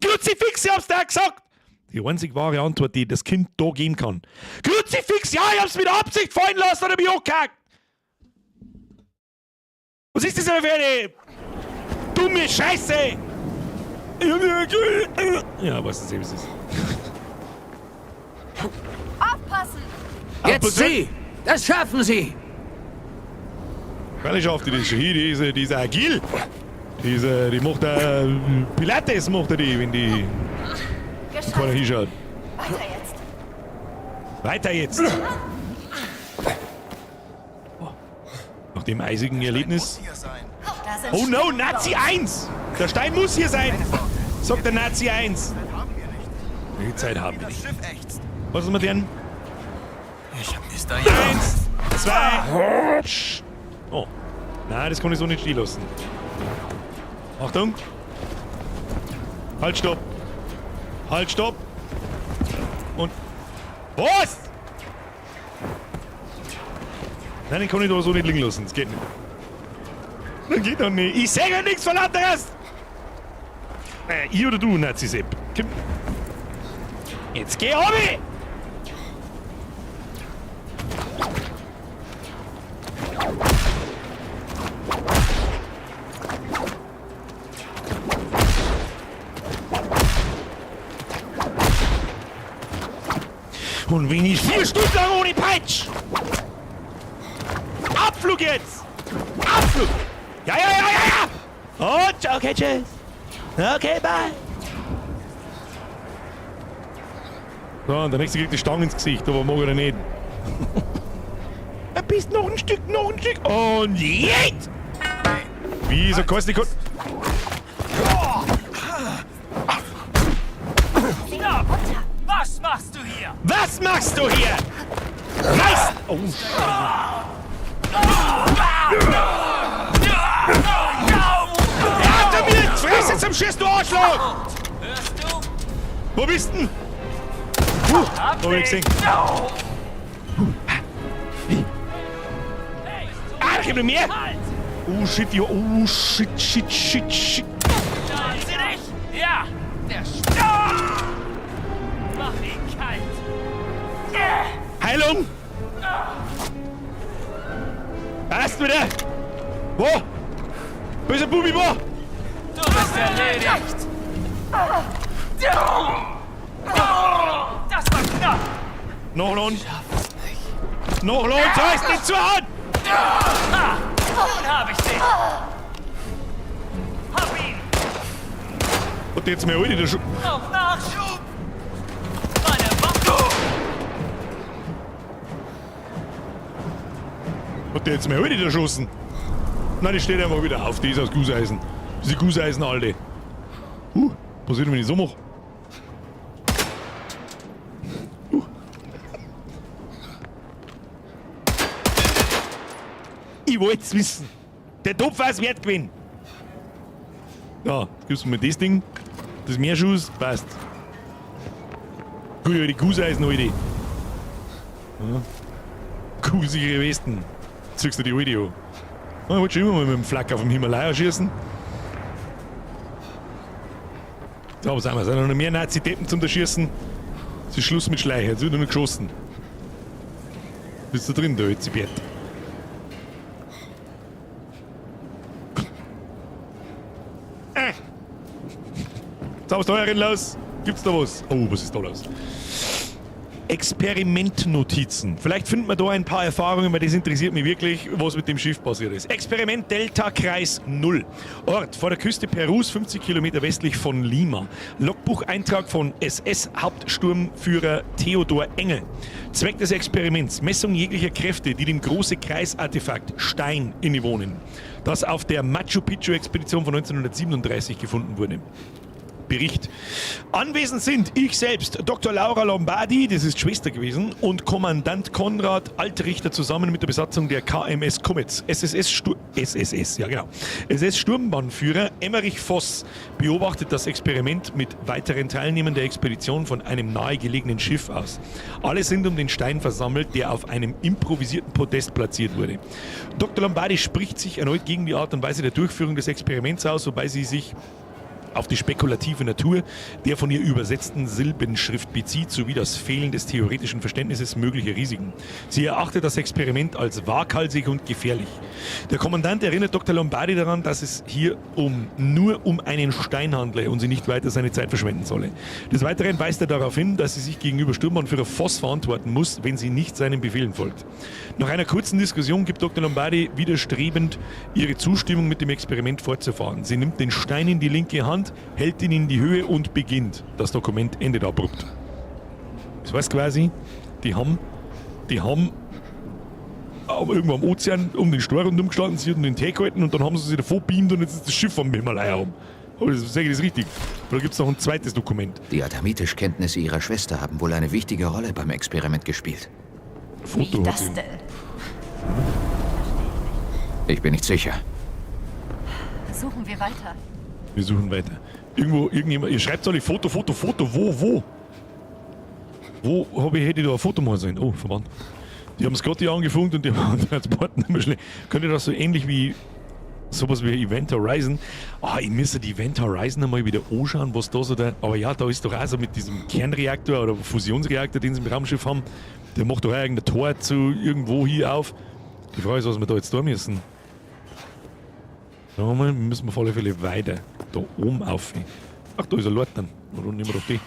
Kruzifix, ich hab's dir gesagt! Die einzig wahre Antwort, die das Kind da geben kann. Kruzifix, ja, ich hab's mit Absicht fallen lassen oder mich angekackt! Was ist das denn für eine dumme Scheiße? Ja, was ist das? Aufpassen! Jetzt Sie! Das schaffen Sie! Weil ich schafft die das schon hin, die ist agil. Die macht Pilates, macht die, wenn die keiner hinschaut. Weiter jetzt! Weiter jetzt! Nach dem eisigen Erlebnis. Oh no, Nazi 1! Der Stein muss hier sein! Sagt der Nazi 1. Die Zeit haben wir nicht. Was ist mit denen? Ist da 1, 2. Oh. Nein, das kann ich so nicht stehen lassen. Achtung! Halt, stopp! Halt, stopp! Und. Was? Nein, den kann ich doch so nicht liegen lassen. Das geht nicht. Das geht doch nicht. Ich sage nichts von anderes! Ich oder du, Nazi-Sepp? Komm. Jetzt geh runter! Und wenn ich 4 Stunden lang ohne Peitsch! Abflug jetzt! Abflug! Ja! Und, okay, tschüss! Okay, bye! So, und der nächste kriegt die Stange ins Gesicht, aber mag er nicht. Bis noch ein Stück! Und jetzt! Wieso kannst du nicht... Was machst du hier? Was machst du hier? Nice! Oh, er hat mir die Fresse zum Schiss, du Arschloch! Hörst du? Wo bist denn? Oh, ich gesehen. Ah, gib mir mehr! Oh, shit, jo. Oh, shit. Schauen Sie nicht? Ja, der Sturm! Mach ihn kalt! Heilung! Passt wieder! Wo? Böser Bubi, wo? Du bist erledigt. Das war knapp. Noch Lohn. Noch Lohn, heißt nicht zu an! Ha! Nun hab ich dich. Hab ihn. Und jetzt mir heute der Schuh. Auf Nachschub. Meine Waffe. Und jetzt mir heute erschossen. Nein, die steht einfach wieder auf. Die ist aus Gusseisen. Diese Gusseisen, alte. Passiert, wenn ich so mache. Ich wollte es wissen. Der Topf ist wert gewinnen. Ja, jetzt gibst du mir das Ding. Das Meerschuss, passt. Gut, die Gusseisen, alte. Ja. Kusige Westen. Ziehst du die alte an. Ich wollte schon immer mal mit dem Flak auf dem Himalaya schießen. So, was haben wir? Sind noch mehr Nazi-Deppen zum Schießen? Es ist Schluss mit Schleichen, jetzt wird nur noch geschossen. Bist du drin, da jetzt, Bett? So, was ist da herin los? Gibt's da was? Oh, was ist da los? Experimentnotizen. Vielleicht finden wir da ein paar Erfahrungen, weil das interessiert mich wirklich, was mit dem Schiff passiert ist. Experiment Delta Kreis 0. Ort vor der Küste Perus, 50 Kilometer westlich von Lima. Logbucheintrag von SS-Hauptsturmführer Theodor Engel. Zweck des Experiments: Messung jeglicher Kräfte, die dem große Kreisartefakt Stein innewohnen, das auf der Machu Picchu-Expedition von 1937 gefunden wurde. Bericht. Anwesend sind ich selbst, Dr. Laura Lombardi, das ist Schwester gewesen, und Kommandant Konrad Altrichter zusammen mit der Besatzung der KMS Comets. SS-Sturmbannführer Emmerich Voss beobachtet das Experiment mit weiteren Teilnehmern der Expedition von einem nahegelegenen Schiff aus. Alle sind um den Stein versammelt, der auf einem improvisierten Podest platziert wurde. Dr. Lombardi spricht sich erneut gegen die Art und Weise der Durchführung des Experiments aus, wobei sie sich auf die spekulative Natur der von ihr übersetzten Silbenschrift bezieht, sowie das Fehlen des theoretischen Verständnisses möglicher Risiken. Sie erachtet das Experiment als waghalsig und gefährlich. Der Kommandant erinnert Dr. Lombardi daran, dass es hier nur um einen Stein handle und sie nicht weiter seine Zeit verschwenden solle. Des Weiteren weist er darauf hin, dass sie sich gegenüber Sturmbannführer Voss verantworten muss, wenn sie nicht seinen Befehlen folgt. Nach einer kurzen Diskussion gibt Dr. Lombardi widerstrebend ihre Zustimmung, mit dem Experiment fortzufahren. Sie nimmt den Stein in die linke Hand, hält ihn in die Höhe und beginnt. Das Dokument endet abrupt. Das heißt quasi, die haben irgendwo am Ozean um den Steuer rundum gestanden, sie haben den Tee gehalten und dann haben sie sich davor beamt und jetzt ist das Schiff am Himalaya rum. Aber sage ich das richtig? Oder gibt es noch ein zweites Dokument? Die Adamitisch-Kenntnisse ihrer Schwester haben wohl eine wichtige Rolle beim Experiment gespielt. Foto Wie das denn? Ich bin nicht sicher. Suchen wir weiter. Wir suchen weiter. Irgendjemand, ihr schreibt alle Foto, wo? Wo hätte ich da ein Foto machen sollen? Oh, verwandt. Die haben es gerade hier angefunkt und die haben den Transport nicht mehr schlecht. Könnte das so ähnlich wie sowas wie Event Horizon? Ich müsste die Event Horizon einmal wieder anschauen, was da so da. Aber ja, da ist doch auch so mit diesem Kernreaktor oder Fusionsreaktor, den sie im Raumschiff haben. Der macht doch auch irgendein Tor zu irgendwo hier auf. Die Frage ist, was wir da jetzt tun müssen. Schauen wir mal, müssen wir auf alle Fälle weiter. Da oben auf. Ach, da ist ein Lord dann. Oder nehmen wir doch die.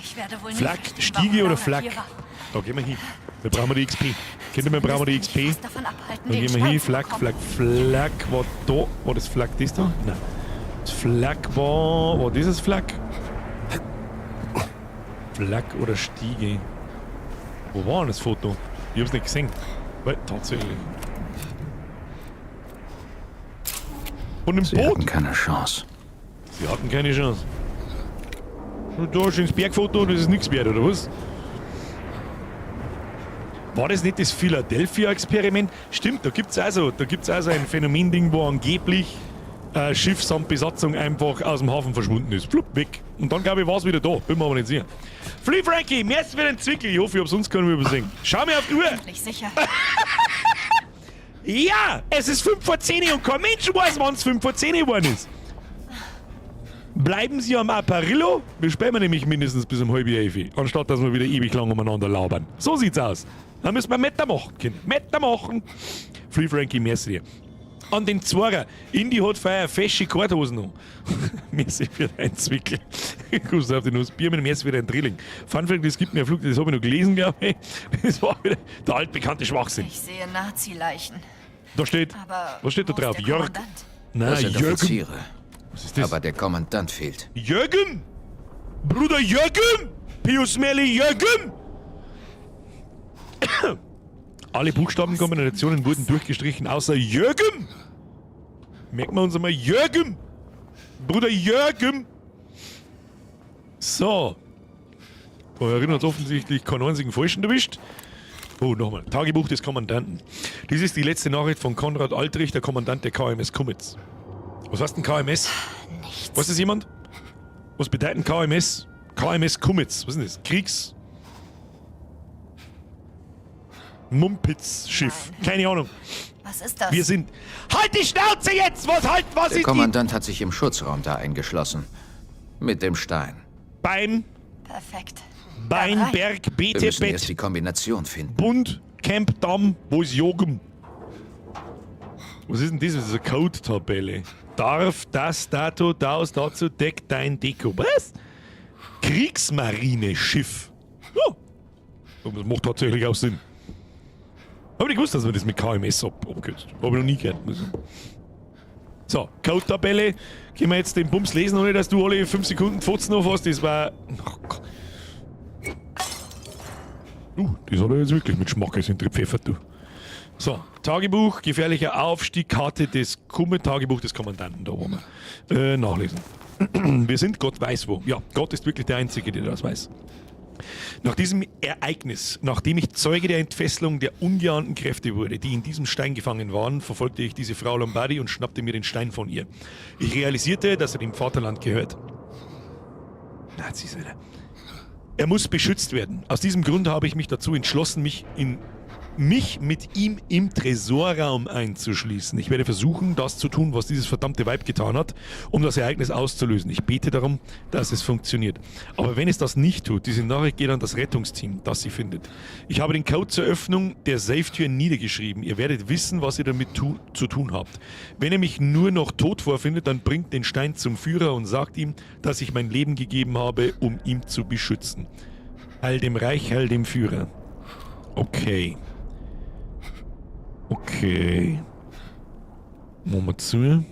Ich werde wohl Flak, nicht wissen, Stiege warum oder Laura Flak? hier war. Da gehen wir hin. Wir brauchen die XP. Kinder, wir brauchen die Mich XP. fast davon abhalten, Dann den gehen wir Stein hin. zu Flak. bekommen. War da. War das Flak das da? Nein. Das Flak war dieses Flak? Flak oder Stiege? Wo war denn das Foto? Ich hab's nicht gesehen. Weil, tatsächlich. Von dem Sie Boot? hatten keine Chance. Sie hatten keine Chance. Und da schönes Bergfoto und das ist nichts wert, oder was? War das nicht das Philadelphia-Experiment? Stimmt, da gibt's also ein Phänomending, wo angeblich Schiff samt Besatzung einfach aus dem Hafen verschwunden ist. Flupp, weg. Und dann, glaube ich, war es wieder da. Bin mir aber nicht sicher. Flea Frankie, merci für den Zwickel. Ich hoffe, ich habe sonst keinen übersehen. Schau mir auf die Uhr. Nicht sicher. Ja, es ist 5 vor 10 und kein Mensch weiß, wann es 5 vor 10 geworden ist. Bleiben Sie am Apparillo. Wir spähen nämlich mindestens bis um 10:30, anstatt dass wir wieder ewig lang umeinander labern. So sieht's aus. Dann müssen wir Meter machen, Kinder. Meter machen. Free Frankie, merci dir. an den Zwarer. Indy hat vorher fesche Korthosen noch. Merci für dein Zwickel. Kuss auf den Nuss. Bier mit dem Merci für dein Drilling. Funfact, es gibt mir einen Flug, das habe ich noch gelesen, glaube ich. Das war wieder der altbekannte Schwachsinn. Ich sehe Nazi-Leichen. Da steht, Aber was steht da wo ist drauf? der Jörg. Kommandant? Nein, Das sind Jürgen. Offiziere. Was ist das? Aber der Kommandant fehlt. Jürgen! Bruder Jürgen! Pius Merli Jürgen! Alle Buchstabenkombinationen wurden durchgestrichen, außer Jürgen! Merken wir uns einmal Jürgen! Bruder Jürgen! So. Vorhin hat offensichtlich keinen einzigen Falschen erwischt. Oh, nochmal. Tagebuch des Kommandanten. Dies ist die letzte Nachricht von Konrad Altrich, der Kommandant der KMS Kummitz. Was heißt denn KMS? Nichts. Weiß das jemand? Was bedeutet KMS? KMS Kummitz. Was ist denn das? Kriegs... Mumpitz-Schiff. Keine Ahnung. Was ist das? Wir sind... Halt die Schnauze jetzt! Was Der ist die... Kommandant hat sich im Schutzraum da eingeschlossen. Mit dem Stein. Beim Perfekt. Beinberg, Wir müssen erst BT-Bett, die Kombination finden. Bund, Camp Damm, wo ist Jogum? Was ist denn das? Das ist eine Code-Tabelle. Darf das Dato dazu deckt dein Deko. Was? Kriegsmarineschiff. Ja. Aber das macht tatsächlich auch Sinn. Hab ich nicht gewusst, dass man das mit KMS abkürzt. Hab ich noch nie gehört. So, Code-Tabelle. Gehen wir jetzt den Bums lesen, ohne dass du alle 5 Sekunden Fotzen aufhast. Das war... Oh Gott. Das hat er jetzt wirklich mit Schmack in gepfeffert, du. So, Tagebuch, gefährlicher Aufstieg, Karte des Tagebuch des Kommandanten, da wollen wir nachlesen. Wir sind Gott weiß wo. Ja, Gott ist wirklich der Einzige, der das weiß. Nach diesem Ereignis, nachdem ich Zeuge der Entfesselung der ungeahnten Kräfte wurde, die in diesem Stein gefangen waren, verfolgte ich diese Frau Lombardi und schnappte mir den Stein von ihr. Ich realisierte, dass er dem Vaterland gehört. Nazis, Alter. Er muss beschützt werden. Aus diesem Grund habe ich mich dazu entschlossen, mich mit ihm im Tresorraum einzuschließen. Ich werde versuchen, das zu tun, was dieses verdammte Weib getan hat, um das Ereignis auszulösen. Ich bete darum, dass es funktioniert. Aber wenn es das nicht tut, diese Nachricht geht an das Rettungsteam, das sie findet. Ich habe den Code zur Öffnung der Safe-Tür niedergeschrieben. Ihr werdet wissen, was ihr damit zu tun habt. Wenn ihr mich nur noch tot vorfindet, dann bringt den Stein zum Führer und sagt ihm, dass ich mein Leben gegeben habe, um ihn zu beschützen. Heil dem Reich, heil dem Führer. Okay. Machen wir zu.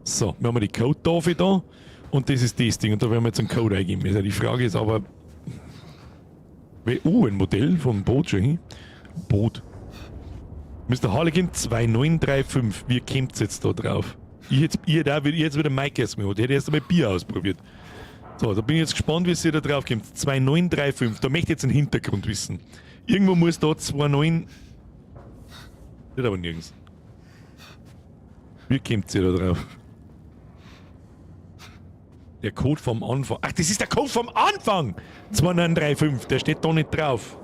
So, wir haben die Code-Tafel da. Und das ist das Ding. Und da werden wir jetzt einen Code eingeben. Also die Frage ist aber... ein Modell vom Boot schon hin. Boot. Mr. Harlequin 2935. Wie kommt's jetzt da drauf? Ich jetzt wieder Mike erstmal. Der hätte erst einmal Bier ausprobiert. So, da bin ich jetzt gespannt, wie es hier da drauf kommt. 2935. Da möchte ich jetzt einen Hintergrund wissen. Irgendwo muss da 29... Steht aber nirgends. Wie kommt ihr da drauf? Der Code vom Anfang. Ach, das ist der Code vom Anfang! 2935, der steht da nicht drauf.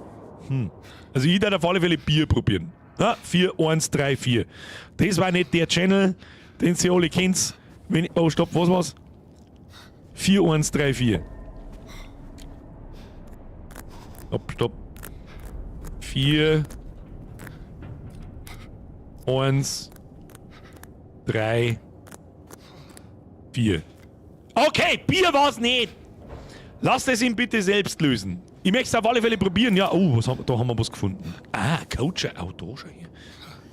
Also ich darf auf alle Fälle Bier probieren. Ja, 4134. Das war nicht der Channel, den Sie alle kennt. Oh, stopp, was war's? 4134. Stopp. 4 1 3 4. Okay, Bier war's nicht. Lasst es ihn bitte selbst lösen. Ich möchte es auf alle Fälle probieren. Ja, oh, da haben wir was gefunden. Ah, Coacher. Oh, da schon hier.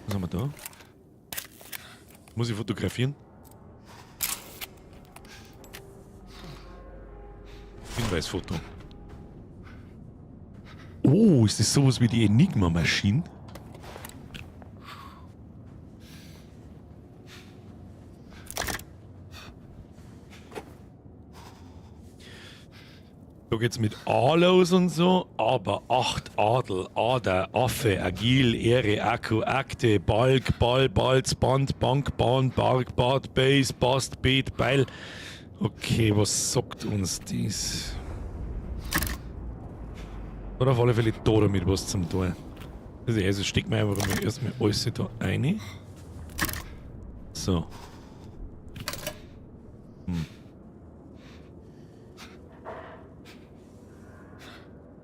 Was haben wir da? Muss ich fotografieren? Hinweisfoto. Oh, ist das sowas wie die Enigma-Maschine? Da geht's mit A los und so, aber 8 Adel, Ader, Affe, Agil, Ehre, Akku, Akte, Balk, Ball, Balz, Band, Bank, Bahn, Bark, Bad, Base, Bast, Beet, Beil. Okay, was sagt uns dies? Oder auf alle Fälle da damit was zum tun. Also stecken wir einfach mal erstmal alles da rein. So.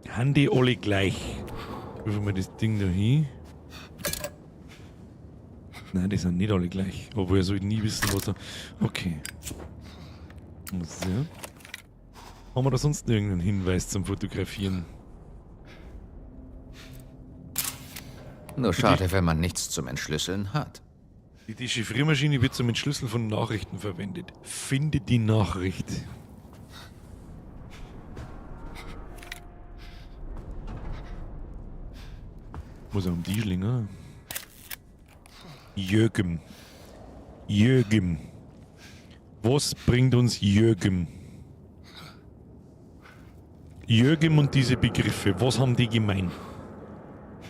Haben die alle gleich? Rufen wir das Ding da hin. Nein, die sind nicht alle gleich. Obwohl er sollte nie wissen, was er... Okay. So. Haben wir da sonst irgendeinen Hinweis zum Fotografieren? Nur schade, wenn man nichts zum Entschlüsseln hat. Die Dechiffriermaschine wird zum Entschlüsseln von Nachrichten verwendet. Finde die Nachricht. Muss am Tisch liegen, oder? Jürgen. Jürgen. Was bringt uns Jürgen? Jürgen und diese Begriffe, was haben die gemein?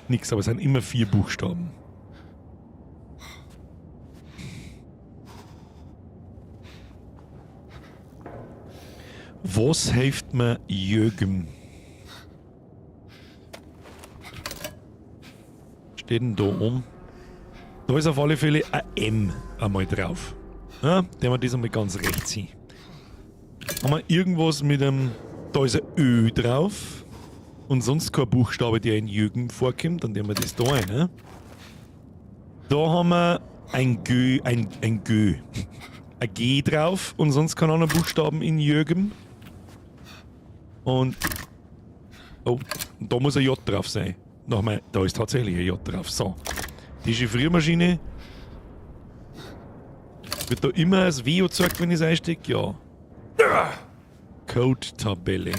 Nix, aber es sind immer 4 Buchstaben. Was hilft mir Jürgen? Steht denn da oben? Da ist auf alle Fälle ein M einmal drauf. Ja, der wir das einmal ganz rechts sehen. Haben wir irgendwas mit einem... Da ist ein Ö drauf. Und sonst kein Buchstabe, der in Jürgen vorkommt. Dann nehmen wir das da ein. Ne? Da haben wir ein G, ein G. Ein G drauf und sonst keinen anderen Buchstaben in Jürgen. Und... Oh, da muss ein J drauf sein. Nochmal, da ist tatsächlich ein J drauf. So. Die Chiffriermaschine. Wird da immer das W gezeigt, wenn ich es einstecke? Ja. Code-Tabelle.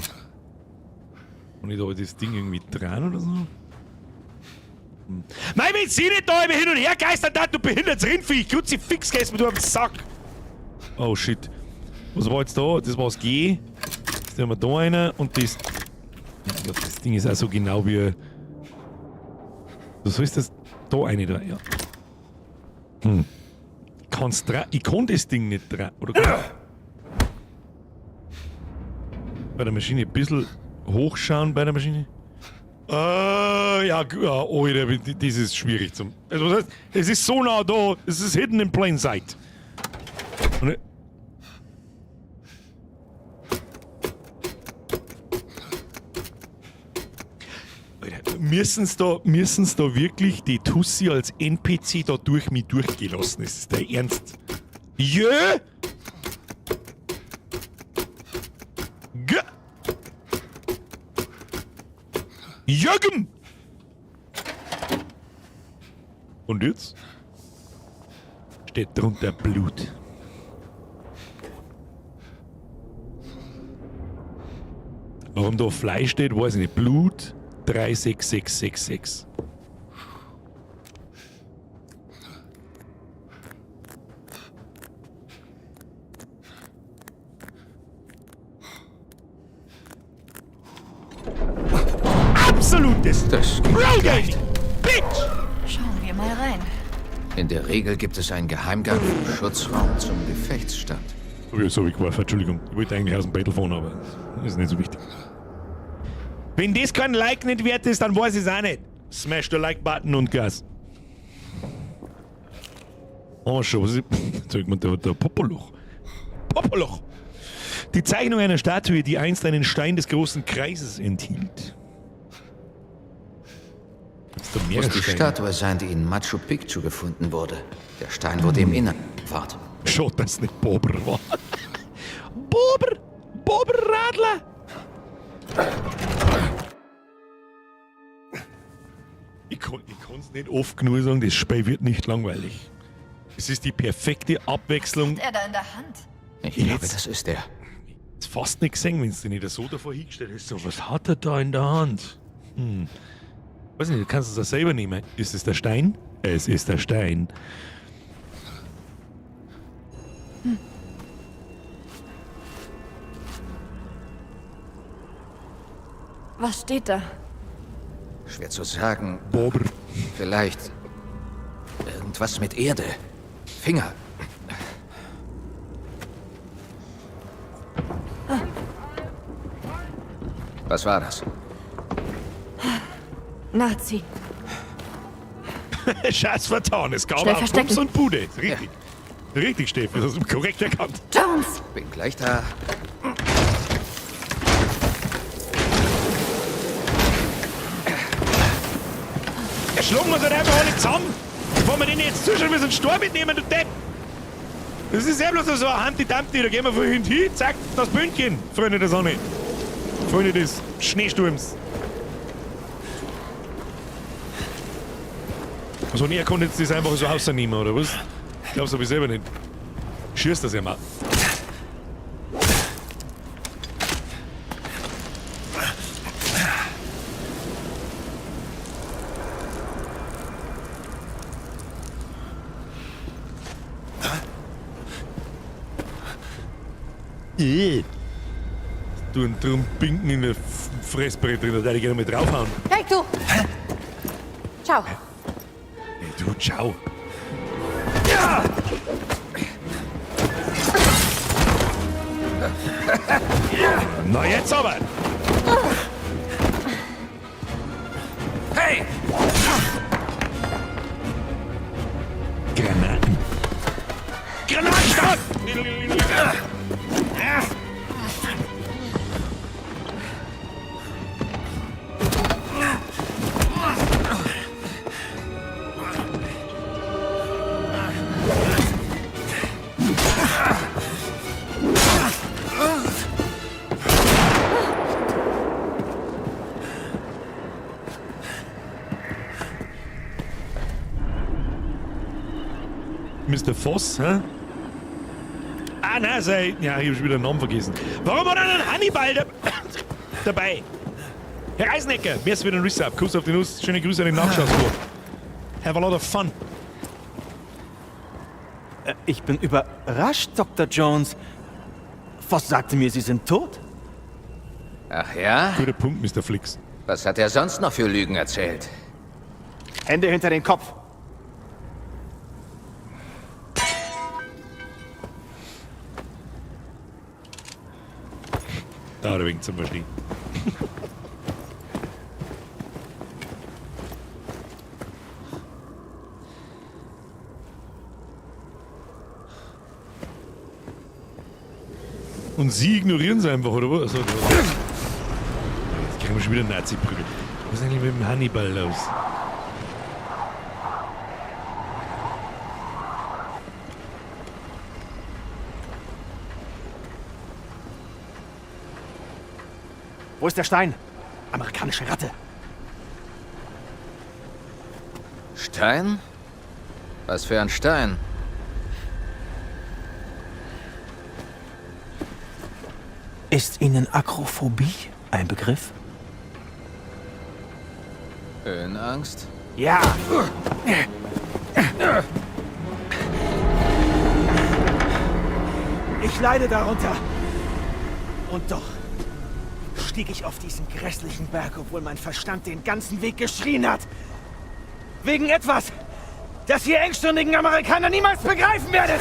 Und ich da das Ding irgendwie dran oder so? Nein, wenn sie nicht da immer hin und her geistern, du behindertes Rindvieh! Kruzifix, gehst mir du auf den Sack! Oh shit. Was war jetzt da? Das war das G. Das nehmen wir da rein und das. Das Ding ist auch so genau wie. So ist das da eine da, ja. Ich kann das Ding nicht dran. Oder bei der Maschine ein bisschen hochschauen bei der Maschine. Ja, oh, das ist schwierig zum. Also, das heißt, es ist so nah da, es ist hidden in plain sight. Und, müssen's da wirklich die Tussi als NPC da durch mich durchgelassen? Das ist der Ernst. Jö! G! Jürgen! Und jetzt? Steht drunter Blut. Warum da Fleisch steht, weiß ich nicht. Blut 36666. Absolutes Brilliant! Bitch! Schauen wir mal rein. In der Regel gibt es einen Geheimgang vom Schutzraum zum Gefechtsstand. Ja, so wie geworfen, Entschuldigung. Ich wollte eigentlich aus dem Battle fahren, aber das ist nicht so wichtig. Wenn das kein Like nicht wert ist, dann weiß ich es auch nicht. Smash the Like-Button und Gas. Oh, schon, was ist... Zeigt man der Popoloch. Popoloch! Die Zeichnung einer Statue, die einst einen Stein des großen Kreises enthielt. Muss die Statue sein, die in Machu Picchu gefunden wurde. Der Stein wurde im Innern bewahrt. Schon, dass nicht Bober war. Bober! Bober-Radler! Ich kann es nicht oft genug sagen, das Spiel wird nicht langweilig. Es ist die perfekte Abwechslung. Was hat er da in der Hand? Ich glaube, das ist er. Ist fast nicht gesehen, wenn es dir nicht so davor hingestellt ist. So, was hat er da in der Hand? Weiß nicht, du kannst es da selber nehmen. Ist es der Stein? Es ist der Stein. Was steht da? Schwer zu sagen. Bober. Vielleicht irgendwas mit Erde. Finger. Was war das? Nazi. Scheiß vertan, es gab Schnell auch verstecken. Pumps und Bude. Richtig. Richtig, Steffi, das hast du korrekt erkannt. Jones! Bin gleich da. Er schlug mir so einfach alle zusammen. Wollen wir den jetzt zuschauen, wir sind Stor mitnehmen, du Depp! Das ist ja bloß so ein Humpty-Dumpty, da gehen wir vorhin hin, zack, das Bündchen, Freunde der Sonne. Freunde des Schneesturms. Also, ihr konntet jetzt das einfach so rausnehmen, oder was? Ich glaub's aber selber nicht. Schießt das ja mal. Du einen Trumpinken in der Fressbrett drin, da hätte ich gerne mal draufhauen. Hey, du! Ciao. Hey, du, ciao. Na, jetzt aber! Hey! Granaten. Granatenstark! Mr. Voss, hä? Ah, nein, ja, ich hab schon wieder den Namen vergessen. Warum hat er einen Hannibal dabei? Herr Eisenecker, wer ist wieder ein Riss ab? Kuss auf die Nuss, schöne Grüße an den Nachschauspur. Have a lot of fun. Ich bin überrascht, Dr. Jones. Voss sagte mir, Sie sind tot. Ach ja? Guter Punkt, Mr. Flix. Was hat er sonst noch für Lügen erzählt? Hände hinter den Kopf. Da hat er wegen zum Verstehen. Und Sie ignorieren sie einfach, oder was? Also, jetzt kriegen wir schon wieder Nazi-Prügel. Was ist eigentlich mit dem Hannibal los? Wo ist der Stein? Amerikanische Ratte. Stein? Was für ein Stein? Ist Ihnen Akrophobie ein Begriff? Höhenangst? Ja. Ich leide darunter. Und doch stieg ich auf diesen grässlichen Berg, obwohl mein Verstand den ganzen Weg geschrien hat. Wegen etwas, das ihr engstirnigen Amerikaner niemals begreifen werdet.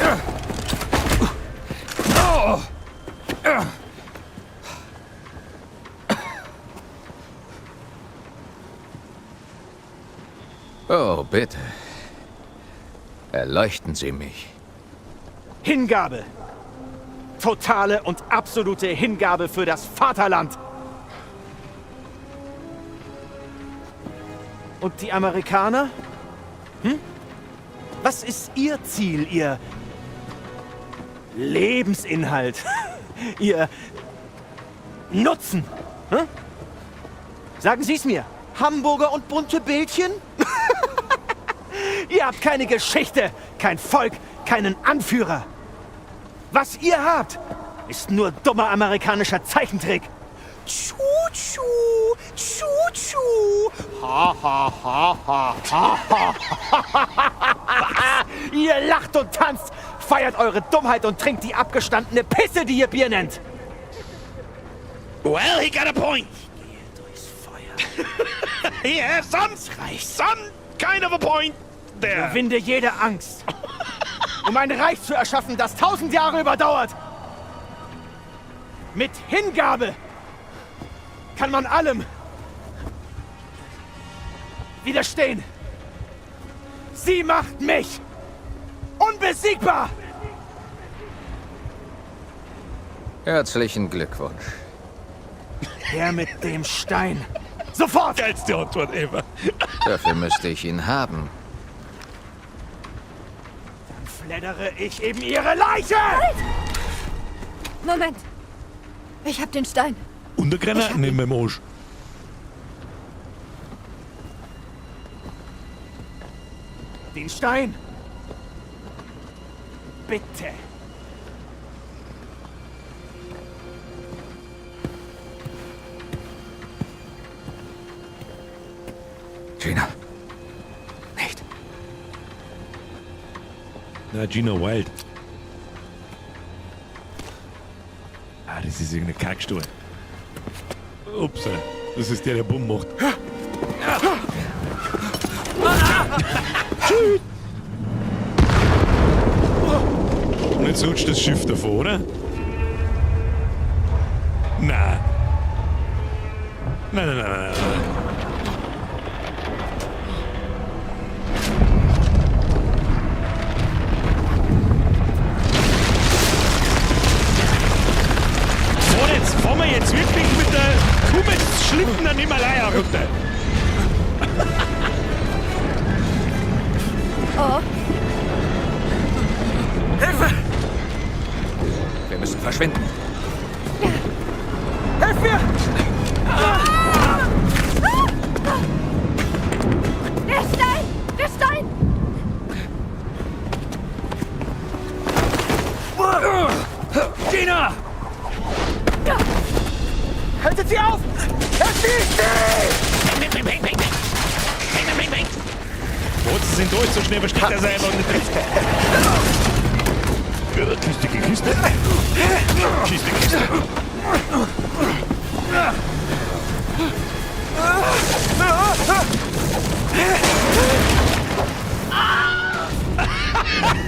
Oh, bitte. Erleuchten Sie mich. Hingabe. Totale und absolute Hingabe für das Vaterland. Und die Amerikaner? Was ist Ihr Ziel, Ihr Lebensinhalt, Ihr Nutzen? Sagen Sie es mir. Hamburger und bunte Bildchen? Ihr habt keine Geschichte, kein Volk, keinen Anführer. Was ihr habt, ist nur dummer amerikanischer Zeichentrick. Tschu-tschu, tschu-tschu. Ha, ha, ha, ha, ha, ha. Ihr lacht und tanzt, feiert eure Dummheit und trinkt die abgestandene Pisse, die ihr Bier nennt. Well, he got a point. Geht durchs Feuer. He has some kind of a point there. Überwinde jede Angst, um ein Reich zu erschaffen, das 1000 Jahre überdauert. Mit Hingabe kann man allem widerstehen. Sie macht mich unbesiegbar. Herzlichen Glückwunsch. Der mit dem Stein. Sofort! Geilste Antwort ever. Dafür müsste ich ihn haben. schleddere ich eben ihre Leiche! Moment. Ich hab den Stein. Und der Granaten in meinem Arsch. Den Stein! Bitte! Gina. Nicht. Na, Gina Wild. Ah, das ist irgendeine Kackstuhl. Ups, das ist der Bumm macht. Und jetzt rutscht das Schiff davor, oder? Nein. Nein. Fahren wir jetzt wirklich mit der Kummels-Schlitten an Himalaya runter? Oh. Hilfe! Wir müssen verschwinden. Hilf mir! Der Stein! Der Stein! Gina! Haltet sie auf! Erschießt sie! Sie sind durch, so schnell versteckt er selber und trifft. Kiste. Kiste.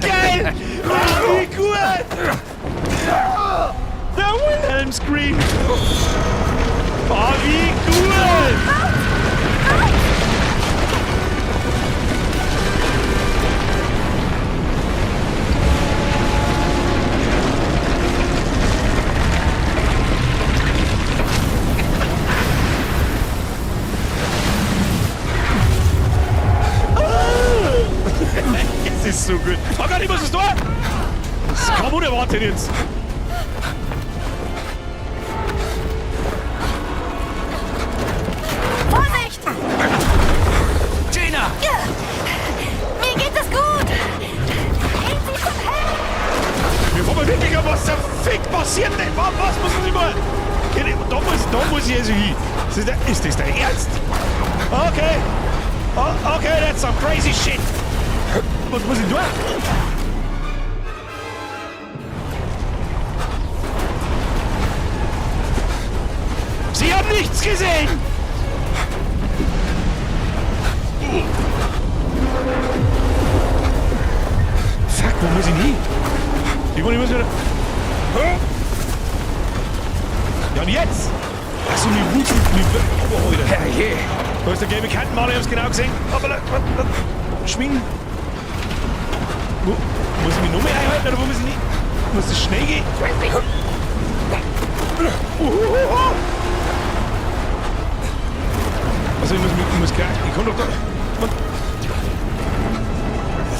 Geil! Oh, wie gut! Der Wilhelm Scream! Oh, wie gut! Es ist so gut. Oh Gott, ich muss es tun! Das ist kaum unerwartet jetzt. Vorsicht! Gina! Mir geht es gut! Gehen Sie zum Helm! Wir wollen wirklich, was der Fick passiert denn? Was müssen Sie mal? Da muss ich also hin. Ist das dein Ernst? Okay. Oh, okay, that's some crazy shit. Was muss ich tun? Sie haben nichts gesehen! Fuck, wo muss ich hin? Ich muss wieder... Ja, und jetzt? Achso, mir wuselt mich... Oh, Alter. Herrje! Da ist der gelbe Kantenmaler, ich hab's genau gesehen. Aber schwingen. Wo? Muss ich mich noch mehr einhalten oder wo muss ich nicht? Muss das schnell gehen? Also ich muss gleich. Ich kann doch da.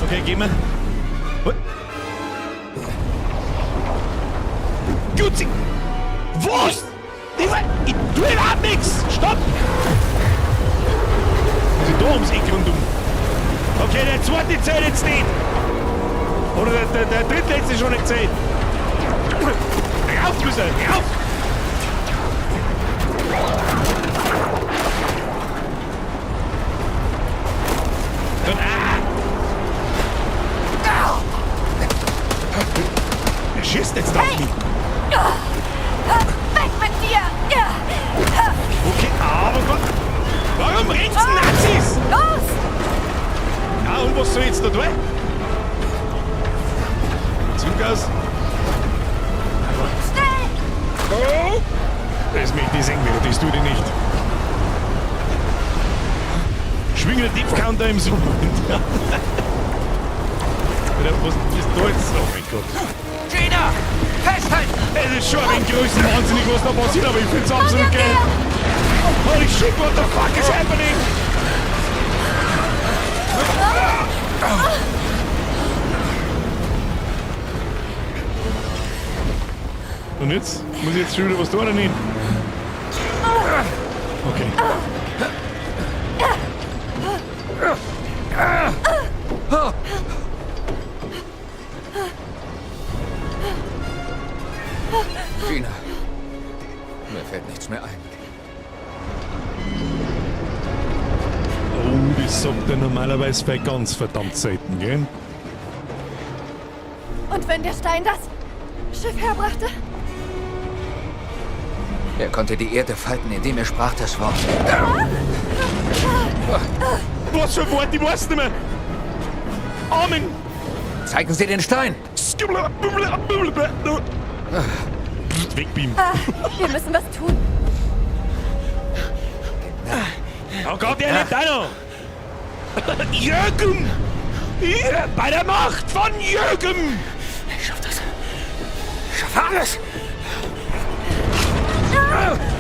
Okay, gehen wir. Gutzi! Was? Ich tue überhaupt nichts! Stopp! Also da ums Eck rundum. Okay, der zweite zählt jetzt nicht. Oder der drittletzte schon nicht zählt. Rauf, Büssel, rauf! Dann, Er schießt jetzt auf mich. Weg mit dir! Okay, aber Gott. Warum rennst du Nazis? Los! Ja, und was soll ich jetzt da tun? Zug aus. Schnell! Oh! Das möchte ich sehen, wie das tue ich nicht. Schwingende Deep-Counter im Zoom. Was ist da jetzt? Oh mein Gott. Gina! Festhalten! Es ist schon ein größten Wahnsinnig, was da passiert, aber ich find's absolut geil. Holy shit, what the fuck is happening? Und jetzt? Muss ich jetzt schon wieder was tun oder nicht? Okay. Gina, mir fällt nichts mehr ein. Oh, das sagt er normalerweise bei ganz verdammt selten, gell? Und wenn der Stein das Schiff herbrachte? Er konnte die Erde falten, indem er sprach das Wort. Was für ein Wort, ich weiß nicht mehr. Amen. Zeigen Sie den Stein! Wegbeamen. Wir müssen was tun. Oh Gott, er lebt auch noch. Jürgen! Hier, bei der Macht von Jürgen! Ich schaff das. Ich schaff alles!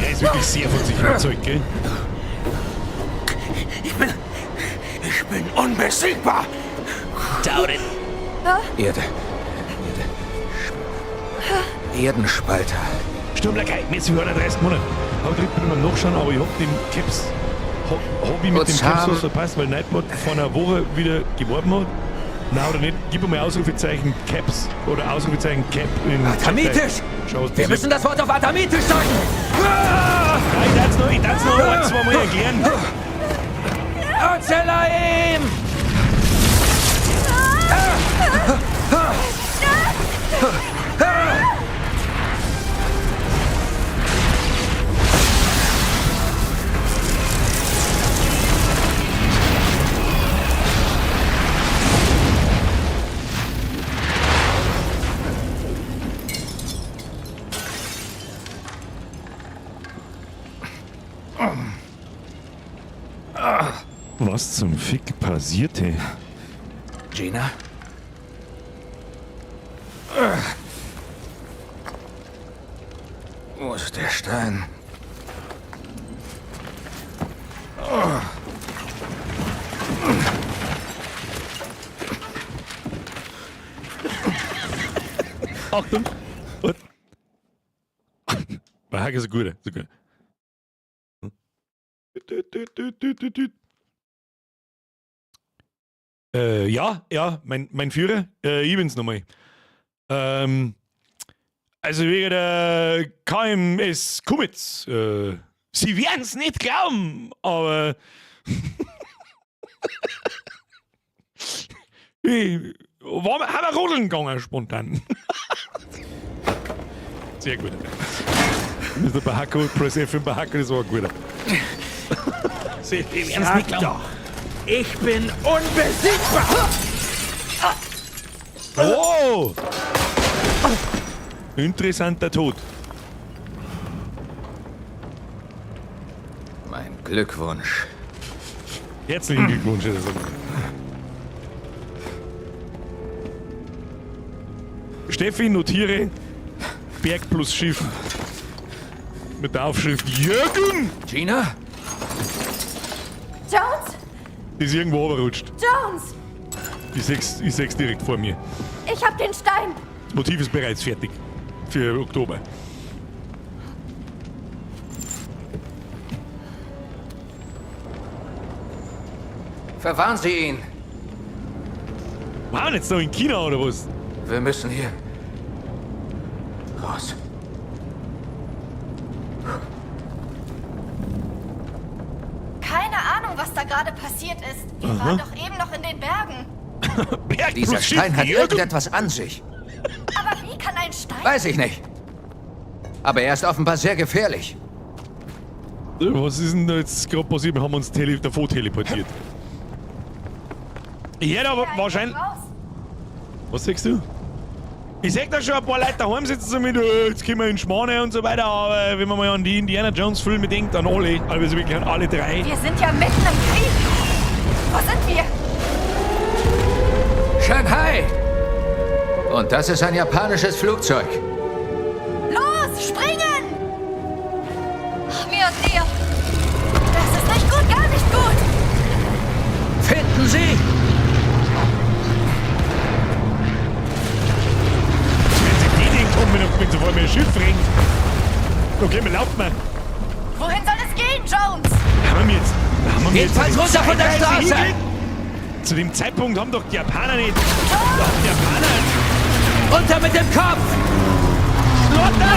Er ist wirklich sehr von sich überzeugt, gell? Ich bin unbesiegbar! Tauren. Erde. Erdenspalter. Sturmlakai, wir sind 130 Monate. Hab drin bin beim Nachschauen, aber ich hab den Caps. Hab ich mit dem Caps was verpasst, weil Nightbot vor einer Woche wieder geworben hat? Nein, oder nicht? Gib mir mal Ausrufezeichen Caps oder Ausrufezeichen Cap in Adamitisch! Wir müssen das Wort auf Adamitisch sagen! Nein, ich darf's noch ein, zwei Mal erklären. Ozelaim! Was zum Fick passierte? Gina? Wo ist der Stein? Achtung! Bei Hack ist ein guter. Ja, mein Führer, ich bin's nochmal. Also wegen der KMS Kumitz. Sie werden's nicht glauben, aber haben wir rodeln gegangen spontan. Sehr gut. Das ist der Bahako, Press F5 Bahako, das war ein guter. Sie werden's nicht glauben. Ich bin unbesiegbar! Oh! Interessanter Tod. Mein Glückwunsch. Herzlichen Glückwunsch. Steffi, notiere Berg plus Schiff. Mit der Aufschrift Jürgen! Gina? Jones? Die ist irgendwo runtergerutscht. Jones! Ich sech's direkt vor mir. Ich hab den Stein! Das Motiv ist bereits fertig. Für Oktober. Verwahren Sie ihn! Waren jetzt noch in China oder was? Wir müssen hier raus. Keine Ahnung, was da gerade passiert ist. Wir waren doch eben noch in den Bergen. Berg Dieser plus Schiff, Stein hat Jürgen! irgendetwas an sich. Aber wie kann ein Stein... Weiß ich nicht. Aber er ist offenbar sehr gefährlich. Was ist denn da jetzt gerade passiert? Wir haben uns davor teleportiert. Ich hätte aber wahrscheinlich... Was sagst du? Ich sag da schon, ein paar Leute daheim sitzen so mit, jetzt gehen wir in Schmane und so weiter, aber wenn man mal an die Indiana Jones Filme denkt, an alle, also wirklich an alle drei. Wir sind ja mitten im Krieg. Wo sind wir? Shanghai! Und das ist ein japanisches Flugzeug. Los, springen! Mir und dir. Das ist nicht gut, gar nicht gut. Finden Sie! Wenn sie die Ideen kommen, wenn sie vor mir ein Schiff bringen. Okay, wir laufen mal. Wohin soll es gehen, Jones? Haben wir jetzt? Haben wir Jedenfalls jetzt runter von der Zeitreise Straße! hingekriegt? Zu dem Zeitpunkt haben doch die Japaner nicht. Da haben die Japaner. Runter mit dem Kopf! Lotte!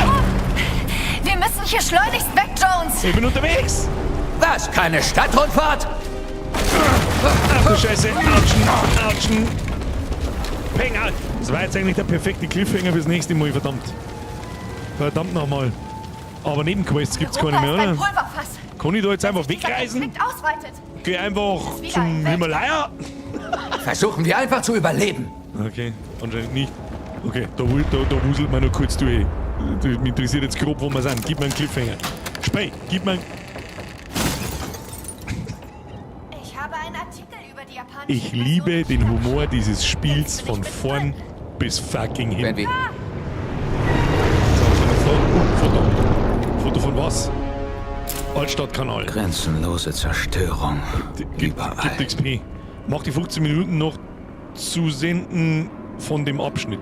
Wir müssen hier schleunigst weg, Jones. Ich bin unterwegs. Was? Keine Stadtrundfahrt? Ach du Scheiße. Autschen. Peng out. Das war jetzt eigentlich der perfekte Cliffhanger fürs nächste Mal, verdammt. Verdammt nochmal. Aber Nebenquests gibt's keine Europa mehr, ist ein oder? Pulverfass. Kann ich da jetzt einfach Wenn sich dieser wegreisen? Konflikt ausweitet. Geh einfach Ist wieder zum ein Weltkrieg. Himalaya? Versuchen wir einfach zu überleben. Okay, anscheinend nicht. Okay, da wuselt man noch kurz durch. Mich interessiert jetzt grob, wo wir sind. Gib mir einen Cliffhanger. Spey, gib mir einen... Ich habe einen Artikel über die japanische Ich liebe Invasion den Chinas. Humor dieses Spiels von vorn bis fucking hin. Wenn wir... Foto von was? Altstadtkanal. Grenzenlose Zerstörung. Gibt Überall. XP. Mach die 15 Minuten noch zu senden von dem Abschnitt.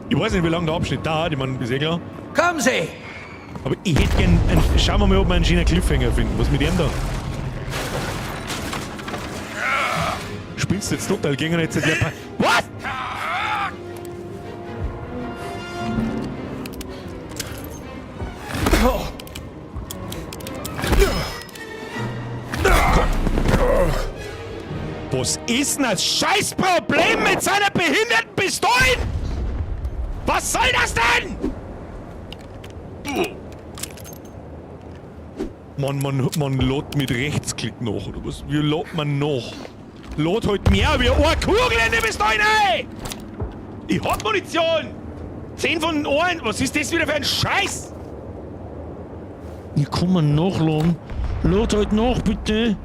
Ich weiß nicht, wie lange der Abschnitt dauert, ich meine, ist eh klar. Kommen Sie! Aber ich hätte gern... Schauen wir mal, ob wir einen schönen Cliffhanger finden. Was mit dem da? Spinnst du jetzt total gegen jetzt in Japan? Was? Was ist denn das Scheißproblem mit seiner behinderten Pistolen? Was soll das denn? Man lädt mit Rechtsklick nach, oder was? Wie lädt man nach? Lädt halt mehr wie eine Kugel in die Pistole rein! Ich hab Munition! 10 von 1, was ist das wieder für ein Scheiß? Ich kann man nachladen. Lad halt nach, bitte.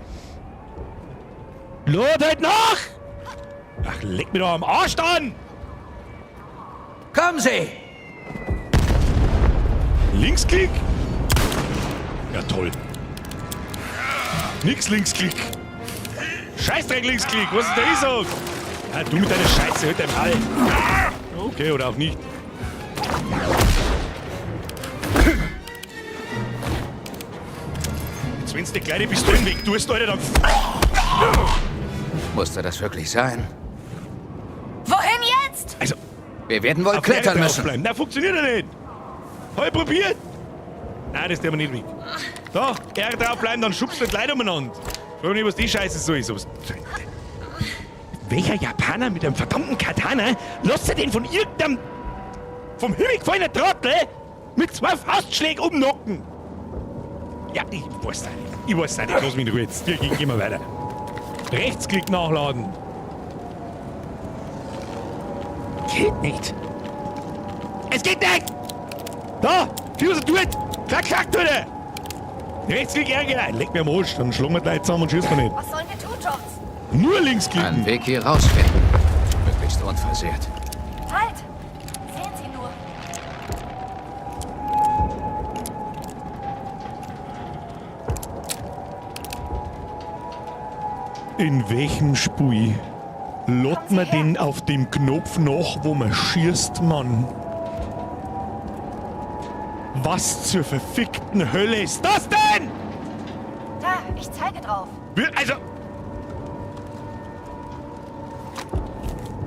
Lad halt nach! Ach, leck mir doch am Arsch an! Kommen Sie! Linksklick? Ja, toll. Nix Linksklick. Scheißdreck Linksklick, was ist der Isog? Ja, du mit deiner Scheiße, halt dein Hall. Okay, oder auch nicht. Jetzt, wenn's die kleine Pistolen weg tust, Alter, dann... Musste das wirklich sein? Wohin jetzt? Also, Wir werden wohl auf der klettern Erde müssen. aufbleiben. Na, funktioniert ja nicht. Hab ich probiert. Nein, das ist aber nicht weg. Da, Erde draufbleiben, dann schubst du die Leute umeinander. Frag nicht, was die Scheiße so ist. Welcher Japaner mit einem verdammten Katana lässt er den von irgendeinem vom Himmel gefallenen Trottel mit 2 Faustschlägen umnocken? Ja, ich weiß nicht. Ich weiß nicht. Lass mich in Ruhe jetzt. Gehen wir weiter. Rechtsklick nachladen. Geht nicht. Es geht nicht! Da! Fuse, tu es! Klack, klack, tu es! Rechtsklick, Ärger! Leg mir am Arsch, dann schlagen wir die Leute zusammen und schießen wir nicht. Was sollen wir tun, Jones? Nur links klicken. Einen Weg hier rausfinden. Möglichst unversehrt. Halt! Sehen Sie nur. In welchem Spiel lädt man den auf dem Knopf nach, wo man schießt, Mann? Was zur verfickten Hölle ist das denn? Da, ich zeige drauf. Also...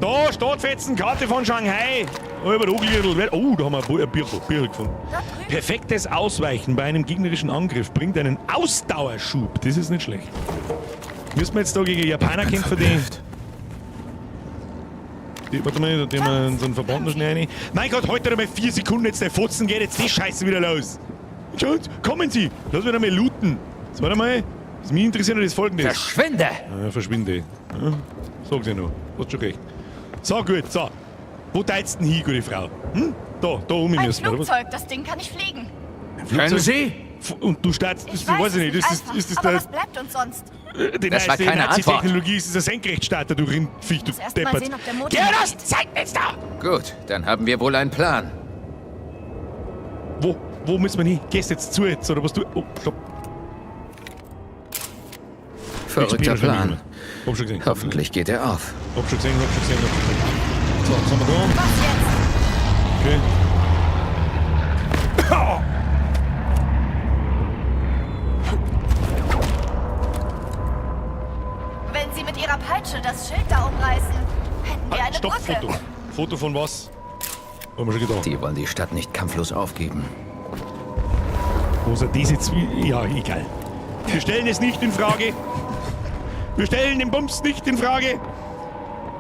Da, Stadtfetzen, Karte von Shanghai. Oh, da haben wir ein Birkel gefunden. Perfektes Ausweichen bei einem gegnerischen Angriff bringt einen Ausdauerschub. Das ist nicht schlecht. Müssen wir jetzt da gegen Japaner kämpfen, warte mal, da haben wir so einen Verband schnell rein. Mein Gott, heute noch mal 4 Sekunden, jetzt der Fotzen geht jetzt die Scheiße wieder los. Schaut, kommen Sie, lass mich noch mal looten. Jetzt warte mal, was mich interessiert ist folgendes. Verschwinde! Verschwinde. Ja, sag's ja noch, hast schon recht. So, gut, so. Wo teilst du denn hin, gute Frau? Hm? Da oben Ein müssen wir, oder was? Flugzeug, das Ding kann ich fliegen. Können Sie? Und du startest, Ich weiß ich nicht, es ist das aber der... was bleibt uns sonst? Die Das war neueste keine Nazi-Technologie ist dieser Senkrechtstarter, du Rindviech, du Erst mal Deppert. sehen, ob der Motor Gerdas, geht. zeig mir jetzt da! Gut, dann haben wir wohl einen Plan. Wo müssen wir hin? Gehst jetzt zu jetzt, oder was du... Oh, stopp. Verrückter Plan. Hab schon gesehen. Hoffentlich geht er auf. Hab schon gesehen. So, was haben wir da? Was jetzt? Okay. wenn Sie mit Ihrer Peitsche das Schild da umreißen, hätten wir eine Stopp, Brücke. Foto. Foto von was? Haben wir schon gedacht. Die wollen die Stadt nicht kampflos aufgeben. Wo sind diese Ja, egal. Wir stellen es nicht in Frage. Wir stellen den Bums nicht in Frage.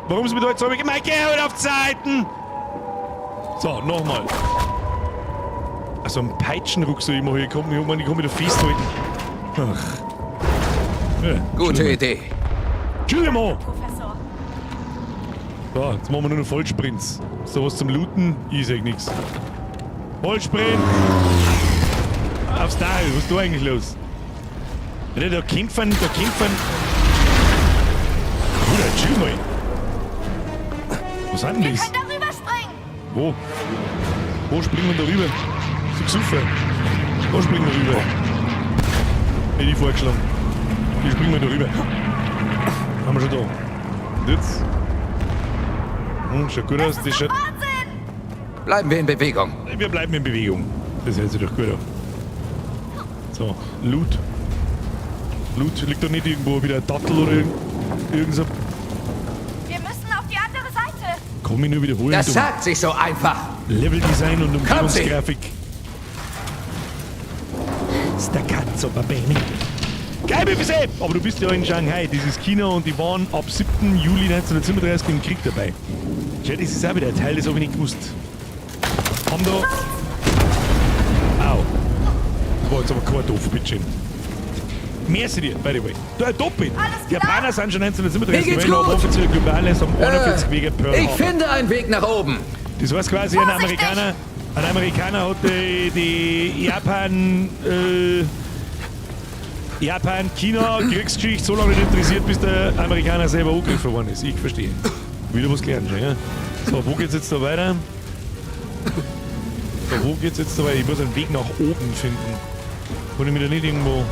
Warum sie mit heute so gemeint? Geh halt auf die Seiten! So, nochmal. Also ein Peitschenruck soll ich mal hier kommen. Ich kann mich da festhalten. Ach. Ja, Gute Idee. Chill mal! Professor. So, jetzt machen wir nur noch Vollsprints. Sowas zum Looten, ich sag nix. Vollsprint! Aufs Teil, was ist da eigentlich los? Ja, da kämpfen. Bruder, chill mal. Was sind denn Wir das? können darüber springen. Wo? Wo springen wir da rüber? So gesuffen. Da springen wir rüber. Hätte ich vorgeschlagen. Hier springen wir da rüber. Haben wir schon da. Und jetzt? Schaut gut aus. Das schaut. Bleiben wir in Bewegung. Wir bleiben in Bewegung. Das hört sich doch gut an. So, Loot. Loot, liegt da nicht irgendwo wieder ein Dattel oder irgend so. Wir müssen auf die andere Seite. Komm ich nur wiederholen. Das du. sagt sich so einfach. Leveldesign und Kommt sie. Umgebungsgrafik. Staccato, Babene. Geil, wie viel? Aber du bist ja in Shanghai, dieses China, und die waren ab 7. Juli 1937 im Krieg dabei. Schau, das ist auch wieder ein Teil, das habe ich nicht gewusst. Haben da. Au. Das war jetzt aber kein doof, bitteschön. Merci dir, by the way. Du, ein Doppel. Die Japaner sind schon 1937 Mir geht's gewesen, aber gut. offiziell globales am 41 Wege Pearl Ich Harbor. finde einen Weg nach oben. Das heißt quasi, ein Amerikaner hat die Japan-China-Kriegsgeschichte so lange nicht interessiert, bis der Amerikaner selber angegriffen worden ist. Ich verstehe. Wieder was gelernt schon, ja? So, wo geht's jetzt da weiter? So, wo geht's jetzt da weiter? Ich muss einen Weg nach oben finden. Kann ich mich da nicht irgendwo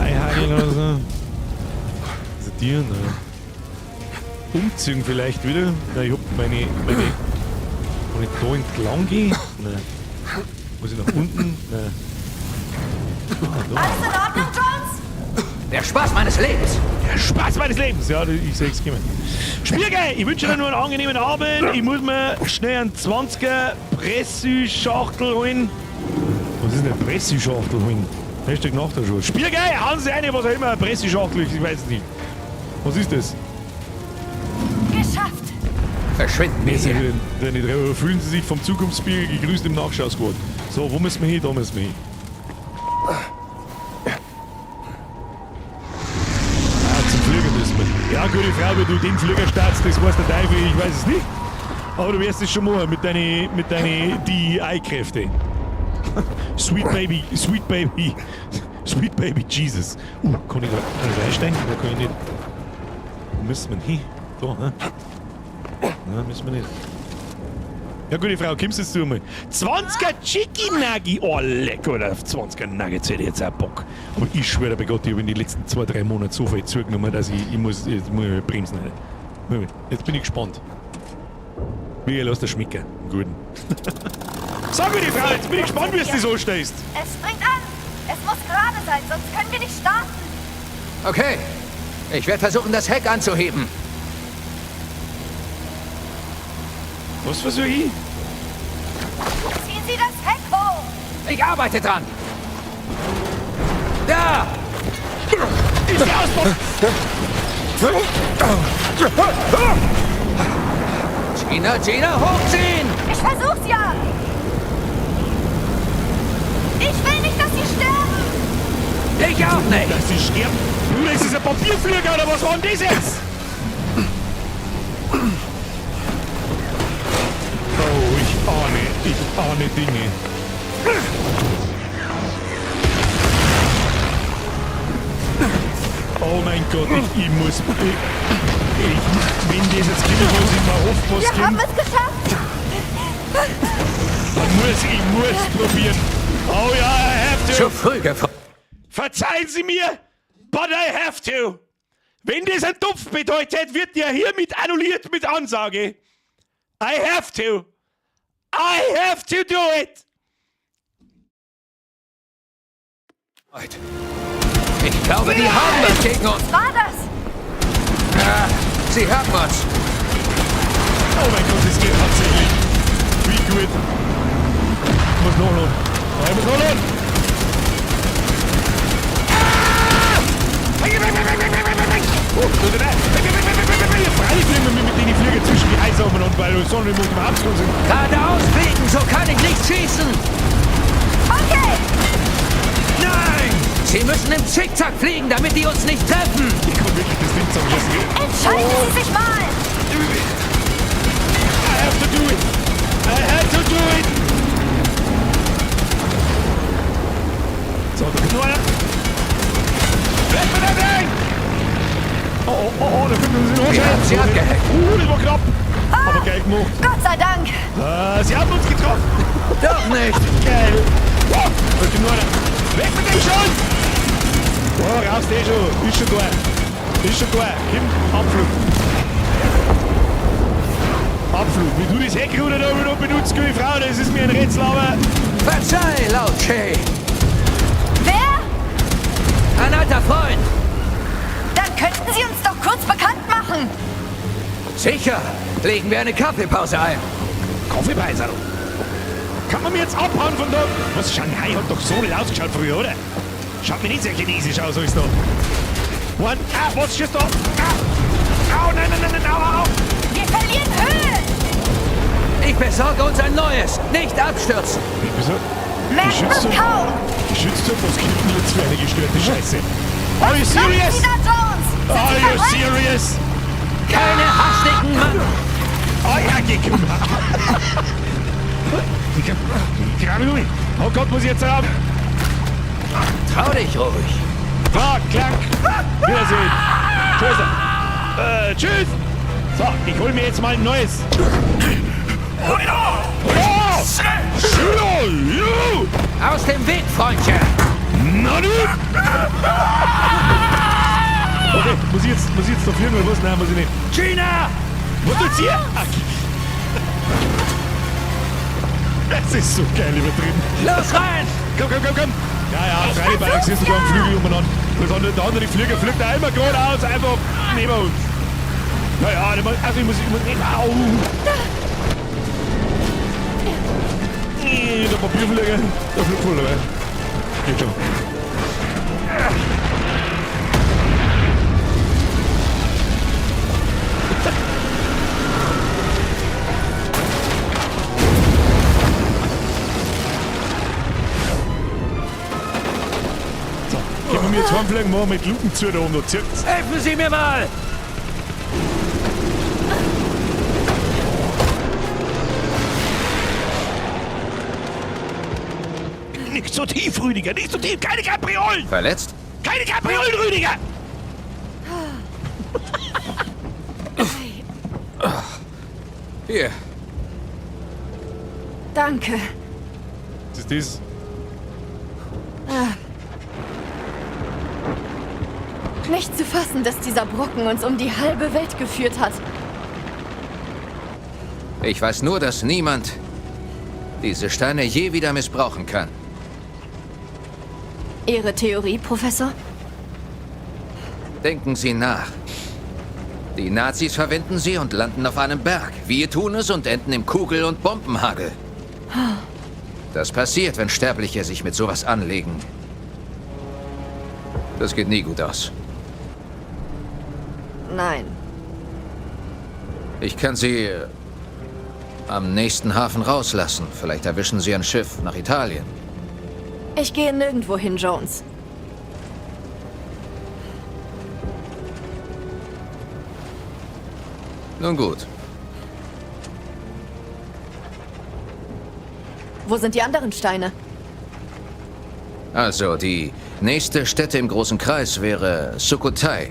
einhageln oder so? Also dir, ne? Umziehen vielleicht wieder. Na, ich hab meine kann ich da entlang gehen? Nein. Muss ich nach unten? Nein. Ah, Alles in Ordnung, Jones? Der Spaß meines Lebens. Der Spaß meines Lebens! Ja, ich seh's kommen. Spielgeil! Ich wünsche dir nur einen angenehmen Abend. Ich muss mir schnell einen 20er Presseschachtel holen. Was ist denn eine Presseschachtel holen? Hashtag nach der Schule. Spielgeil! Hauen Sie eine, was auch immer, eine Presseschachtel ist, ich weiß es nicht. Was ist das? Geschafft. Verschwinden wir hier. Fühlen Sie sich vom Zukunftsspiel gegrüßt im Nachschaussquad. So, wo müssen wir hin? Da müssen wir hin. Zum Flieger müssen wir. Ja, gute Frau, wie du den Flieger startst, das weiß der Teufel, ich weiß es nicht. Aber du wirst es schon machen mit deinen DEI-Kräften. Sweet Baby Jesus. Kann ich da reinsteigen? Da kann ich nicht. Wo müssen wir hin? Da, hä? Nein, müssen wir nicht. Ja, gute Frau, kommst jetzt du mal. 20er Chicken Nugget! Oh, lecker, oder? 20er Nuggets hätte ich jetzt auch Bock. Aber ich schwöre bei Gott, ich habe in den letzten 2-3 Monaten so viel zugenommen, dass ich muss bremsen. Jetzt bin ich gespannt. Wie lass das schmecken. Guten. Sag mir die Frau, jetzt bin ich gespannt, wie es dir so stehst. Es springt an. Es muss gerade sein, sonst können wir nicht starten. Okay. Ich werde versuchen, das Heck anzuheben. Was versuche ich? Ziehen Sie das Heck hoch. Ich arbeite dran. Da! Ist der Ausbruch! Gina, hochziehen! Ich versuch's ja. Ich will nicht, dass Sie sterben. Ich auch nicht! Dass sie sterben? Bruder, ist das ein Papierflieger oder was war denn das jetzt? Oh, ich ahne Dinge. Oh mein Gott, ich muss. Wenn das jetzt kommt, muss ich mal hoffen, was Wir haben kommt. es geschafft. Ich muss probieren. Oh ja, I have to. Zu früh gefragt. Verzeihen Sie mir, but I have to. Wenn das ein Tupf bedeutet, wird der hiermit annulliert mit Ansage. I have to. I have to do it. Right. Ich glaube, die haben was gegen uns. Was war das? Ja, sie haben uns. Oh mein Gott, es geht tatsächlich. Wie gut. Muss noch lohnen. Ich muss noch lohnen. Freilich fliegen wir mit denen Flieger zwischen die Eisaumen und weil wir Sonne im Abgrund sind. Geradeaus fliegen, so kann ich nicht schießen. Okay! Nein! Sie müssen im Zickzack fliegen, damit die uns nicht treffen. Ich kann wirklich das Ding zusammenlassen. Entscheiden Sie sich mal! I have to do it! I have to do it! So, da kommt noch einer. Weg mit dem Ding! Oh, da finden wir sie noch. Wir haben sie abgehackt. Das war knapp. Aber geil gemacht. Gott sei Dank! Sie haben uns getroffen. Doch nicht. Geil. Da kommt noch einer. Weg mit dem schon! Oh, raus, der schon. Ist schon da. Ist schon da. Kim, Abflug. Abflug. Wie du das Heckruder da wieder benutzt, gute Frau, das ist mir ein Rätsel, aber... Verzeih, Lautsche. Wer? Ein alter Freund. Dann könnten Sie uns doch kurz bekannt machen! Sicher. Legen wir eine Kaffeepause ein. Kaffeepreiser. Kann man mir jetzt abhauen von da? Was, Shanghai hat doch so nicht ausgeschaut früher, oder? Schaut mir nicht sehr chinesisch aus, so ist da. One, was ist da? Au, nein, au. Wir verlieren Höhe! Ich besorge uns ein neues. Nicht abstürzen. Wieso? Merkt man kaum! Die Schütze, was gibt denn jetzt für eine gestörte Scheiße? Are you Machen serious? Sie da, Jones! Sind Are Sie you verrückt? serious? Keine hastigen Mann. Oh ja, geh gerade durch. Oh Gott, muss ich jetzt haben. Trau dich ruhig. Klar, klank. Wiedersehen. Tschüss. Tschüss. So, ich hol mir jetzt mal ein neues. Aus dem Weg, Freundchen. Nanu! Okay, muss ich jetzt noch filmen oder was? Nein, muss ich nicht. China! Was tut's hier? Das ist so geil übertrieben. Los rein! Komm. Ja, freilich, bei siehst du sogar einen Flügel umeinander. Der andere Flieger fliegt da immer geradeaus, einfach neben uns. Ja, also ich muss nicht. Au! Der Papierflieger, der fliegt voll dabei. Geht schon. Gehen wir mir jetzt heimfliegen, machen wir mit Luken zu da oben. Helfen Sie mir mal! Nicht so tief, Rüdiger, nicht so tief. Keine Kapriolen! Verletzt? Keine Kapriolen, Rüdiger! Hier. Danke. Was ist das? Nicht zu fassen, dass dieser Brocken uns um die halbe Welt geführt hat. Ich weiß nur, dass niemand diese Steine je wieder missbrauchen kann. Ihre Theorie, Professor? Denken Sie nach. Die Nazis verwenden sie und landen auf einem Berg. Wir tun es und enden im Kugel- und Bombenhagel. Das passiert, wenn Sterbliche sich mit sowas anlegen. Das geht nie gut aus. Nein. Ich kann Sie am nächsten Hafen rauslassen. Vielleicht erwischen Sie ein Schiff nach Italien. Ich gehe nirgendwo hin, Jones. Nun gut. Wo sind die anderen Steine? Also, die nächste Stätte im großen Kreis wäre Sukhothai.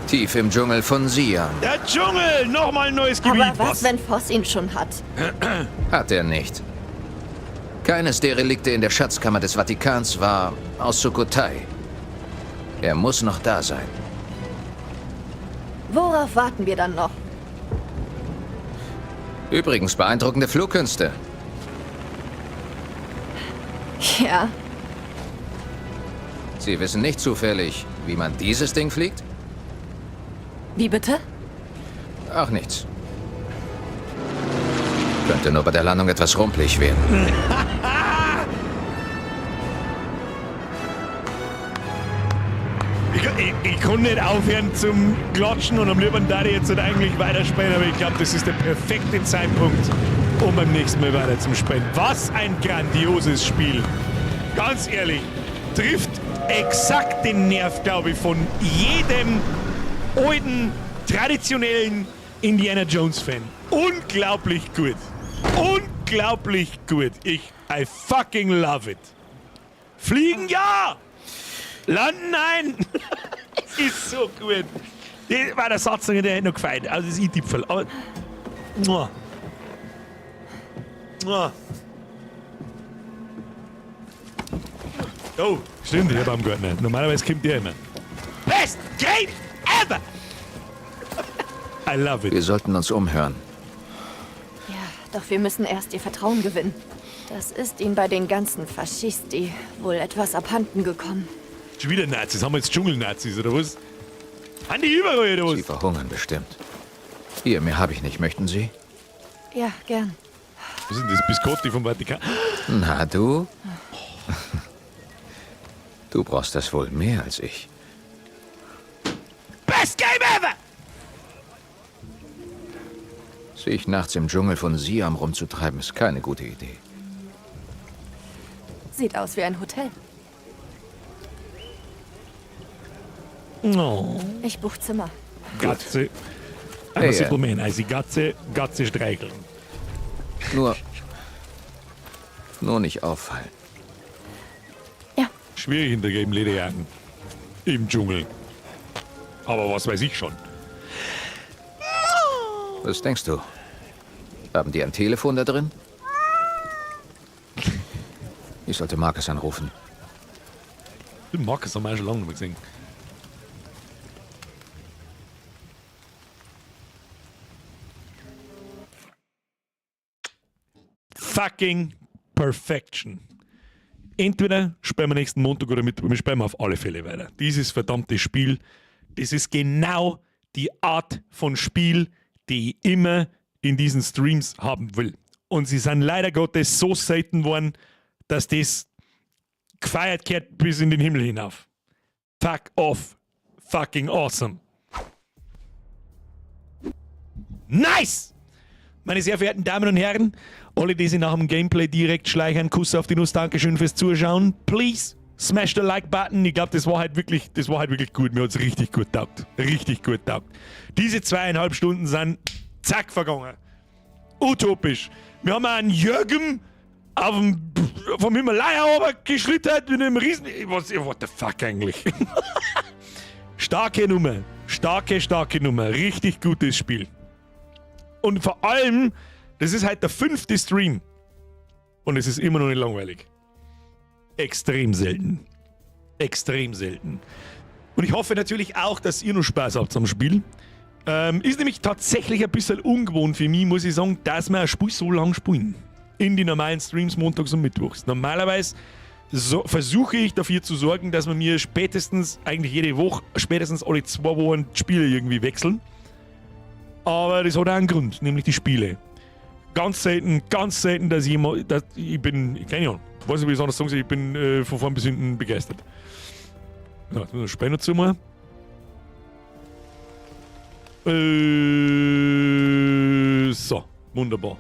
Tief im Dschungel von Xi'an. Der Dschungel! Nochmal ein neues Gebiet! Aber was, wenn Voss ihn schon hat? Hat er nicht. Keines der Relikte in der Schatzkammer des Vatikans war aus Sukhothai. Er muss noch da sein. Worauf warten wir dann noch? Übrigens beeindruckende Flugkünste. Ja. Sie wissen nicht zufällig, wie man dieses Ding fliegt? Wie bitte? Ach, nichts. Könnte nur bei der Landung etwas rumpelig werden. Ich kann nicht aufhören zum Klatschen und am liebsten da ich jetzt eigentlich weiterspielen, aber ich glaube, das ist der perfekte Zeitpunkt, um beim nächsten Mal weiter zum Spielen. Was ein grandioses Spiel. Ganz ehrlich, trifft exakt den Nerv, glaube ich, von jedem alten, traditionellen Indiana Jones-Fan. Unglaublich gut. Unglaublich gut. I fucking love it. Fliegen ja! Landen nein! Ist so gut. Das war der Satz, der hätte noch gefallen. Also das i-Tipfel. Aber. Muah. Muah. Oh, stimmt, der Baumgartner. Normalerweise kommt der immer. Best game ever! I love it. Wir sollten uns umhören. Ja, doch wir müssen erst ihr Vertrauen gewinnen. Das ist ihnen bei den ganzen Faschisti wohl etwas abhanden gekommen. Schon wieder Nazis. Haben wir jetzt Dschungelnazis oder was? Haben die überall oder was? Sie verhungern bestimmt. Hier, mehr habe ich nicht. Möchten Sie? Ja, gern. Was ist denn das? Biscotti vom Vatikan? Na, du? Du brauchst das wohl mehr als ich. Best game ever! Sich nachts im Dschungel von Siam rumzutreiben, ist keine gute Idee. Sieht aus wie ein Hotel. Oh. Ich buch Zimmer. Gatze. Hey, Ein Supplement. Also Gatze streicheln. Nur nicht auffallen. Schwierig in der gelben Lederjacken. Im Dschungel. Aber was weiß ich schon. Was denkst du? Haben die ein Telefon da drin? Ich sollte Marcus anrufen. Den Marcus haben wir schon lange nicht mehr gesehen. Fucking Perfection. Entweder spielen wir nächsten Montag oder wir spielen auf alle Fälle weiter. Dieses verdammte Spiel, das ist genau die Art von Spiel, die ich immer in diesen Streams haben will. Und sie sind leider Gottes so selten worden, dass das gefeiert wird bis in den Himmel hinauf. Fuck off. Fucking awesome. Nice! Meine sehr verehrten Damen und Herren, alle, die sich nach dem Gameplay direkt schleichen, Kuss auf die Nuss, Dankeschön fürs Zuschauen. Please, smash the Like-Button. Ich glaube, das war halt wirklich gut. Mir hat es richtig gut taugt. Richtig gut taugt. Diese 2,5 Stunden sind zack vergangen. Utopisch. Wir haben einen Jürgen vom Himalaya aber geschlittert mit einem riesen... What the fuck eigentlich? Starke Nummer. Starke Nummer. Richtig gutes Spiel. Und vor allem, das ist halt der 5. Stream. Und es ist immer noch nicht langweilig. Extrem selten. Extrem selten. Und ich hoffe natürlich auch, dass ihr noch Spaß habt am Spiel. Ist nämlich tatsächlich ein bisschen ungewohnt für mich, muss ich sagen, dass wir ein Spiel so lang spielen. In die normalen Streams montags und mittwochs. Normalerweise versuche ich dafür zu sorgen, dass wir mir spätestens, eigentlich jede Woche, spätestens alle 2 Wochen die Spiele irgendwie wechseln. Aber das hat auch einen Grund, nämlich die Spiele. Ganz selten, dass ich bin, keine Ahnung, ich weiß nicht, wie ich es anders sagen soll, ich bin von vorn bis hinten begeistert. Ja, jetzt müssen wir das Spiel noch zumachen. So, wunderbar.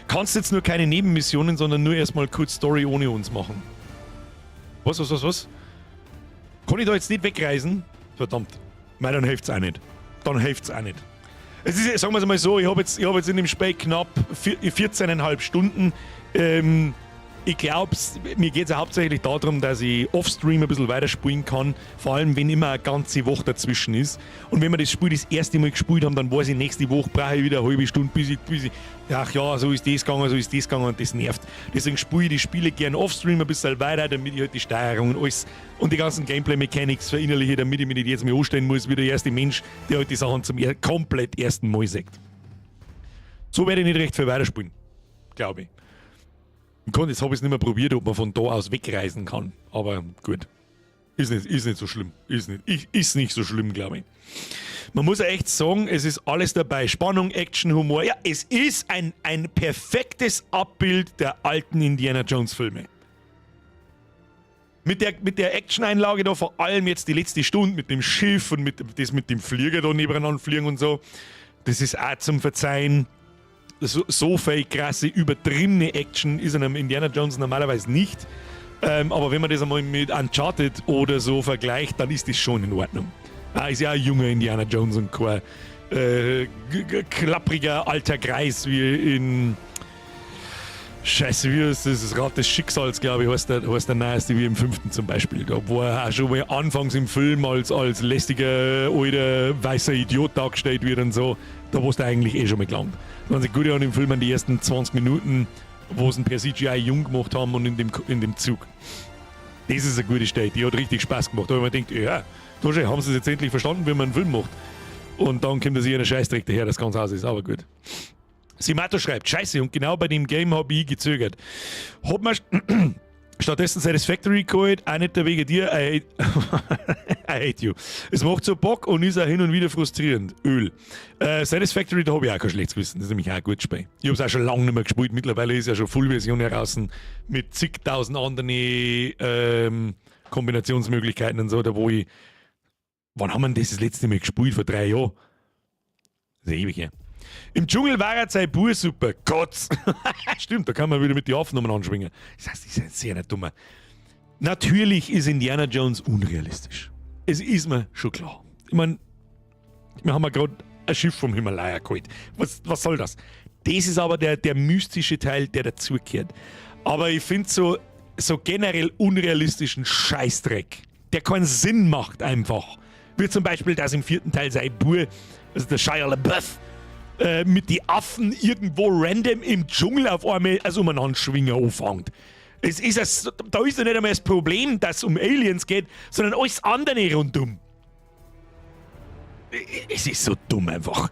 Kannst jetzt nur keine Nebenmissionen, sondern nur erstmal kurz Story ohne uns machen. Was? Kann ich da jetzt nicht wegreisen? Verdammt. Nein, dann hilft's auch nicht. Es ist, sagen wir es mal so, ich habe jetzt in dem Spiel knapp 14,5 Stunden. Ich glaube, mir geht es hauptsächlich darum, dass ich offstream ein bisschen weiterspielen kann, vor allem wenn immer eine ganze Woche dazwischen ist. Und wenn wir das Spiel das erste Mal gespielt haben, dann weiß ich, nächste Woche brauche ich wieder eine halbe Stunde, bis ich ach ja, so ist das gegangen und das nervt. Deswegen spiele ich die Spiele gerne offstream ein bisschen weiter, damit ich halt die Steuerung und alles und die ganzen Gameplay-Mechanics verinnerliche, damit ich mich nicht jetzt mehr anstellen muss, wie der erste Mensch, der halt die Sachen zum komplett ersten Mal sagt. So werde ich nicht recht viel weiterspielen, glaube ich. Jetzt habe ich es nicht mehr probiert, ob man von da aus wegreisen kann. Aber gut. Ist nicht so schlimm. Ist nicht so schlimm, glaube ich. Man muss ja echt sagen, es ist alles dabei. Spannung, Action, Humor. Ja, es ist ein perfektes Abbild der alten Indiana Jones Filme. Mit der Action-Einlage da, vor allem jetzt die letzte Stunde mit dem Schiff und mit dem Flieger da nebeneinander fliegen und so. Das ist auch zum Verzeihen. So viel krasse, übertriebene Action ist in einem Indiana Jones normalerweise nicht. Aber wenn man das einmal mit Uncharted oder so vergleicht, dann ist das schon in Ordnung. Ist ja ein junger Indiana Jones und kein klappriger alter Greis wie in Scheiße, wie ist das Rad des Schicksals, glaube ich, heißt der neueste wie im 5. zum Beispiel. Da wo er auch schon mal anfangs im Film als lästiger, alter, weißer Idiot dargestellt wird und so, da wo es da eigentlich schon mal gelangt. Wenn sie gut an dem Film an die ersten 20 Minuten, wo sie ihn per CGI jung gemacht haben und in dem Zug. Das ist eine gute Stelle, die hat richtig Spaß gemacht. Da habe ich mir gedacht, ja, da schon, haben sie es jetzt endlich verstanden, wie man einen Film macht. Und dann kommt er sich einen Scheißdreck daher, das ganze Haus ist, aber gut. Simato schreibt, scheiße, und genau bei dem Game habe ich gezögert. Hab mir stattdessen Satisfactory geholt, auch nicht wegen dir, I hate you. Es macht so Bock und ist auch hin und wieder frustrierend. Öl. Satisfactory, da habe ich auch kein schlechtes Gewissen, das ist nämlich auch ein gutes Spiel. Ich habe es auch schon lange nicht mehr gespielt, mittlerweile ist ja schon Full-Version heraus mit zigtausend anderen Kombinationsmöglichkeiten und so, da wo ich... Wann haben wir das letzte Mal gespielt? Vor 3 Jahren? Das ist ewig her. Im Dschungel war er sein Bur super. Gott! Stimmt, da kann man wieder mit den Aufnahmen anschwingen. Das heißt, das ist ein sehr nicht dummer. Natürlich ist Indiana Jones unrealistisch. Es ist mir schon klar. Ich meine, wir haben ja gerade ein Schiff vom Himalaya geholt. Was soll das? Das ist aber der mystische Teil, der dazugehört. Aber ich finde so generell unrealistischen Scheißdreck, der keinen Sinn macht einfach. Wie zum Beispiel, dass im 4. Teil sein Bur, also der Shia LaBeouf, mit die Affen irgendwo random im Dschungel auf einmal umeinander schwingen anfängt. Da ist ja nicht einmal das Problem, dass es um Aliens geht, sondern alles andere rundum. Es ist so dumm einfach.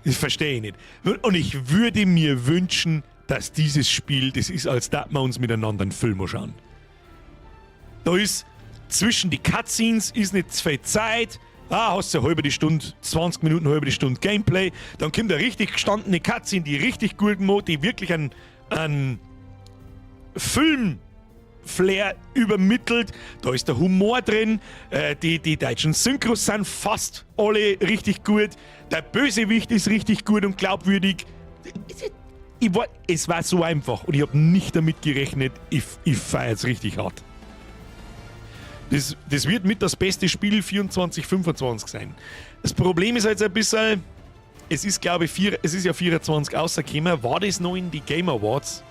Das verstehe ich nicht. Und ich würde mir wünschen, dass dieses Spiel, das ist, als dass wir uns miteinander einen Film anschauen. Da ist zwischen die Cutscenes ist nicht zu viel Zeit. Hast du eine halbe Stunde, 20 Minuten, eine halbe Stunde Gameplay. Dann kommt eine richtig gestandene Cutscene, die richtig gut macht, die wirklich einen Film-Flair übermittelt. Da ist der Humor drin. Die deutschen Synchros sind fast alle richtig gut. Der Bösewicht ist richtig gut und glaubwürdig. Es war so einfach und ich habe nicht damit gerechnet. Ich feiere es richtig hart. Das wird mit das beste Spiel 24/25 sein. Das Problem ist jetzt ein bisschen, es ist glaube ich es ist ja 24 rausgekommen, war das noch in die Game Awards?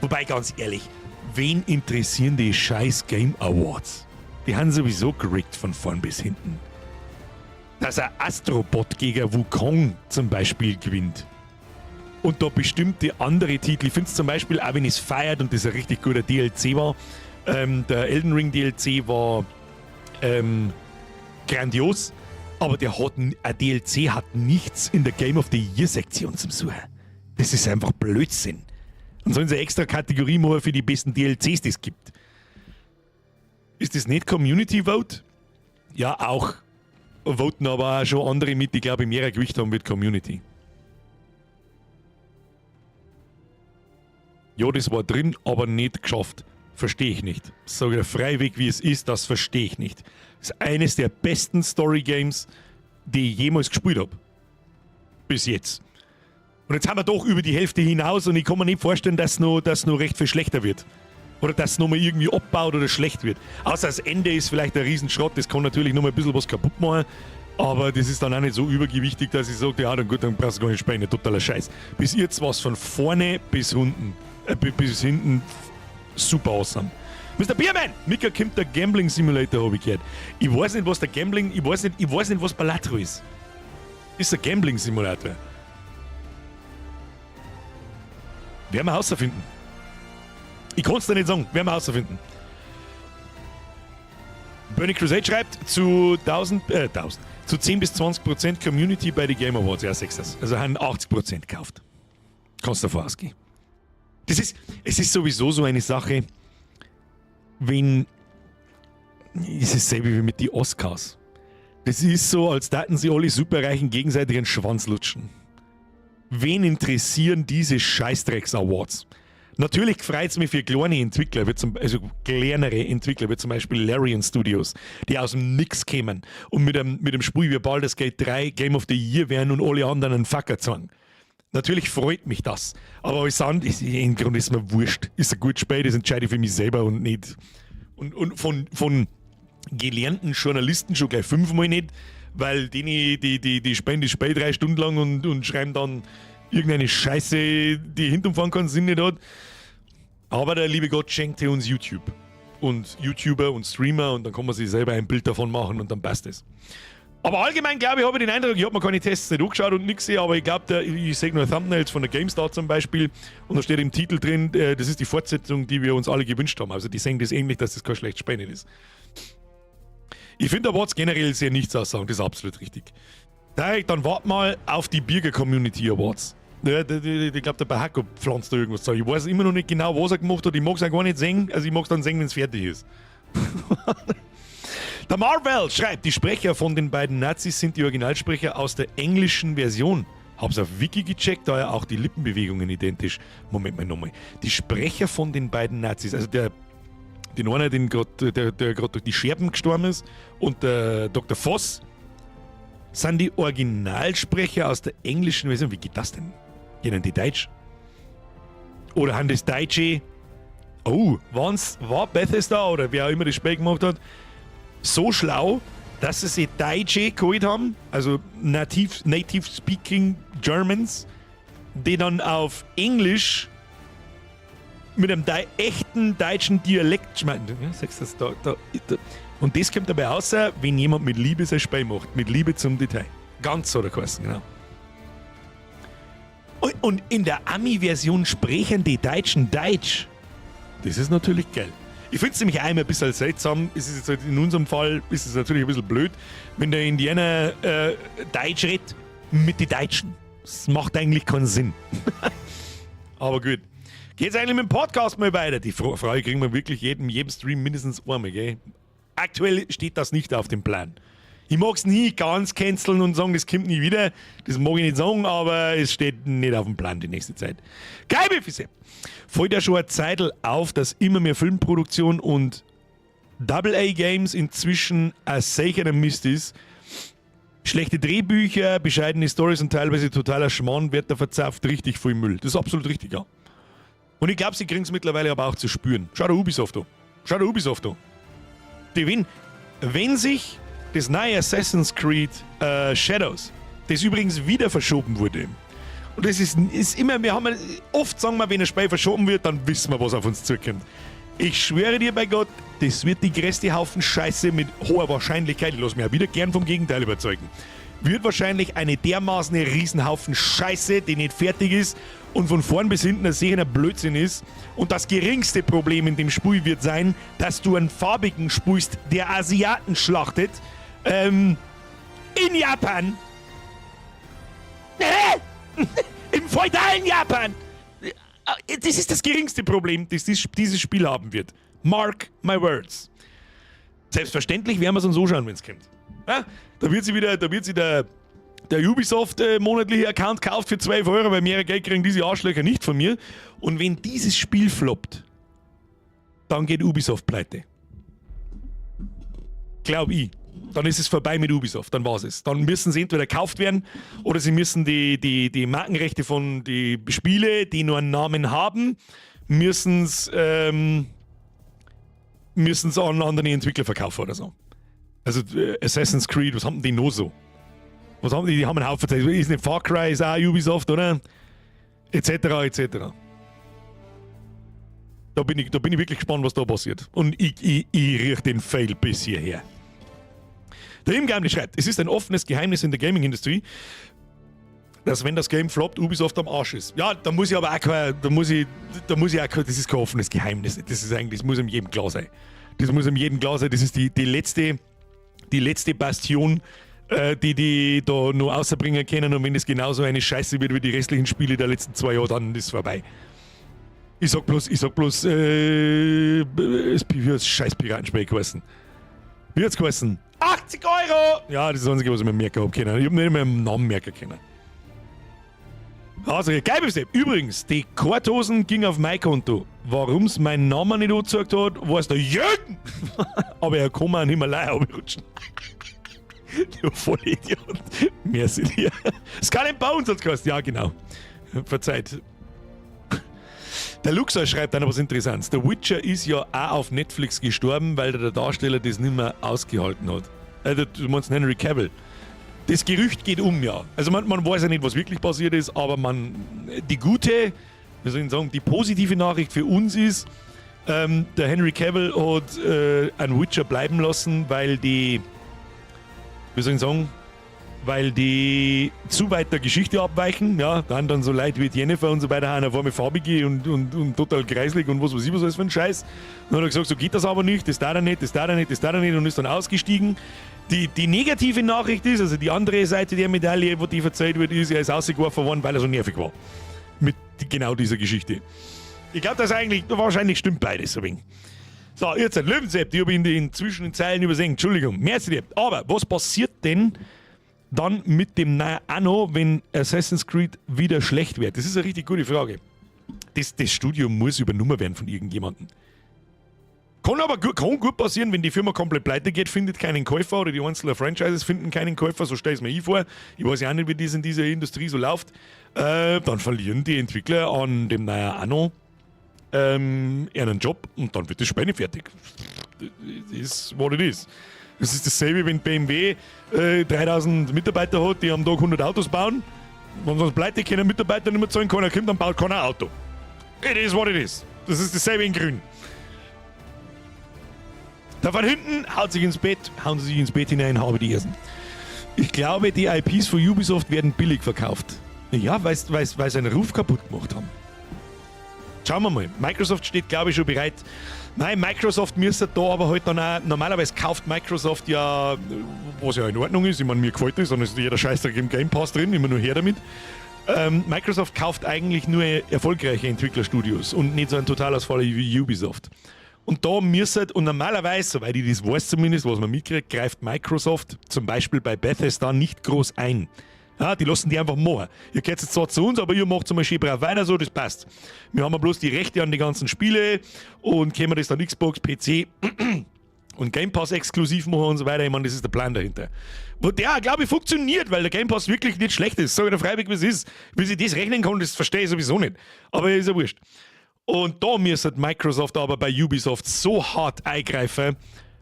Wobei, ganz ehrlich, wen interessieren die scheiß Game Awards? Die haben sowieso gerickt von vorn bis hinten. Dass ein Astrobot gegen Wukong zum Beispiel gewinnt. Und da bestimmte andere Titel, ich finde es zum Beispiel, auch wenn es feiert und das ein richtig guter DLC war, der Elden Ring DLC war grandios, aber ein DLC hat nichts in der Game of the Year Sektion zum Suchen. Das ist einfach Blödsinn. Dann sollen sie eine extra Kategorie machen für die besten DLCs, die es gibt. Ist das nicht Community Vote? Ja, auch. Voten aber auch schon andere mit, die glaube ich mehr Gewicht haben mit Community. Ja, das war drin, aber nicht geschafft. Verstehe ich nicht. So freiweg wie es ist, das verstehe ich nicht. Das ist eines der besten Story-Games, die ich jemals gespielt habe. Bis jetzt. Und jetzt haben wir doch über die Hälfte hinaus und ich kann mir nicht vorstellen, dass noch recht viel schlechter wird. Oder dass es nochmal irgendwie abbaut oder schlecht wird. Außer das Ende ist vielleicht ein Riesenschrott, das kann natürlich nochmal ein bisschen was kaputt machen, aber das ist dann auch nicht so übergewichtig, dass ich sage, ja, dann gut, dann brauchst du gar nicht spielen, totaler Scheiß. Bis jetzt war es von vorne bis hinten super awesome. Mr. Bierman! Mika kommt der Gambling Simulator, habe ich gehört. Ich weiß nicht, was der Gambling... Ich weiß nicht, was Balatro ist. Ist der Gambling Simulator. Werden wir herausfinden. Ich kann es dir nicht sagen. Werden wir herausfinden. Burning Crusade schreibt, zu 10 bis 20% Community bei den Game Awards. Ja, sagst das. Also haben 80% gekauft. Kannst du davon ausgehen. Es ist sowieso so eine Sache, wenn ist dasselbe wie mit den Oscars. Das ist so, als täten sie alle Superreichen gegenseitig den Schwanz lutschen. Wen interessieren diese Scheißdrecks-Awards? Natürlich freut es mich für kleine Entwickler, also kleinere Entwickler, wie zum Beispiel Larian Studios, die aus dem Nix kämen und mit dem Spiel wie Baldur's Gate 3 Game of the Year werden und alle anderen einen Fucker zeigen. Natürlich freut mich das, aber alles andere, im Grunde ist mir wurscht. Ist ein gutes Spiel, das entscheide ich für mich selber und nicht. Und von gelernten Journalisten schon gleich 5-mal nicht, weil die spielen das Spiel 3 Stunden lang und schreiben dann irgendeine Scheiße, die hinterfahren keinen Sinn nicht hat. Aber der liebe Gott schenkte uns YouTube und YouTuber und Streamer und dann kann man sich selber ein Bild davon machen und dann passt es. Aber allgemein glaube ich, habe ich den Eindruck, ich habe mir keine Tests nicht angeschaut und nichts gesehen, aber ich glaube, ich sehe nur Thumbnails von der GameStar zum Beispiel und da steht im Titel drin, das ist die Fortsetzung, die wir uns alle gewünscht haben. Also die sehen das ähnlich, dass das kein schlecht Spiel ist. Ich finde Awards generell sehr nichts aussagen, das ist absolut richtig. Dann wart mal auf die Bürger Community Awards. Ja, ich glaube, der Bahako pflanzt da irgendwas zu. Ich weiß immer noch nicht genau, was er gemacht hat. Ich mag es auch gar nicht singen. Also ich mag es dann singen, wenn es fertig ist. Der Marvel schreibt, die Sprecher von den beiden Nazis sind die Originalsprecher aus der englischen Version. Hab's auf Wiki gecheckt, da ja auch die Lippenbewegungen identisch. Moment mal nochmal. Die Sprecher von den beiden Nazis, also den einer, der gerade durch die Scherben gestorben ist, und der Dr. Voss, sind die Originalsprecher aus der englischen Version. Wie geht das denn? Kennen die Deutsch? Oder haben das Deutsche? Oh, war Bethesda oder wer auch immer das Spiel gemacht hat, so schlau, dass sie Deutsche geholt haben, also Native Speaking Germans, die dann auf Englisch mit einem echten deutschen Dialekt schmecken. Ja, sagst du das da. Und das kommt dabei raus, wenn jemand mit Liebe sein Spiel macht, mit Liebe zum Detail. Ganz so der Kosten, genau. Und in der Ami-Version sprechen die Deutschen Deutsch. Das ist natürlich geil. Ich finde es nämlich einmal ein bisschen seltsam. Es ist jetzt halt in unserem Fall ist es natürlich ein bisschen blöd, wenn der Indianer Deutsch redet mit den Deutschen. Das macht eigentlich keinen Sinn. Aber gut. Geht's eigentlich mit dem Podcast mal weiter? Die Frage kriegen wir wirklich jedem Stream mindestens einmal, gell? Aktuell steht das nicht auf dem Plan. Ich mag es nie ganz canceln und sagen, das kommt nie wieder. Das mag ich nicht sagen, aber es steht nicht auf dem Plan die nächste Zeit. Geibefisse! Fällt ja schon eine Zeit auf, dass immer mehr Filmproduktion und AA-Games inzwischen ein sicherer Mist ist. Schlechte Drehbücher, bescheidene Stories und teilweise totaler Schmarrn wird da verzapft, richtig viel Müll. Das ist absolut richtig, ja. Und ich glaube, sie kriegen es mittlerweile aber auch zu spüren. Schau der Ubisoft an. Wenn sich das neue Assassin's Creed Shadows, das übrigens wieder verschoben wurde, und das ist immer, oft sagen wir, wenn ein Spiel verschoben wird, dann wissen wir, was auf uns zukommt. Ich schwöre dir bei Gott, das wird die größte Haufen Scheiße mit hoher Wahrscheinlichkeit, ich lasse mich auch wieder gern vom Gegenteil überzeugen, wird wahrscheinlich eine dermaßen Riesenhaufen Scheiße, die nicht fertig ist und von vorn bis hinten ein sicherer Blödsinn ist. Und das geringste Problem in dem Spiel wird sein, dass du einen farbigen spielst, der Asiaten schlachtet, in Japan. Im feudalen Japan. Das ist das geringste Problem, das dieses Spiel haben wird. Mark my words. Selbstverständlich werden wir es uns anschauen, wenn es kommt. Ja? Da wird sie der Ubisoft monatliche Account kauft für 12 €, weil mehr Geld kriegen diese Arschlöcher nicht von mir. Und wenn dieses Spiel floppt, dann geht Ubisoft pleite. Glaub ich. Dann ist es vorbei mit Ubisoft, dann war's es. Dann müssen sie entweder gekauft werden oder sie müssen die Markenrechte von den Spielen, die nur einen Namen haben, müssen es an andere Entwickler verkaufen oder so. Also Assassin's Creed, was haben die noch so? Was haben die? Die haben einen Haufen. Ist nicht Far Cry, ist auch Ubisoft, oder? Etc. etc. Da bin ich wirklich gespannt, was da passiert. Und ich rieche den Fail bis hierher. Der Imgamli schreibt, es ist ein offenes Geheimnis in der Gaming-Industrie, dass wenn das Game floppt, Ubisoft am Arsch ist. Ja, da muss ich aber auch kein, das ist kein offenes Geheimnis. Das muss einem jedem klar sein. Das ist die letzte Bastion, die da noch rausbringen können, und wenn es genauso eine Scheiße wird wie die restlichen Spiele der letzten 2 Jahre, dann ist es vorbei. Ich sag bloß, es ist scheiß Piratenspiel gewesen. Wie hat's geheißen? 80 Euro! Ja, das ist das Einzige, was ich mir merken habe können. Ich habe nicht mehr einen Namen merken können. Also, geil bist du. Übrigens, die Korthosen ging auf mein Konto. Warum es meinen Namen nicht angezeigt hat, weiß der Jürgen. Aber er kann mir einen Himalaya abrutschen. Du Vollidiot. Merci dir. Skull and Bones hat's geheißen. Ja, genau. Verzeiht. Der Luxor schreibt dann was Interessantes. Der Witcher ist ja auch auf Netflix gestorben, weil der Darsteller das nicht mehr ausgehalten hat. Du meinst Henry Cavill. Das Gerücht geht ja. Also man weiß ja nicht, was wirklich passiert ist, aber die gute, wie soll ich sagen, die positive Nachricht für uns ist, der Henry Cavill hat einen Witcher bleiben lassen, weil die, wie soll ich sagen, weil die zu weit der Geschichte abweichen. Ja, dann so Leute wie Jennifer und so weiter haben auf einmal farbige und total kreislig und was weiß ich, was alles für ein Scheiß. Dann hat er gesagt, so geht das aber nicht, das darf er nicht, das darf er nicht, das darf er nicht und ist dann ausgestiegen. Die negative Nachricht ist, also die andere Seite der Medaille, wo die verzeiht wird, ist, er ist rausgeworfen worden, weil er so nervig war. Mit genau dieser Geschichte. Ich glaube, das eigentlich, wahrscheinlich stimmt beides so wenig. So, jetzt ein Löwensepp, die habe ich inzwischen in Zeilen übersehen. Entschuldigung, merci dir. Aber was passiert denn dann mit dem neuen Anno, wenn Assassin's Creed wieder schlecht wird? Das ist eine richtig gute Frage. Das Studio muss übernommen werden von irgendjemandem. Kann gut passieren, wenn die Firma komplett pleite geht, findet keinen Käufer oder die einzelnen Franchises finden keinen Käufer, so stelle ich es mir vor. Ich weiß ja auch nicht, wie das in dieser Industrie so läuft. Dann verlieren die Entwickler an dem neuen Anno einen Job und dann wird das Spiel nicht fertig. Das ist, was es ist. Das ist dasselbe, wenn BMW 3000 Mitarbeiter hat, die am Tag 100 Autos bauen. Wenn sie pleite keine Mitarbeiter nicht mehr zahlen, keiner kommt, dann baut keiner ein Auto. It is what it is. Das ist dasselbe in Grün. Da von hinten hauen sie sich ins Bett hinein, habe die ersten. Ich glaube, die IPs von Ubisoft werden billig verkauft. Ja, weil sie einen Ruf kaputt gemacht haben. Schauen wir mal. Microsoft steht, glaube ich, schon bereit. Nein, Microsoft müsste da aber halt dann auch, normalerweise kauft Microsoft ja, was ja in Ordnung ist, ich meine, mir gefällt das, dann ist jeder Scheißdreck im Game Pass drin, immer nur her damit. Microsoft kauft eigentlich nur erfolgreiche Entwicklerstudios und nicht so ein Totalausfall wie Ubisoft. Und da müsste, und normalerweise, soweit ich das weiß zumindest, was man mitkriegt, greift Microsoft zum Beispiel bei Bethesda nicht groß ein. Ja, die lassen die einfach machen. Ihr geht jetzt zwar zu uns, aber ihr macht zum Beispiel brav weiter so, das passt. Wir haben ja bloß die Rechte an die ganzen Spiele und können das dann Xbox, PC und Game Pass exklusiv machen und so weiter. Ich meine, das ist der Plan dahinter. Wo der, glaube ich, funktioniert, weil der Game Pass wirklich nicht schlecht ist. Sag ich dir freiwillig, wie es ist. Wie sie das rechnen kann, das verstehe ich sowieso nicht. Aber ist ja wurscht. Und da müsste Microsoft aber bei Ubisoft so hart eingreifen.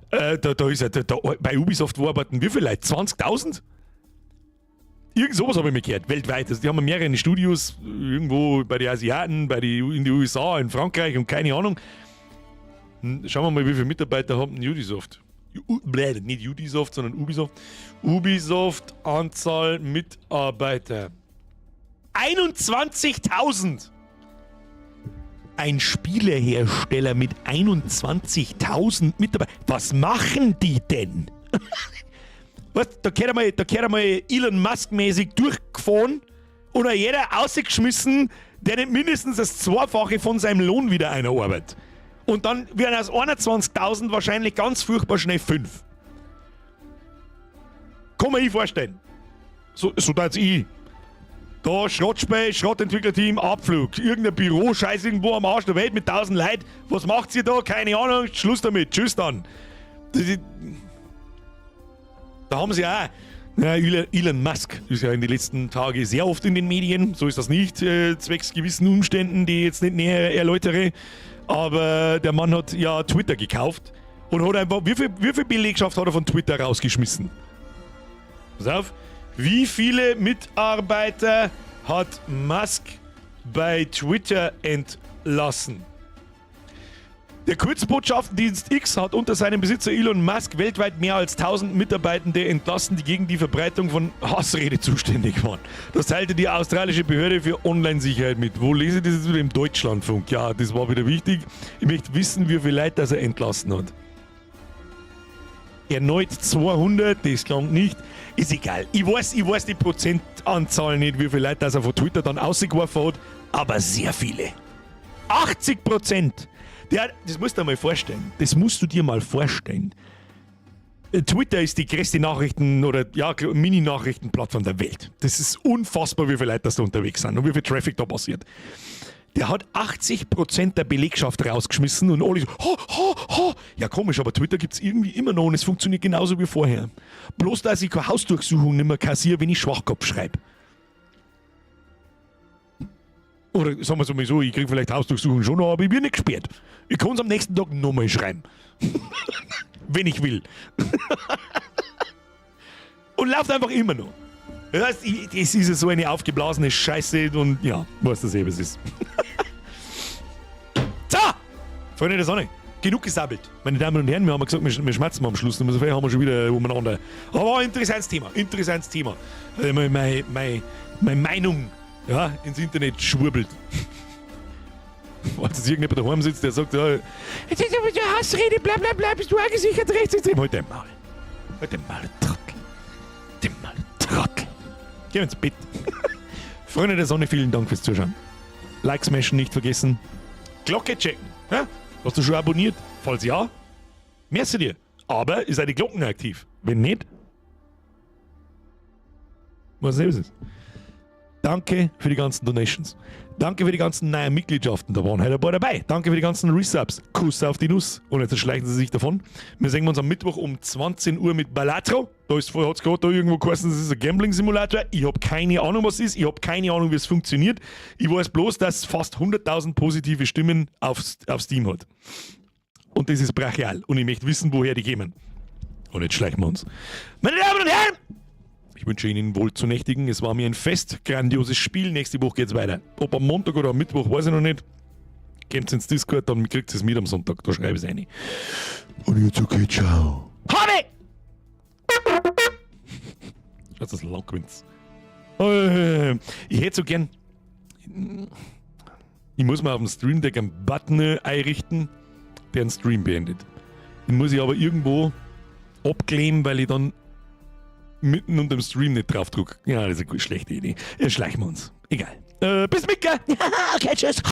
Bei Ubisoft arbeiten wie viele Leute? 20.000? Irgend sowas habe ich mir gehört, weltweit. Also die haben mehrere Studios, irgendwo bei den Asiaten, in den USA, in Frankreich und keine Ahnung. Schauen wir mal, wie viele Mitarbeiter haben Ubisoft. Nicht Ubisoft, sondern Ubisoft. Ubisoft, Anzahl Mitarbeiter. 21.000! Ein Spielehersteller mit 21.000 Mitarbeitern. Was machen die denn? Was, da gehört einmal Elon Musk-mäßig durchgefahren oder jeder rausgeschmissen, der nicht mindestens das Zweifache von seinem Lohn wieder einarbeitet. Und dann werden aus 21.000 wahrscheinlich ganz furchtbar schnell 5. Kann man sich vorstellen. So tat's ich. Da Schrottspiel, Schrottentwicklerteam, Abflug. Irgendein Büro, Scheiß irgendwo am Arsch der Welt mit 1000 Leuten. Was macht ihr da? Keine Ahnung. Schluss damit. Tschüss dann. Da haben sie auch. Elon Musk ist ja in den letzten Tagen sehr oft in den Medien. So ist das nicht, zwecks gewissen Umständen, die ich jetzt nicht näher erläutere. Aber der Mann hat ja Twitter gekauft und hat einfach. Wie viel Belegschaft hat er von Twitter rausgeschmissen? Pass auf. Wie viele Mitarbeiter hat Musk bei Twitter entlassen? Der Kurzbotschaftendienst X hat unter seinem Besitzer Elon Musk weltweit mehr als 1000 Mitarbeitende entlassen, die gegen die Verbreitung von Hassrede zuständig waren. Das teilte die australische Behörde für Online-Sicherheit mit. Wo lese ich das jetzt wieder? Im Deutschlandfunk? Ja, das war wieder wichtig. Ich möchte wissen, wie viele Leute das er entlassen hat. Erneut 200, das klang nicht. Ist egal. Ich weiß die Prozentanzahl nicht, wie viele Leute das er von Twitter dann ausgeworfen hat, aber sehr viele. 80%! Das musst du dir mal vorstellen. Twitter ist die größte Nachrichten- oder ja, Mini-Nachrichtenplattform der Welt. Das ist unfassbar, wie viele Leute da unterwegs sind und wie viel Traffic da passiert. Der hat 80% der Belegschaft rausgeschmissen und alle so, Ja, komisch, aber Twitter gibt es irgendwie immer noch und es funktioniert genauso wie vorher. Bloß, dass ich keine Hausdurchsuchung nicht mehr kassiere, wenn ich Schwachkopf schreibe. Oder sagen wir es mal so, ich kriege vielleicht Hausdurchsuchung schon noch, aber ich bin nicht gesperrt. Ich kann es am nächsten Tag nochmal schreiben. Wenn ich will. Und läuft einfach immer noch. Das heißt, es ist ja so eine aufgeblasene Scheiße und ja, weißt du selber, was es ist. So! Freunde der Sonne, genug gesabbelt. Meine Damen und Herren, wir haben gesagt, wir schmerzen mal am Schluss, aber so viel haben wir schon wieder umeinander. Aber ein interessantes Thema, Meine Meinung, ja, ins Internet schwurbelt. Als jetzt irgendjemand daheim sitzt, der sagt, ja, jetzt ist aber die Hassrede, bla, bist du auch gesichert rechtsextrem. Halt den Maul, Trottel. Geh ins Bett. Freunde der Sonne, vielen Dank fürs Zuschauen. Like smashen nicht vergessen. Glocke checken. Ja? Hast du schon abonniert? Falls ja, merci dir. Aber ist die Glocken aktiv? Wenn nicht, was ist es? Danke für die ganzen Donations. Danke für die ganzen neuen Mitgliedschaften. Da waren heute ein paar dabei. Danke für die ganzen Resubs. Kuss auf die Nuss. Und jetzt schleichen Sie sich davon. Wir sehen uns am Mittwoch um 20 Uhr mit Balatro. Da hat es gerade da irgendwo geheißen, das ist ein Gambling-Simulator. Ich habe keine Ahnung, was es ist. Ich habe keine Ahnung, wie es funktioniert. Ich weiß bloß, dass es fast 100.000 positive Stimmen auf Steam hat. Und das ist brachial. Und ich möchte wissen, woher die kommen. Und jetzt schleichen wir uns. Meine Damen und Herren! Ich wünsche Ihnen wohl zu nächtigen. Es war mir ein Fest, grandioses Spiel. Nächste Woche geht's weiter. Ob am Montag oder am Mittwoch, weiß ich noch nicht. Geht ins Discord, dann kriegt es mit am Sonntag. Da schreibe ich es rein. Und jetzt okay, ciao. Habe! Schaut das lang gewinnt. Ich hätte so gern. Ich muss mal auf dem Stream Deck einen Button einrichten, der einen Stream beendet. Den muss ich aber irgendwo abkleben, weil ich dann mitten unter dem Stream nicht draufdruck. Ja, das ist eine schlechte Idee. Schleichen wir uns. Egal. Bis Mittwoch. Okay, tschüss.